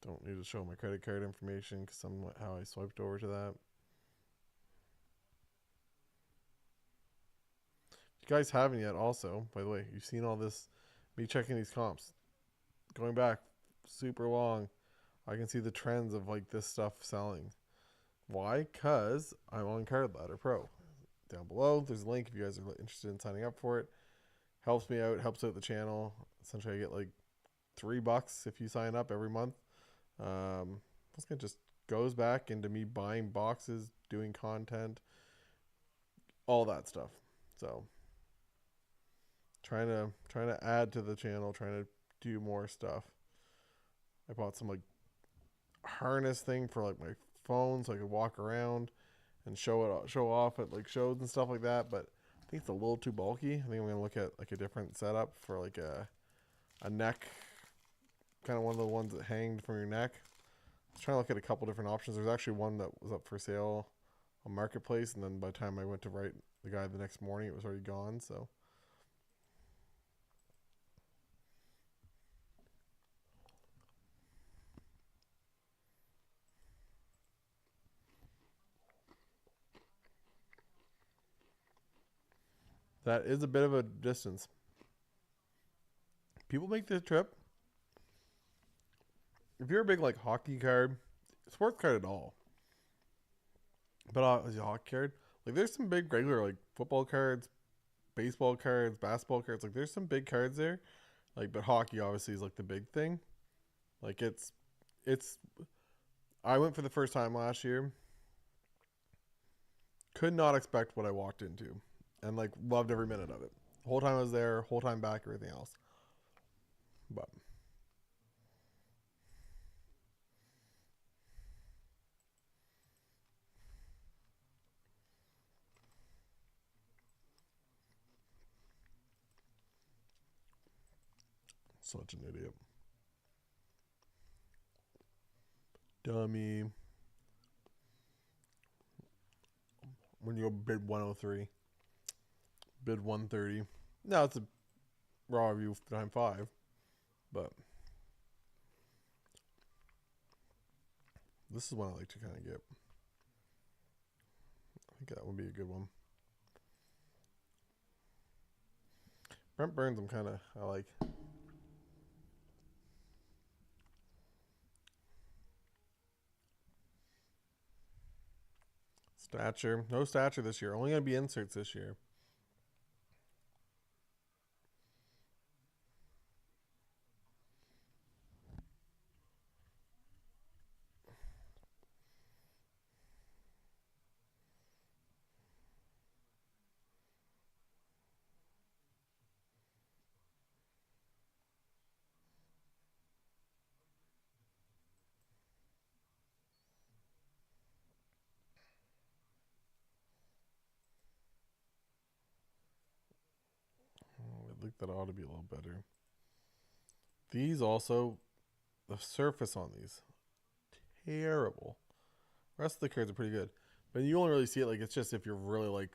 Don't need to show my credit card information because somehow I swiped over to that. If you guys haven't yet, also, by the way, you've seen all this, me checking these comps. Going back super long, I can see the trends of like this stuff selling. Why? Because I'm on Card Ladder Pro. Down below, there's a link if you guys are interested in signing up for it. Helps me out, helps out the channel. Essentially, I get like $3 if you sign up every month. This kind of just goes back into me buying boxes, doing content, all that stuff. So trying to add to the channel, trying to do more stuff. I bought some like harness thing for like my phone so I could walk around and show off at like shows and stuff like that, but I think it's a little too bulky. I think I'm gonna look at like a different setup for like a neck, kind of one of the ones that hanged from your neck. I was trying to look at a couple different options. There's actually one that was up for sale on Marketplace, and then by the time I went to write the guy the next morning, it was already gone. So that is a bit of a distance. People make the trip. If you're a big like hockey card, sports card at all, but as a hockey card, like there's some big regular like football cards, baseball cards, basketball cards. Like there's some big cards there. Like, but hockey obviously is like the big thing. Like it's. I went for the first time last year. Could not expect what I walked into, and like loved every minute of it. Whole time I was there, whole time back, everything else. But such an idiot, dummy. When you go bid 103, bid 130. Now it's a raw review time 5, but this is one I like to kind of get. I think that would be a good one. Brent Burns, I like. Stature, no stature this year. Only gonna be inserts this year. I think that ought to be a little better. These also, the surface on these, terrible. Rest of the cards are pretty good, but you only really see it like it's just if you're really like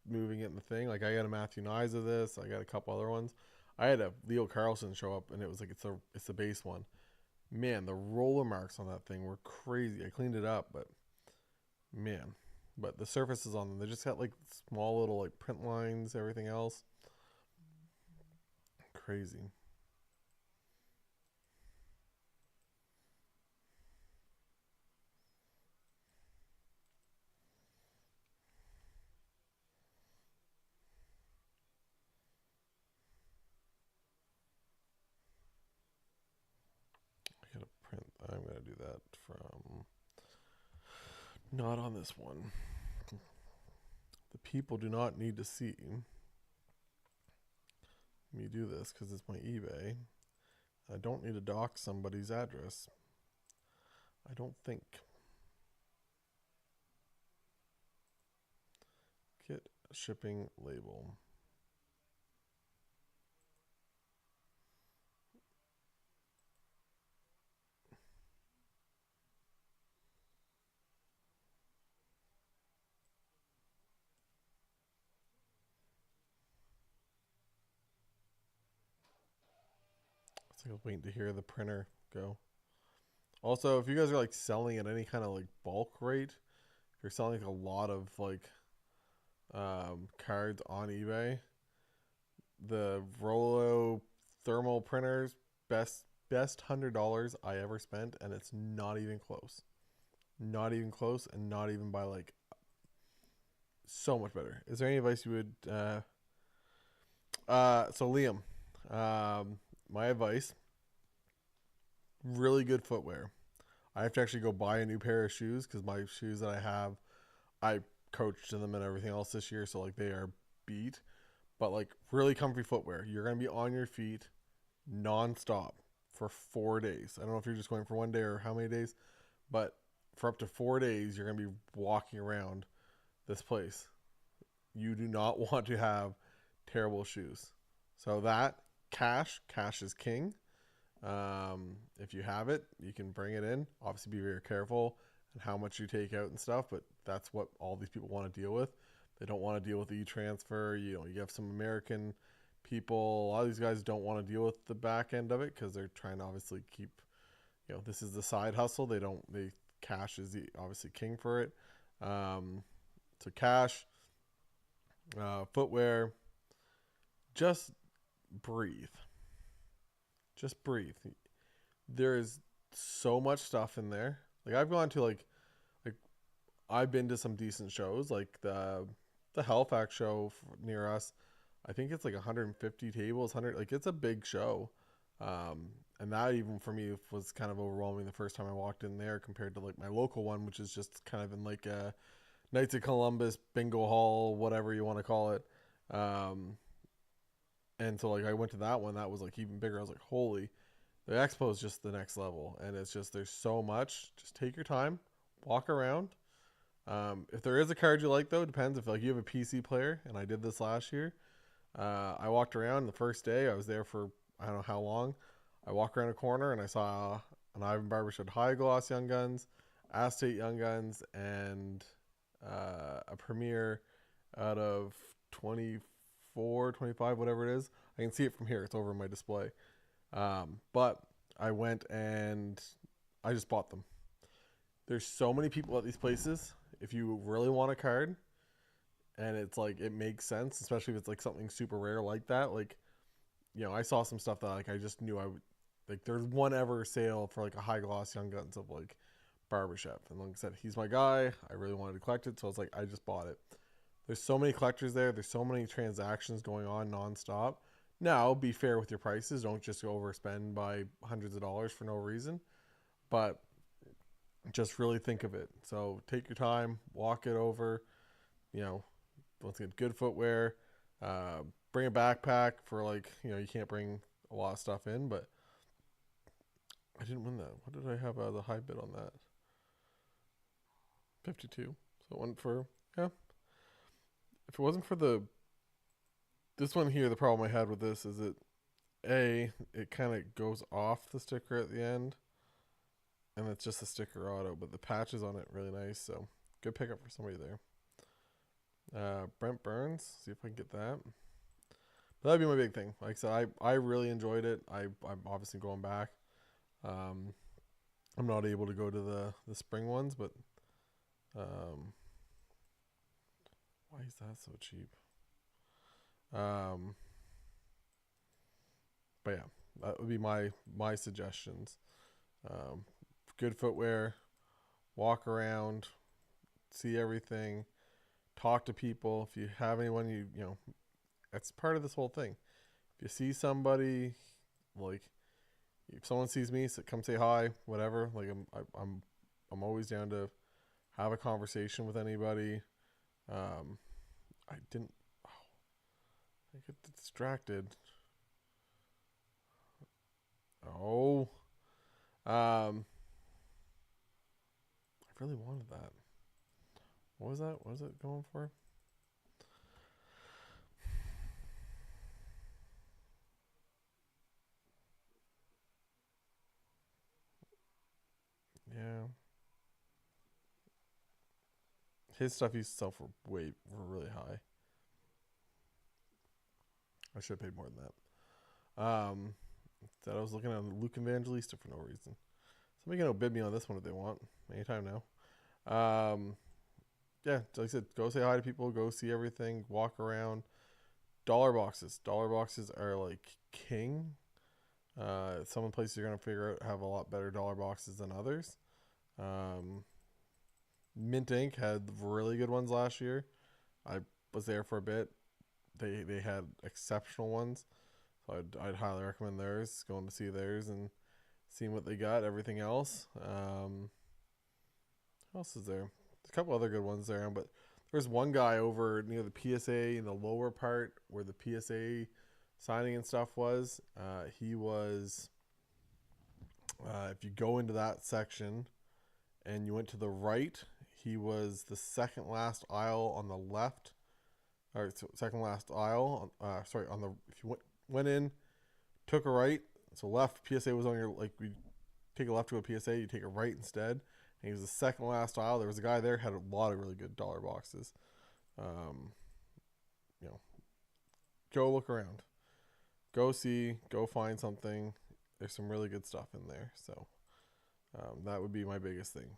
moving it in the thing. Like I got a Matthew Nyes of this. I got a couple other ones. I had a Leo Carlson show up, and it was like it's the base one. Man, the roller marks on that thing were crazy. I cleaned it up, but man, but the surfaces on them, they just got like small little like print lines. Everything else, crazy. I gotta print. I'm gonna do that from not on this one. The people do not need to see me do this because it's my eBay. I don't need to dock somebody's address. I don't think. Get a shipping label. It's like I was waiting to hear the printer go. Also, if you guys are like selling at any kind of like bulk rate, if you're selling like a lot of like cards on eBay, the Rolo thermal printers best $100 I ever spent, and it's not even close. Not even close, and not even by like so much better. Is there any advice you would? So Liam, my advice: really good footwear. I have to actually go buy a new pair of shoes because my shoes that I have, I coached in them and everything else this year, so like they are beat. But like really comfy footwear. You're gonna be on your feet nonstop for 4 days. I don't know if you're just going for 1 day or how many days, but for up to 4 days, you're gonna be walking around this place. You do not want to have terrible shoes. So that cash is king. If you have it, you can bring it in. Obviously, be very careful and how much you take out and stuff. But that's what all these people want to deal with. They don't want to deal with the e-transfer. You know, you have some American people. A lot of these guys don't want to deal with the back end of it because they're trying to obviously keep. You know, this is the side hustle. They don't. They cash is obviously king for it. So cash, footwear, just breathe. Just breathe. There is so much stuff in there. Like I've gone to like I've been to some decent shows, like the Halifax show near us. I think it's like 150 tables, 100. Like it's a big show, and that even for me was kind of overwhelming the first time I walked in there compared to like my local one, which is just kind of in like a Knights of Columbus bingo hall, whatever you want to call it. Um, and so like I went to that one, that was like even bigger. I was like, holy, the expo is just the next level, and it's just there's so much. Just take your time, walk around. If there is a card you like, though, it depends. If like you have a PC player, and I did this last year, I walked around the first day. I was there for I don't know how long. I walked around a corner and I saw an Ivan Barbashev High Gloss Young Guns, Aztate Young Guns, and a Premier out of 24, 25, whatever it is. I can see it from here. It's over my display. But I went and I just bought them. There's so many people at these places. If you really want a card, and it's like it makes sense, especially if it's like something super rare like that. Like, you know, I saw some stuff that like I just knew I would like. There's one ever sale for like a high gloss Young Guns of like Barbashev, and like I said, he's my guy. I really wanted to collect it, so I was like, I just bought it. There's so many collectors there. There's so many transactions going on nonstop. Now, be fair with your prices. Don't just overspend by hundreds of dollars for no reason. But just really think of it. So take your time, walk it over. You know, let's get good footwear. Bring a backpack for like you can't bring a lot of stuff in. But I didn't win that. What did I have as a high bid on that? 52. So it went for yeah. If it wasn't for this one here, the problem I had with this is it kind of goes off the sticker at the end. and it's just a sticker auto, but the patch is on it really nice. So good pickup for somebody there. Brent Burns, see if I can get that. But that'd be my big thing. Like I said, I really enjoyed it. I'm obviously going back. Um, I'm not able to go to the spring ones, but why is that so cheap? Um, but yeah, that would be my suggestions. Um, good footwear, walk around, see everything, talk to people. If you have anyone you know, that's part of this whole thing. If you see somebody, like if someone sees me, so come say hi, whatever. Like I'm always down to have a conversation with anybody. Um, I didn't. Oh, I get distracted. Oh, I really wanted that. What was that? What was it going for? Yeah, his stuff used to sell for really high. I should have paid more than that. That I was looking at Luke Evangelista for no reason. Somebody can outbid me on this one if they want. Anytime now. Yeah, like I said, go say hi to people, go see everything, walk around. Dollar boxes. Dollar boxes are like king. Some of the places you're gonna figure out have a lot better dollar boxes than others. Um, Mint Ink had really good ones last year. I was there for a bit. They had exceptional ones, so I'd highly recommend theirs. Going to see theirs and seeing what they got. Everything else. What else is there? There's a couple other good ones there, but there's one guy over near the PSA in the lower part where the PSA signing and stuff was. He was. If you go into that section and you went to the right, he was the second last aisle on the left, or second last aisle. Sorry, on the if you went in, took a right, so left. PSA was on your like we take a left to a PSA, you take a right instead. And he was the second last aisle. There was a guy there had a lot of really good dollar boxes. Um, you know, go look around, go see, go find something. There's some really good stuff in there. So that would be my biggest thing.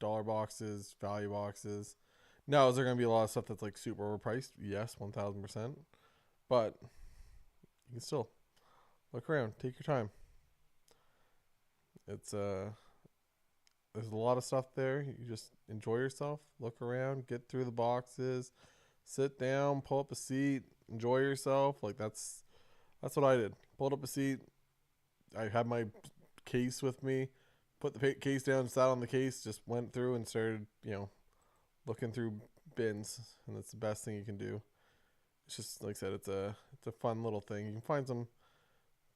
Dollar boxes, value boxes. Now, is there going to be a lot of stuff that's like super overpriced? Yes, 1000%. But you can still look around, take your time. It's there's a lot of stuff there. You just enjoy yourself, look around, get through the boxes, sit down, pull up a seat, enjoy yourself. Like that's what I did. Pulled up a seat. I had my case with me, put the case down, sat on the case, just went through and started, looking through bins, and that's the best thing you can do. It's just like I said, it's a fun little thing. You can find some,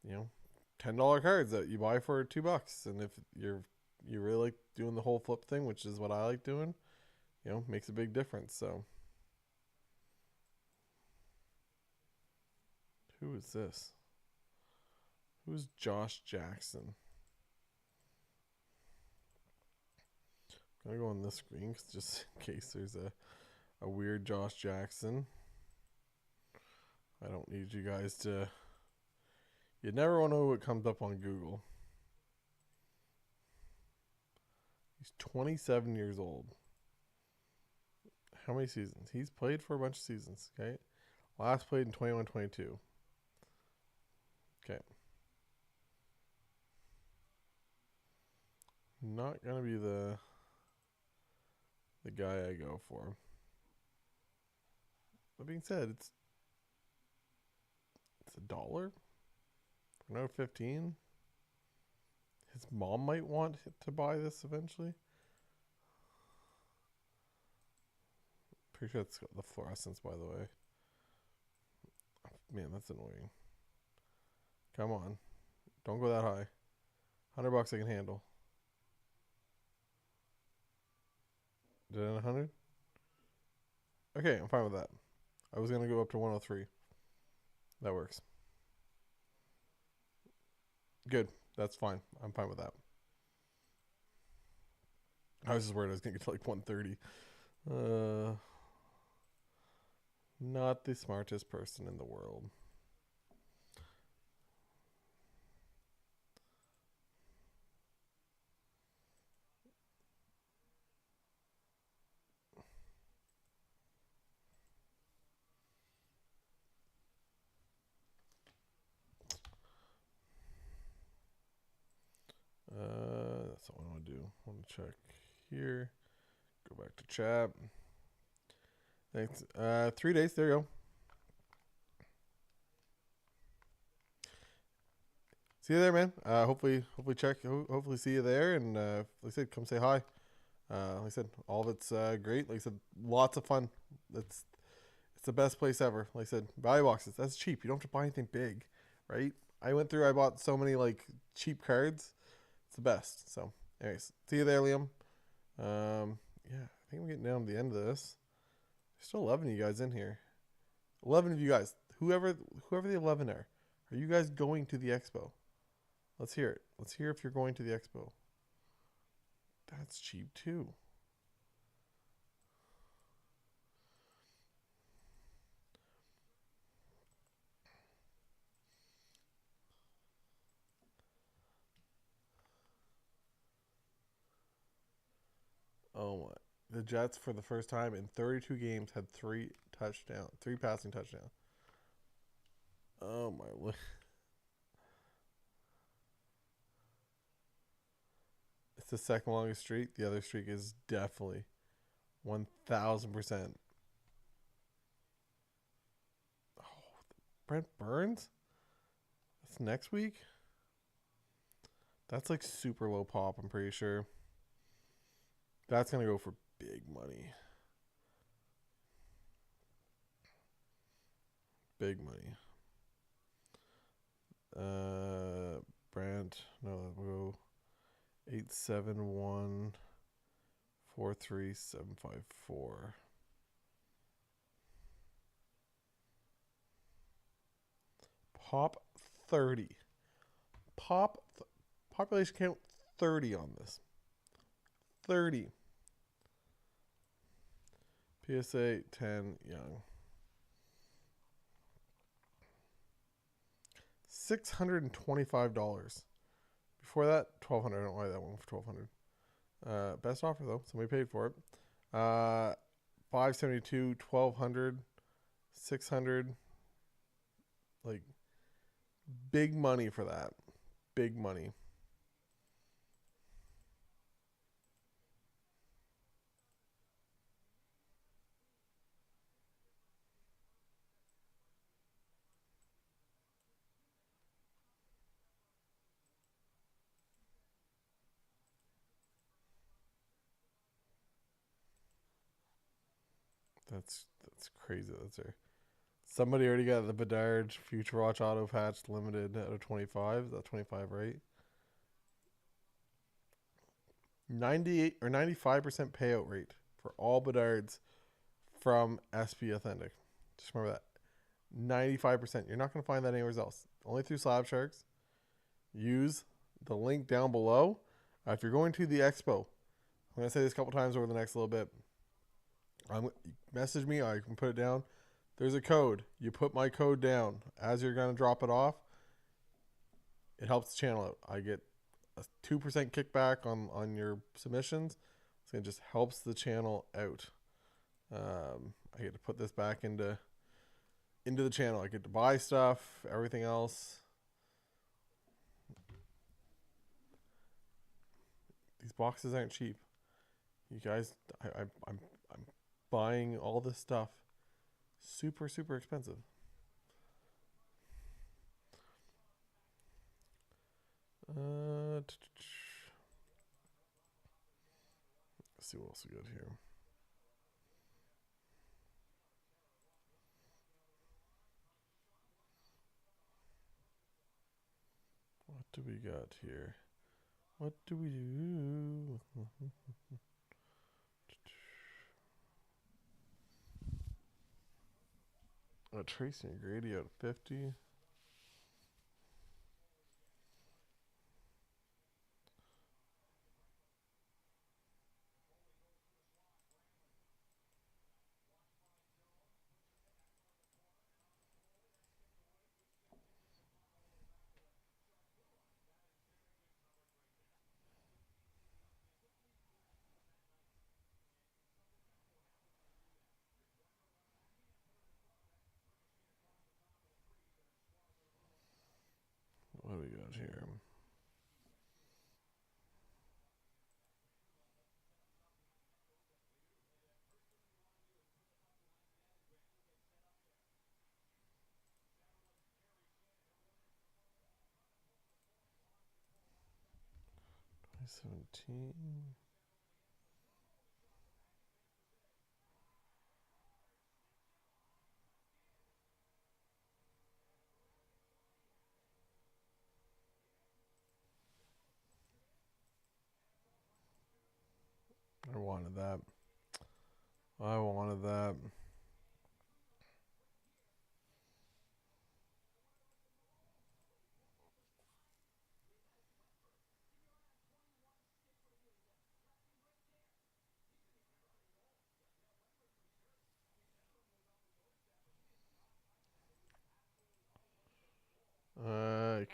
$10 cards that you buy for $2, and if you really like doing the whole flip thing, which is what I like doing, makes a big difference. So, who is this? Who's Josh Jackson? I'm gonna go on this screen just in case there's a weird Josh Jackson. I don't need you guys to. You never want to know what comes up on Google. He's 27 years old. How many seasons? He's played for a bunch of seasons, okay? Last played in 21-22. Okay. Not going to be the guy I go for. That being said, it's $1 for no 15. His mom might want to buy this eventually. Pretty sure it's got the fluorescence, by the way. Man, that's annoying. Come on. Don't go that high. $100 I can handle. Did it 100? Okay, I'm fine with that. I was going to go up to 103. That works. Good. That's fine. I'm fine with that. I was just worried I was gonna get to like 130. Uh, Not the smartest person in the world. That's what I want to do. I want to check here. Go back to chat. Thanks. 3 days. There you go. See you there, man. Hopefully check. Hopefully see you there. And like I said, come say hi. Like I said, all of it's great. Like I said, lots of fun. It's the best place ever. Like I said, value boxes. That's cheap. You don't have to buy anything big, right? I bought so many like cheap cards. It's the best. So, anyways, see you there, Liam. Yeah, I think I'm getting down to the end of this. There's still 11 of you guys in here. 11 of you guys. Whoever the 11 are you guys going to the expo? Let's hear it. Let's hear if you're going to the expo. That's cheap too. Oh my. The Jets for the first time in 32 games had three passing touchdowns. Oh my. It's the second longest streak. The other streak is definitely 1000%. Oh, Brent Burns? That's next week? That's like super low pop, I'm pretty sure. That's going to go for big money. Big money. Brant, no, we'll go 871-43754. Pop 30. Population count 30 on this. 30. PSA 10 Young. $625. Before that, $1,200. I don't know why that one for $1,200. Best offer though. Somebody paid for it. 572, 1,200, 600. Like big money for that. Big money. That's crazy. That's there. Somebody already got the Bedard Future Watch Auto Patch limited out of 25. Is that 25, right? 98 or 95% payout rate for all Bedards from SP Authentic. Just remember that. 95%. You're not going to find that anywhere else. Only through Slabsharks. Use the link down below. If you're going to the Expo, I'm going to say this a couple times over the next little bit. Message me. I can put it down. There's a code. You put my code down as you're going to drop it off. It helps the channel out. I get a 2% kickback on your submissions. So it just helps the channel out. I get to put this back into the channel. I get to buy stuff, everything else. These boxes aren't cheap. You guys, I'm buying all this stuff. Super, super expensive. Let's see what else we got here. What do we got here? What do we do? Tracy and Grady out of 50. here? $17. I wanted that. I wanted that.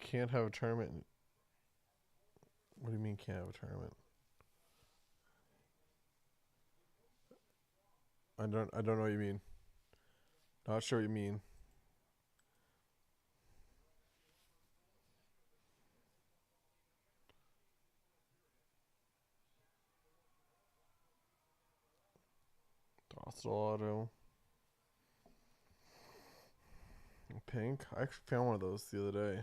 Can't have a tournament. What do you mean can't have a tournament? I don't know what you mean. Not sure what you mean. Docile auto. Pink. I actually found one of those the other day.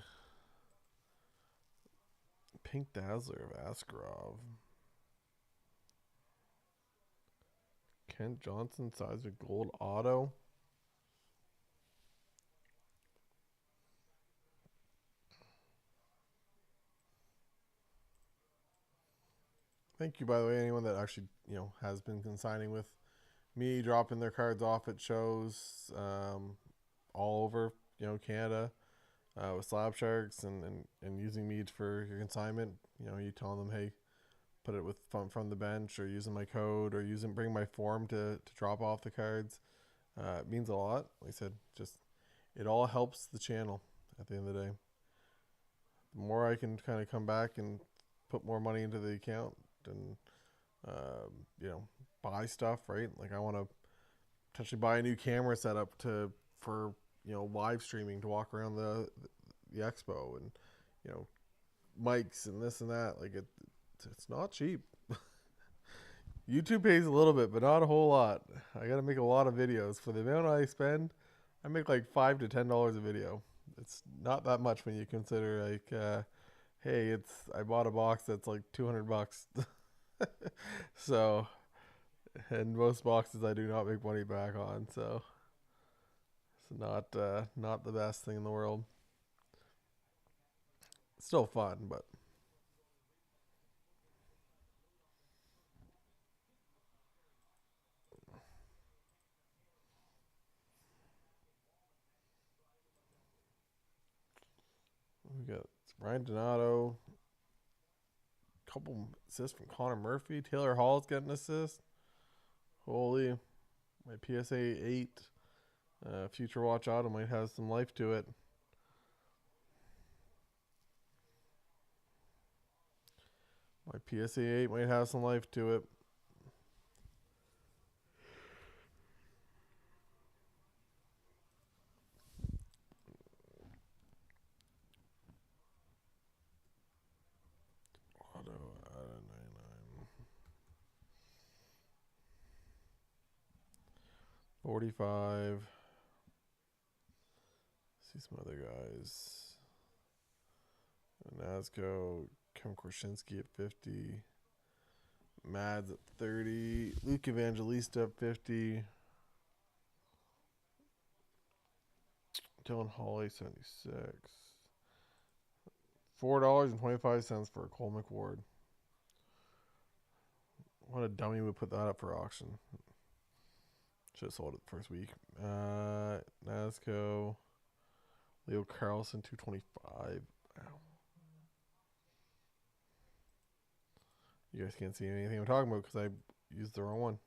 Pink Dazzler of Askarov. Kent Johnson Sizer Gold Auto. Thank you, by the way, anyone that actually has been consigning with me, dropping their cards off at shows all over Canada with Slabsharks and using me for your consignment. You telling them, hey, put it with from the bench or using my code or bring my form to drop off the cards. It means a lot. Like I said, just it all helps the channel at the end of the day. The more I can kind of come back and put more money into the account and buy stuff, right? Like I want to potentially buy a new camera setup for live streaming to walk around the expo and you know mics and this and that. Like it's not cheap. YouTube pays a little bit, but not a whole lot. I got to make a lot of videos for the amount I spend. I make like $5 to $10 a video. It's not that much when you consider hey, I bought a box that's like $200. So, and most boxes I do not make money back on. So it's not the best thing in the world. Still fun, but we got Ryan Donato, couple assists from Connor Murphy. Taylor Hall's getting an assist. Holy, my PSA 8 Future Watch Auto might have some life to it. My PSA 8 might have some life to it. Auto out of 99. 45. See some other guys. Nazco, Kim Korshinsky at 50. Mads at 30. Luke Evangelista at 50. Dylan Hawley, 76. $4.25 for a Cole McWard. What a dummy would put that up for auction. Should have sold it the first week. Nazco. Leo Carlson, 225. Wow. You guys can't see anything I'm talking about because I used the wrong one.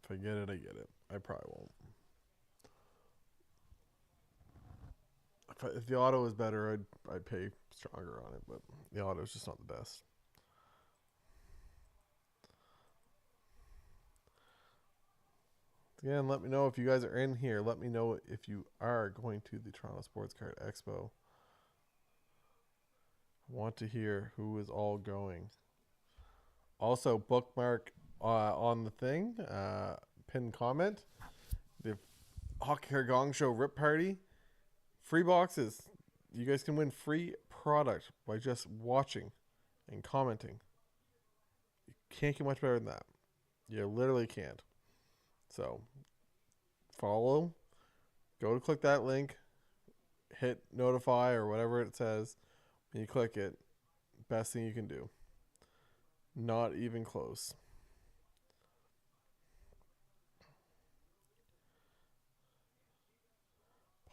If I get it, I get it. I probably won't. If the auto is better, I'd pay stronger on it, but the auto is just not the best. Again, let me know if you guys are in here. Let me know if you are going to the Toronto Sports Card Expo. I want to hear who is all going. Also, bookmark on the thing, pin comment, the Hockey Card Gong Show Rip Party. Free boxes. You guys can win free product by just watching and commenting. You can't get much better than that. You literally can't. So, follow. Go to click that link. Hit notify or whatever it says. When you click it, best thing you can do. Not even close.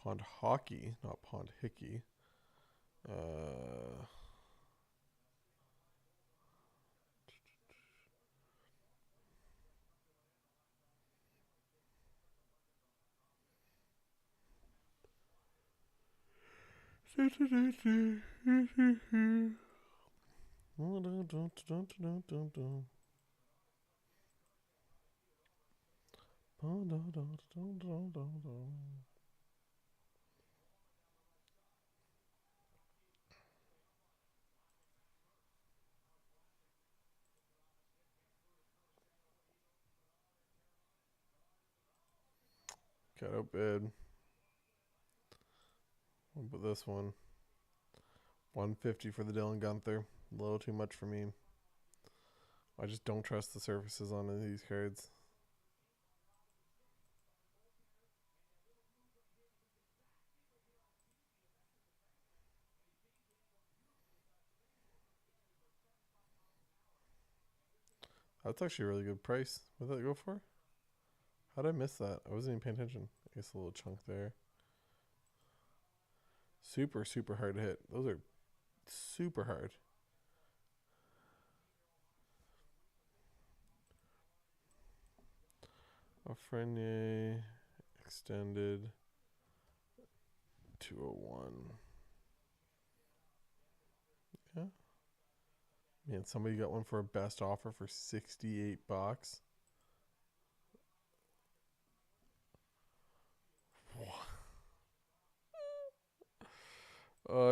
Pond Hockey, not Pond Hickey. Got outbid. I'll put this one. 150 for the Dylan Gunther. A little too much for me. I just don't trust the surfaces on these cards. That's actually a really good price. What did that go for? How did I miss that? I wasn't even paying attention. I guess a little chunk there. Super, super hard to hit. Those are super hard. Offrenier extended 201. Yeah. Man, somebody got one for a best offer for $68.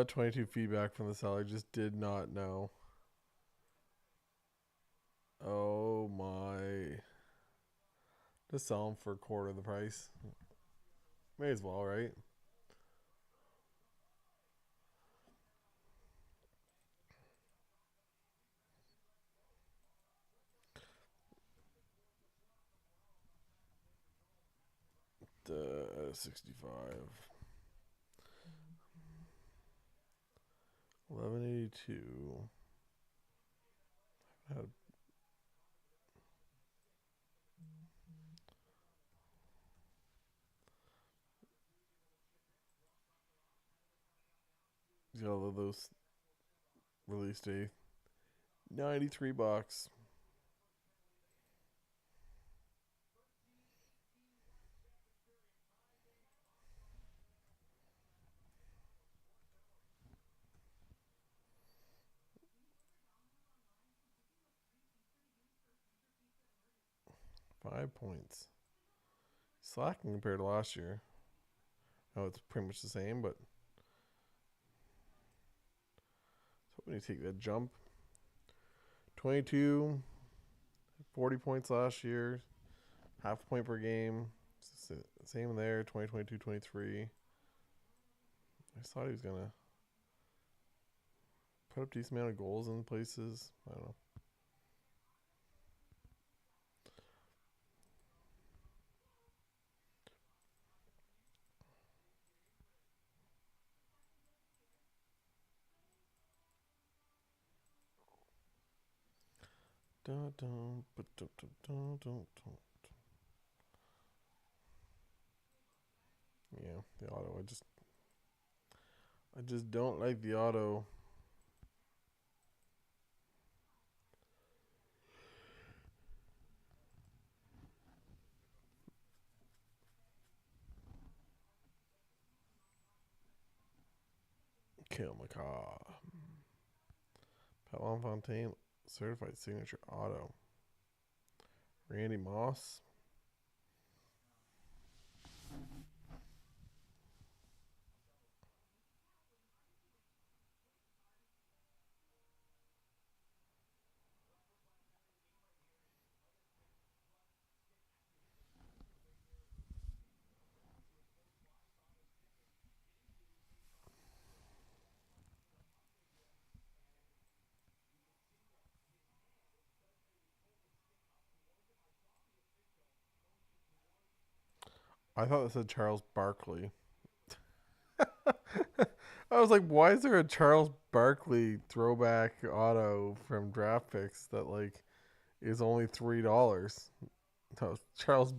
22 feedback from the seller. Just did not know. Oh my. Just sell them for a quarter of the price. May as well, right? The 65. 1182. Had He's got all of those release day. $93. 5 points. Slacking compared to last year. Oh, it's pretty much the same, but when you take that jump, 22, 40 points last year, half a point per game. Same there, 2022, 23. I just thought he was going to put up a decent amount of goals in places. I don't know. Yeah, the auto. I just don't like the auto. Kill McCaw. Pat Fontaine, certified signature auto. Randy Moss. I thought it said Charles Barkley. I was like, why is there a Charles Barkley throwback auto from draft picks that like is only $3? No, Charles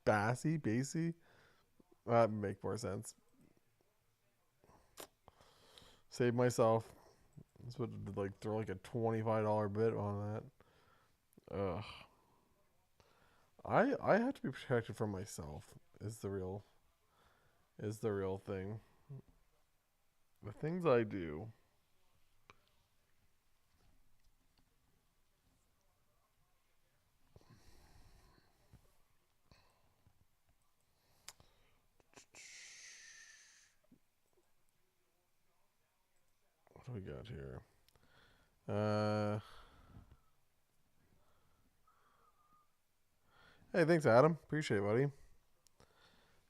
Bassey? That would make more sense. Save myself. This would like throw like a $25 bid on that. Ugh. I have to be protected from myself. Is the real thing. The things I do. What do we got here? Hey, thanks, Adam. Appreciate it, buddy.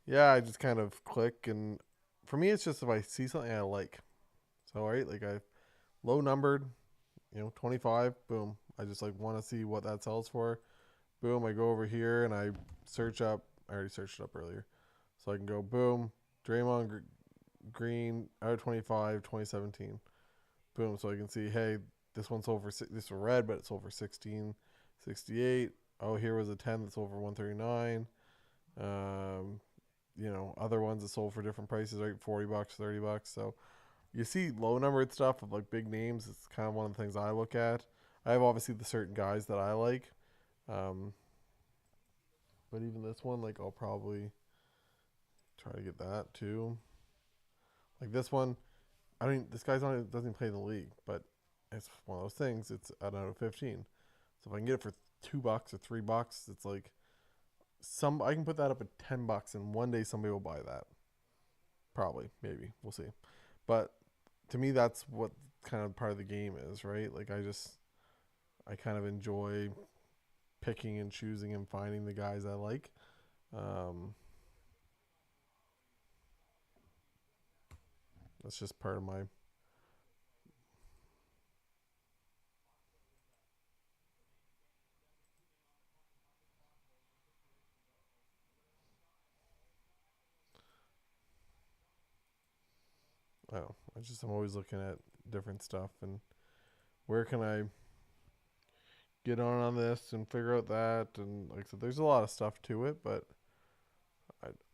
Yeah, I just kind of click, and for me, it's just if I see something I like. So, right, like I low numbered, 25. Boom. I just like want to see what that sells for. Boom. I go over here and I search up. I already searched it up earlier, so I can go boom. Draymond Green out of 25, 2017. Boom. So I can see, hey, this one's over. This is red, but it's over 1668. Oh, here was a 10 that's over 139. Um, other ones that sold for different prices, right? $40, $30. So you see low numbered stuff of like big names. It's kind of one of the things I look at. I have obviously the certain guys that I like. Um, but even this one, like I'll probably try to get that too. Like this one, I mean, this guy's on doesn't play in the league, but it's one of those things. It's out of 15. So if I can get it for $2 or $3, it's like I can put that up at $10, and one day somebody will buy that. Probably, maybe we'll see. But to me, that's what kind of part of the game is, right? Like I kind of enjoy picking and choosing and finding the guys I like. Um, that's just part of my. Oh, I'm always looking at different stuff and where can I get on this and figure out that, and like I said, there's a lot of stuff to it, but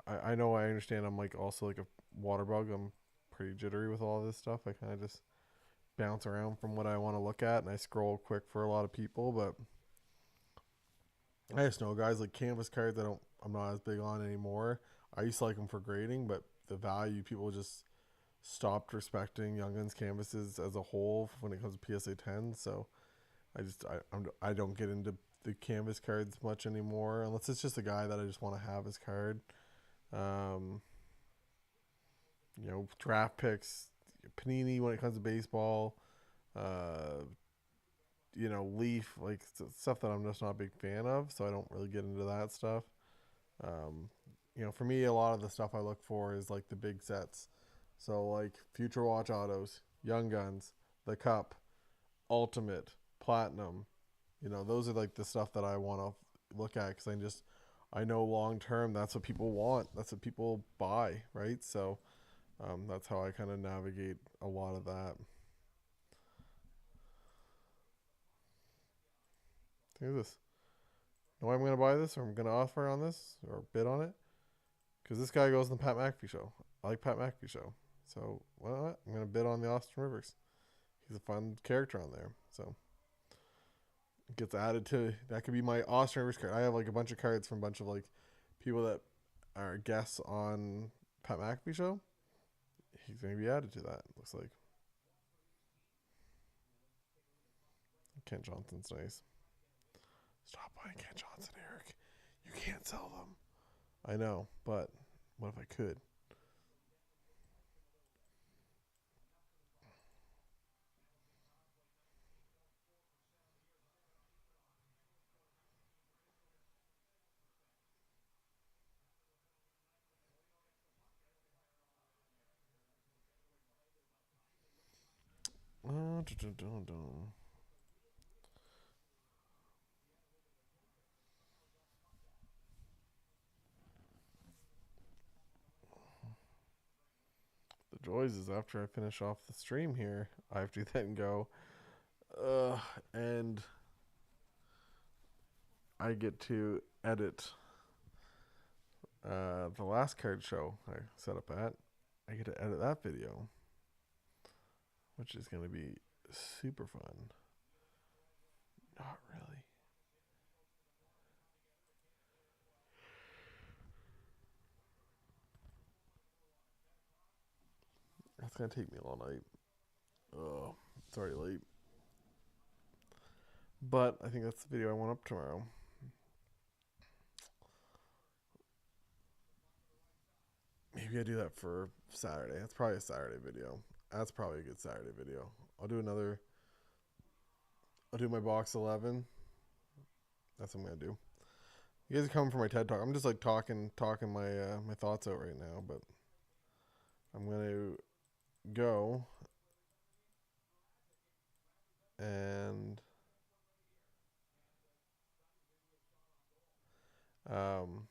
I know I understand. I'm like also like a water bug. I'm pretty jittery with all this stuff. I kind of just bounce around from what I want to look at, and I scroll quick for a lot of people. But I just know guys like canvas cards. I'm not as big on anymore. I used to like them for grading, but the value people just stopped respecting Young Guns canvases as a whole when it comes to PSA 10. So I don't get into the canvas cards much anymore unless it's just a guy that I just want to have his card. Um, draft picks, Panini when it comes to baseball, uh, Leaf, like stuff that I'm just not a big fan of, so I don't really get into that stuff. Um, for me, a lot of the stuff I look for is like the big sets. So like Future Watch Autos, Young Guns, the Cup, Ultimate, Platinum. Those are like the stuff that I want to look at because I know long term that's what people want. That's what people buy, right? So that's how I kind of navigate a lot of that. Look at this. Know why I'm going to buy this or I'm going to offer on this or bid on it? Because this guy goes on the Pat McAfee show. I like Pat McAfee show. So, well, I'm going to bid on the Austin Rivers. He's a fun character on there. So, it gets added to, that could be my Austin Rivers card. I have like a bunch of cards from a bunch of like people that are guests on Pat McAfee show. He's going to be added to that, looks like. Kent Johnson's nice. Stop buying Kent Johnson, Eric. You can't sell them. I know, but what if I could? Dun, dun, dun. The joys is after I finish off the stream here, I have to then go, and I get to edit the last card show I set up at. I get to edit that video, which is going to be super fun. Not really. That's going to take me all night. Oh, it's already late. But I think that's the video I want up tomorrow. Maybe I do that for Saturday. That's probably a Saturday video. That's probably a good Saturday video. I'll do another. I'll do my box 11. That's what I'm gonna do. You guys are coming for my TED talk. I'm just like talking my my thoughts out right now, but I'm gonna go and um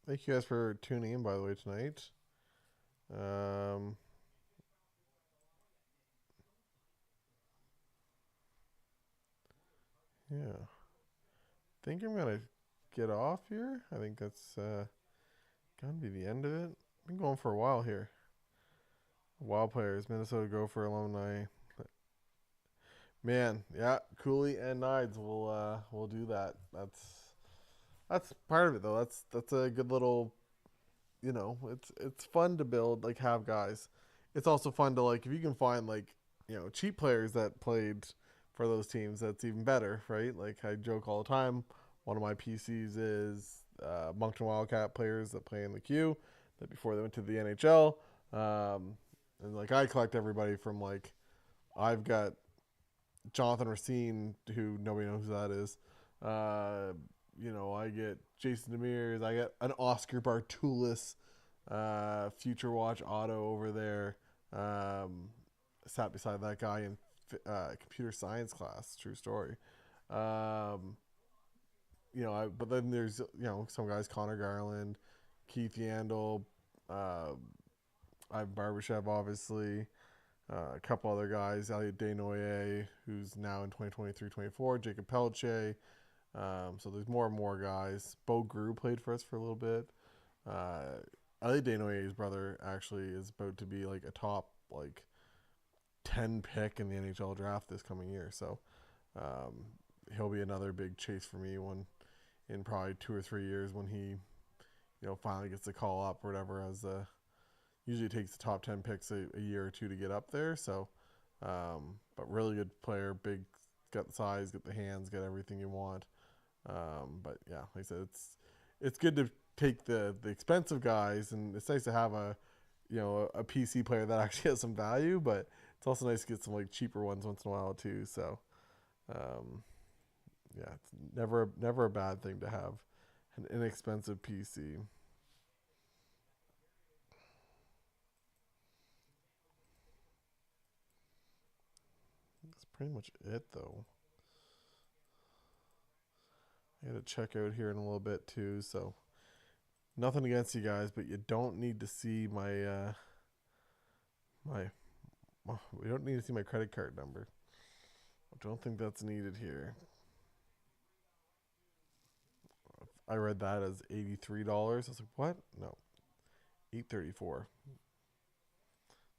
thank you guys for tuning in by the way tonight. Um yeah. I think I'm gonna get off here. I think that's gonna be the end of it. Been going for a while here. Wild players, Minnesota Gopher alumni. Man, yeah, Cooley and Nides will do that. That's part of it though. That's a good little, it's fun to build, like have guys. It's also fun to like if you can find like, cheap players that played for those teams, that's even better, right? Like I joke all the time, one of my PCs is Moncton Wildcat players that play in the queue that before they went to the NHL. And like I collect everybody from like I've got Jonathan Racine, who nobody knows who that is. I get Jason Demers. I get an Oscar Bartulis, Future Watch Auto over there. Sat beside that guy in computer science class. True story. But then there's some guys, Connor Garland, Keith Yandel, Ivan Barbashev, obviously. A couple other guys, Elliot Desnoyers, who's now in 2023-24, Jacob Pelche. So there's more and more guys. Bo Grew played for us for a little bit. Elliot Desnoyers' brother actually is about to be like a top like 10 pick in the NHL draft this coming year. So he'll be another big chase for me in probably 2 or 3 years when he finally gets the call up or whatever. As usually it takes the top 10 picks a year or two to get up there. So But really good player, big, got the size, got the hands, got everything you want. But yeah, like I said, it's good to take the expensive guys, and it's nice to have a PC player that actually has some value. But it's also nice to get some like cheaper ones once in a while too. So um, yeah, it's never a bad thing to have an inexpensive PC. That's pretty much it though. I got to check out here in a little bit too. So nothing against you guys, but you don't need to see my we don't need to see my credit card number. I don't think that's needed here. I read that as $83. I was like, what? No, 834.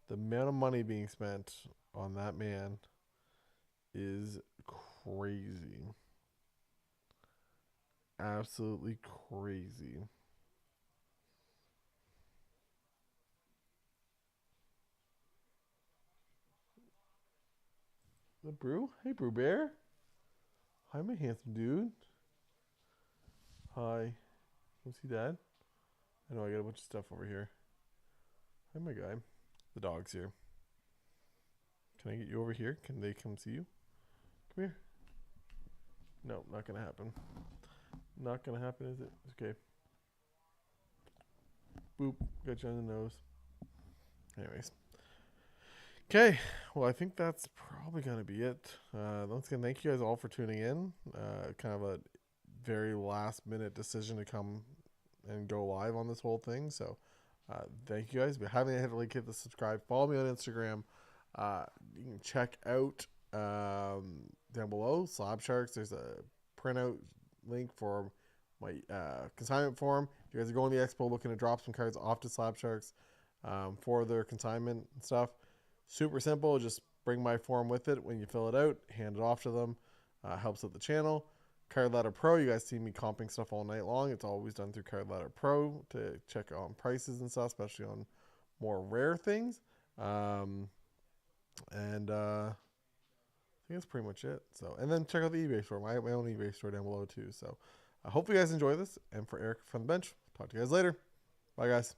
The amount of money being spent on that man is crazy. Absolutely crazy. The Brew? Hey, Brew Bear. Hi, my handsome dude. Hi. Come see Dad. I know I got a bunch of stuff over here. Hi, my guy. The dog's here. Can I get you over here? Can they come see you? Come here. No, not gonna happen. Not gonna happen, is it? Okay. Boop. Got you on the nose. Anyways. Okay. Well, I think that's probably gonna be it. Once again, thank you guys all for tuning in. Kind of a very last minute decision to come and go live on this whole thing. So thank you guys. If you haven't hit the subscribe, follow me on Instagram. You can check out down below Slabsharks. There's a printout link for my consignment form. If you guys are going to the expo looking to drop some cards off to Slabsharks for their consignment and stuff, super simple. Just bring my form with it when you fill it out, hand it off to them. Helps with the channel. Card Ladder Pro, you guys see me comping stuff all night long. It's always done through Card Ladder Pro to check on prices and stuff, especially on more rare things. And I think that's pretty much it. So, and then check out the eBay store. I have my own eBay store down below too. So, I hope you guys enjoy this. And for Eric from the bench, talk to you guys later. Bye, guys.